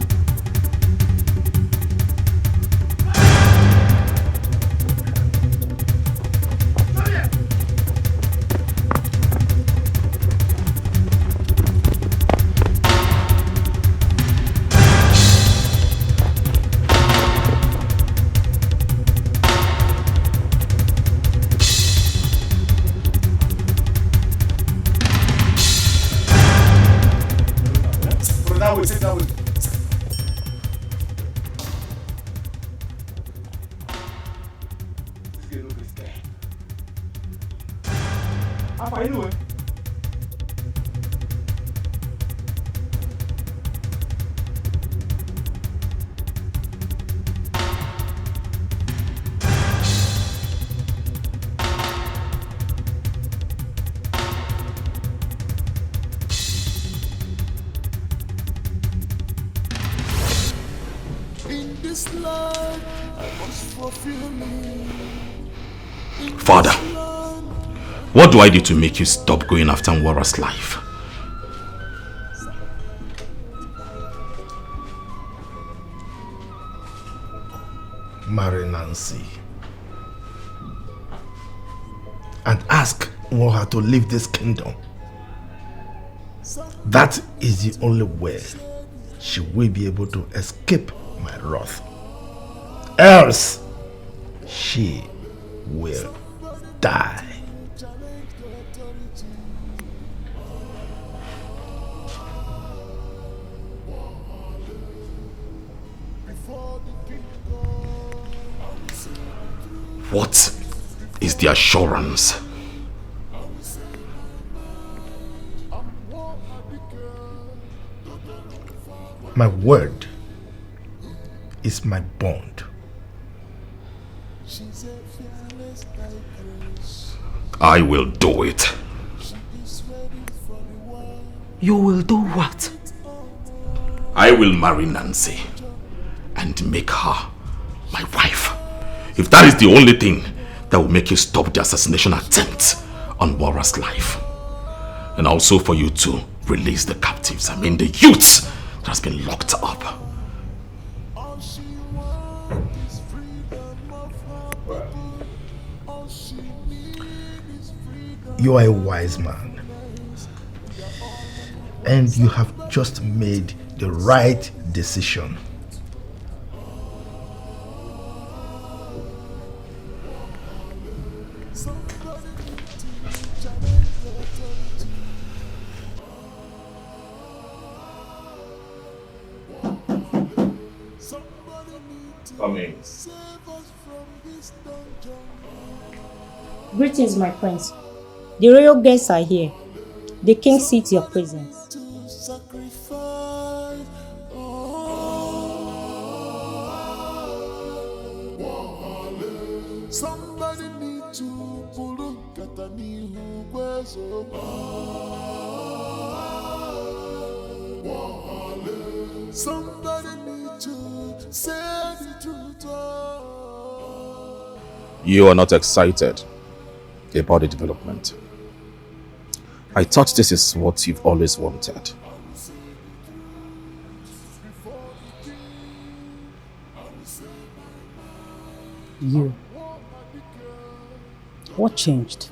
Father, what do I do to make you stop going after Nwora's life? Marry Nancy and ask Nwoha to leave this kingdom. That is the only way she will be able to escape my wrath. Else, she will die. What is the assurance? My word is my bond. I will do it. You will do what? I will marry Nancy and make her my wife. If that is the only thing that will make you stop the assassination attempt on Mora's life. And also for you to release the captives, the youth that has been locked up. You are a wise man. And you have just made the right decision. Greetings, my prince. The royal guests are here. The king seeks your presence. Somebody need to pull Katani Somebody need to say the truth. You are not excited about the development. I thought this is what you've always wanted. You. What changed?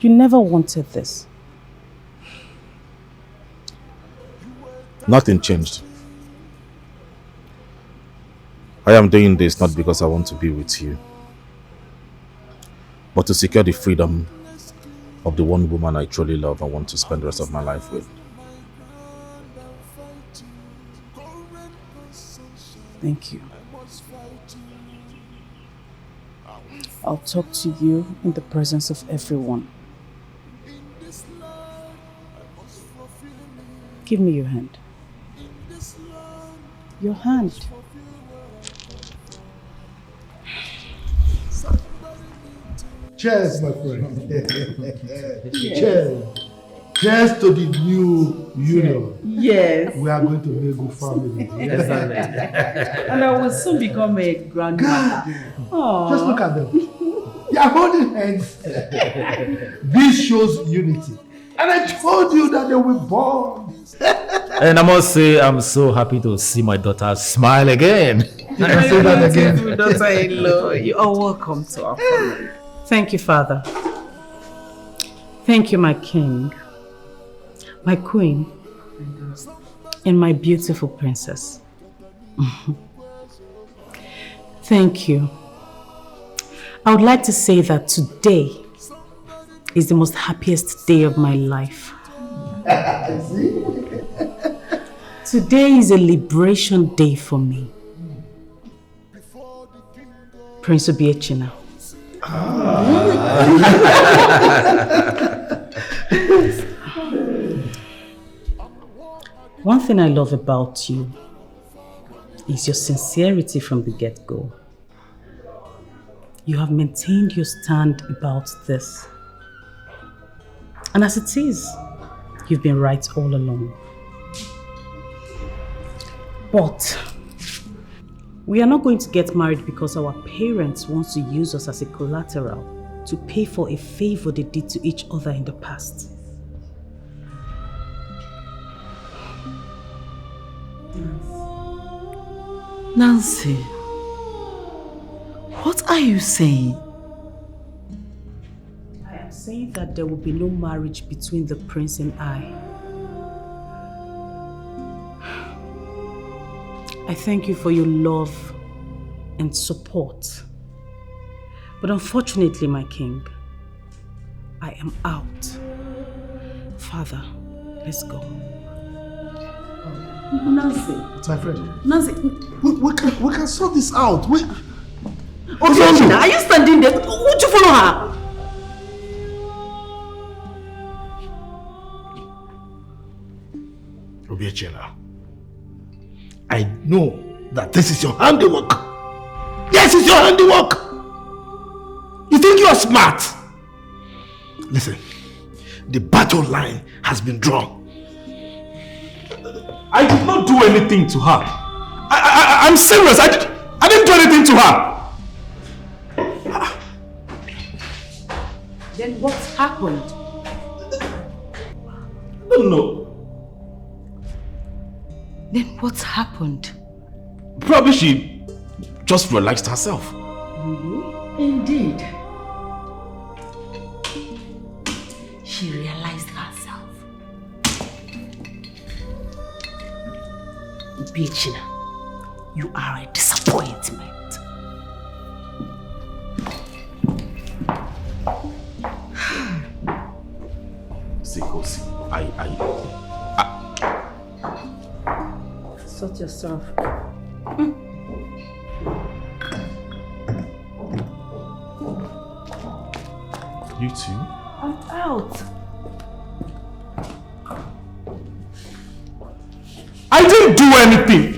You never wanted this. Nothing changed. I am doing this not because I want to be with you, but to secure the freedom of the one woman I truly love and want to spend the rest of my life with. Thank you. I'll talk to you in the presence of everyone. Give me your hand. Your hand. Cheers, my friend. Cheers. Cheers to the new union. Yes. We are going to be a good family. And I will soon become a grandmother. Just look at them. They are holding hands. This shows unity. And I told you that they will bond. And I must say, I'm so happy to see my daughter smile again. You can say that again. Daughter-in-law, you are welcome to our family. Thank you, Father. Thank you, my king, my queen, and my beautiful princess. Thank you. I would like to say that today is the most happiest day of my life. Today is a liberation day for me. Prince Obiechina. One thing I love about you is your sincerity from the get-go. You have maintained your stand about this. And as it is, you've been right all along. But we are not going to get married because our parents want to use us as a collateral to pay for a favor they did to each other in the past. Nancy, what are you saying? I am saying that there will be no marriage between the prince and I I thank you for your love and support. But unfortunately, my king, I am out. Father, let's go. Nancy. My friend. Nancy. We can sort this out. Okay, China, are you standing there? Would you follow her? Obiechina, I know that this is your handiwork. Yes, it's your handiwork. You think you are smart? Listen, the battle line has been drawn. I did not do anything to her. I'm serious. I didn't do anything to her. Then what happened? I don't know. Then what happened? Probably she just relaxed herself. Indeed. She realized herself. Bichina, you are a disappointment. Sikosi, Sort yourself. You too? I'm out. I didn't do anything.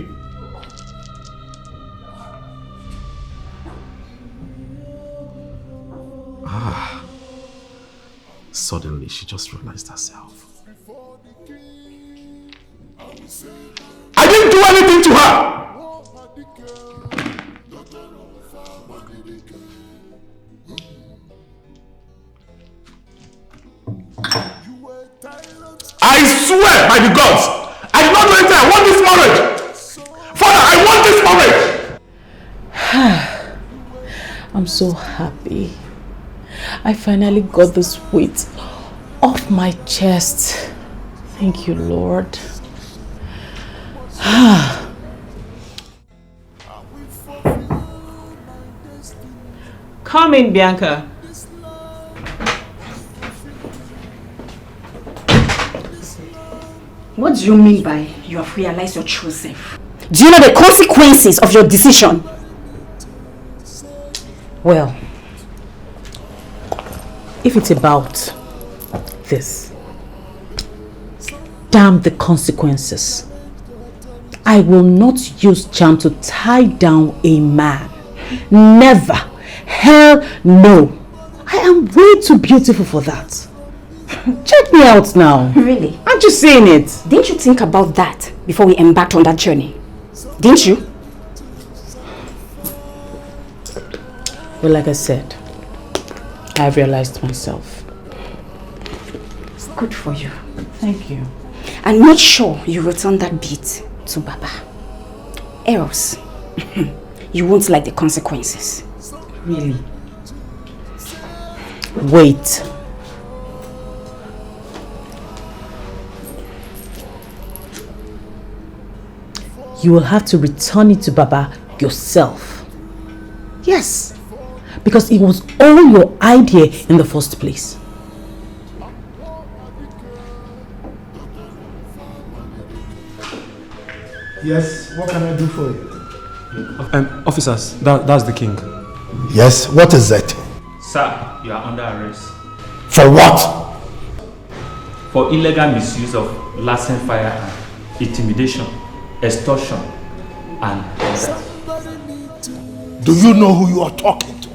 Suddenly, she just realized herself. I didn't do anything to her. I swear by the gods, I did not do anything. I want this marriage. Father, I want this marriage. I'm so happy. I finally got this weight off my chest. Thank you, Lord. Come in, Bianca. What do you mean by you have realized your true self? Do you know the consequences of your decision? Well, if it's about this, damn the consequences. I will not use charm to tie down a man. Never. Hell no. I am way too beautiful for that. Check me out now. Really? Aren't you seeing it? Didn't you think about that before we embarked on that journey? Didn't you? Well, like I said, I've realized myself. Good for you. Thank you. And make sure you return that beat to Baba. Else, you won't like the consequences. Really? Wait. You will have to return it to Baba yourself. Yes. Because it was all your idea in the first place. Yes, what can I do for you? Officers, that's the king. Yes, what is it? Sir, you are under arrest. For what? For illegal misuse of licensed firearm, intimidation, extortion, and murder. Do you know who you are talking to?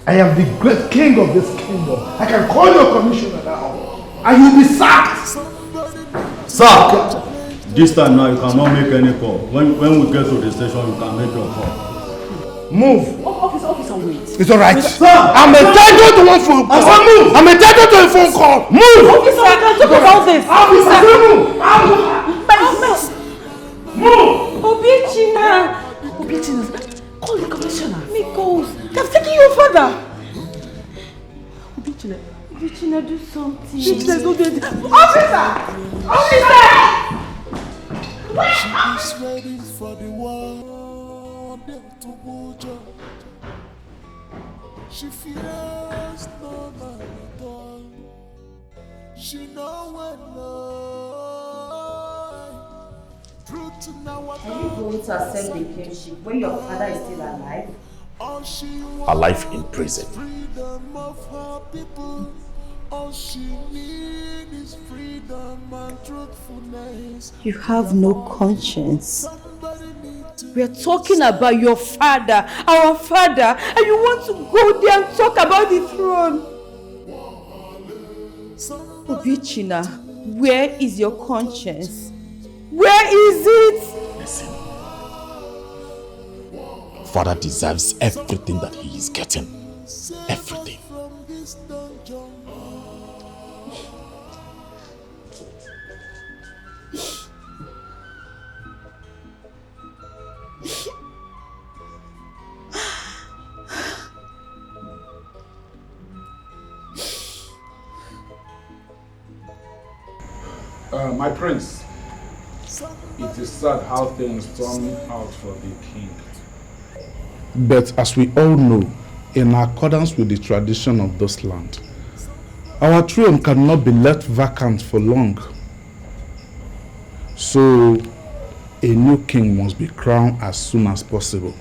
I am the great king of this kingdom. I can call your commissioner now, and you'll be sacked. Sir, this time now you cannot make any call. When we get to the station, you can make your call. Move. Officer, wait. It's all right. Sir, I'm entitled to one phone call. Move. I'm entitled to a phone call. Move. Officer, I can talk about this. Officer, move. Obiechina. Obiechina, call the commissioner. Mikos, they've taken your father. Obiechina, do something. Obiechina, don't do it. Officer! She is ready for the war. She fears no man at all. She knows when truth now. Are you going to accept the kingship when your father is still alive? Alive in prison. Freedom of her people. All she needs is freedom and truthfulness. You have no conscience. We are talking about your father, our father, and you want to go there and talk about the throne. Obichina, where is your conscience? Where is it? Listen. Father deserves everything that he is getting. Everything. My prince, it is sad how things turn out for the king. But as we all know, in accordance with the tradition of this land, our throne cannot be left vacant for long. So, a new king must be crowned as soon as possible.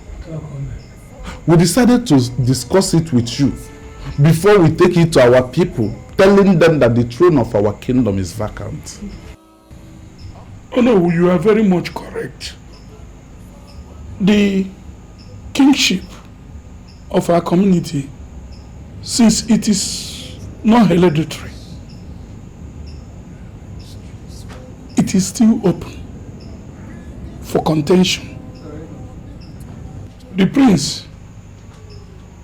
We decided to discuss it with you before we take it to our people, telling them that the throne of our kingdom is vacant. Oh no, you are very much correct. The kingship of our community, since it is not hereditary, it is still open for contention. The prince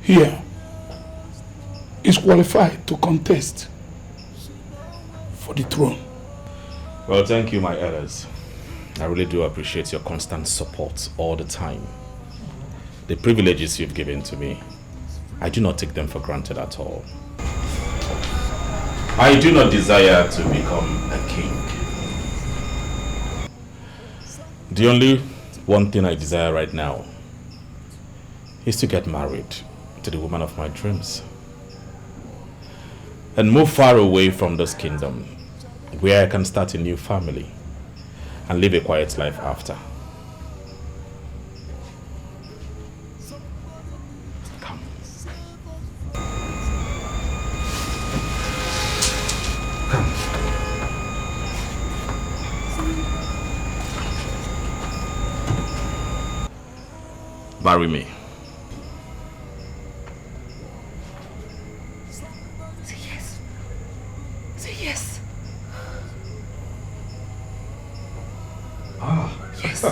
here is qualified to contest for the throne. Well, thank you, my elders. I really do appreciate your constant support all the time. The privileges you've given to me, I do not take them for granted at all. I do not desire to become a king. The only one thing I desire right now is to get married to the woman of my dreams and move far away from this kingdom, where I can start a new family and live a quiet life after. Come. Come. Marry me. Say yes. Say yes. Yes.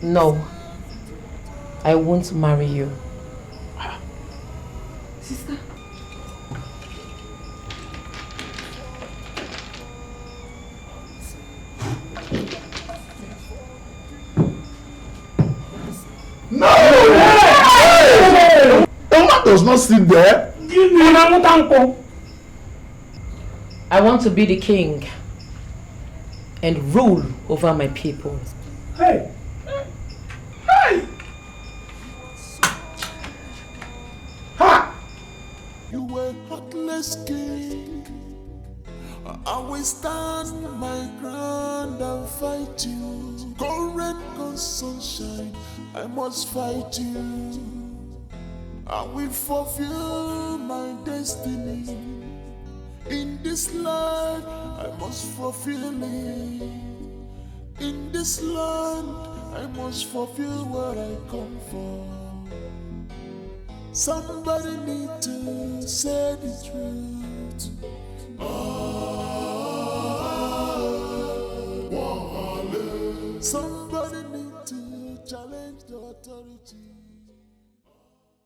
No. I won't marry you. Sister. No! Oma does not sit there. I want to be the king and rule over my people. Hey! Hey! Ha! You were heartless king. I will stand my ground and fight you. Go rain, go sunshine, I must fight you. I will fulfill my destiny. In this land, I must fulfill it. In this land, I must fulfill what I come for. Somebody need to say the truth. Somebody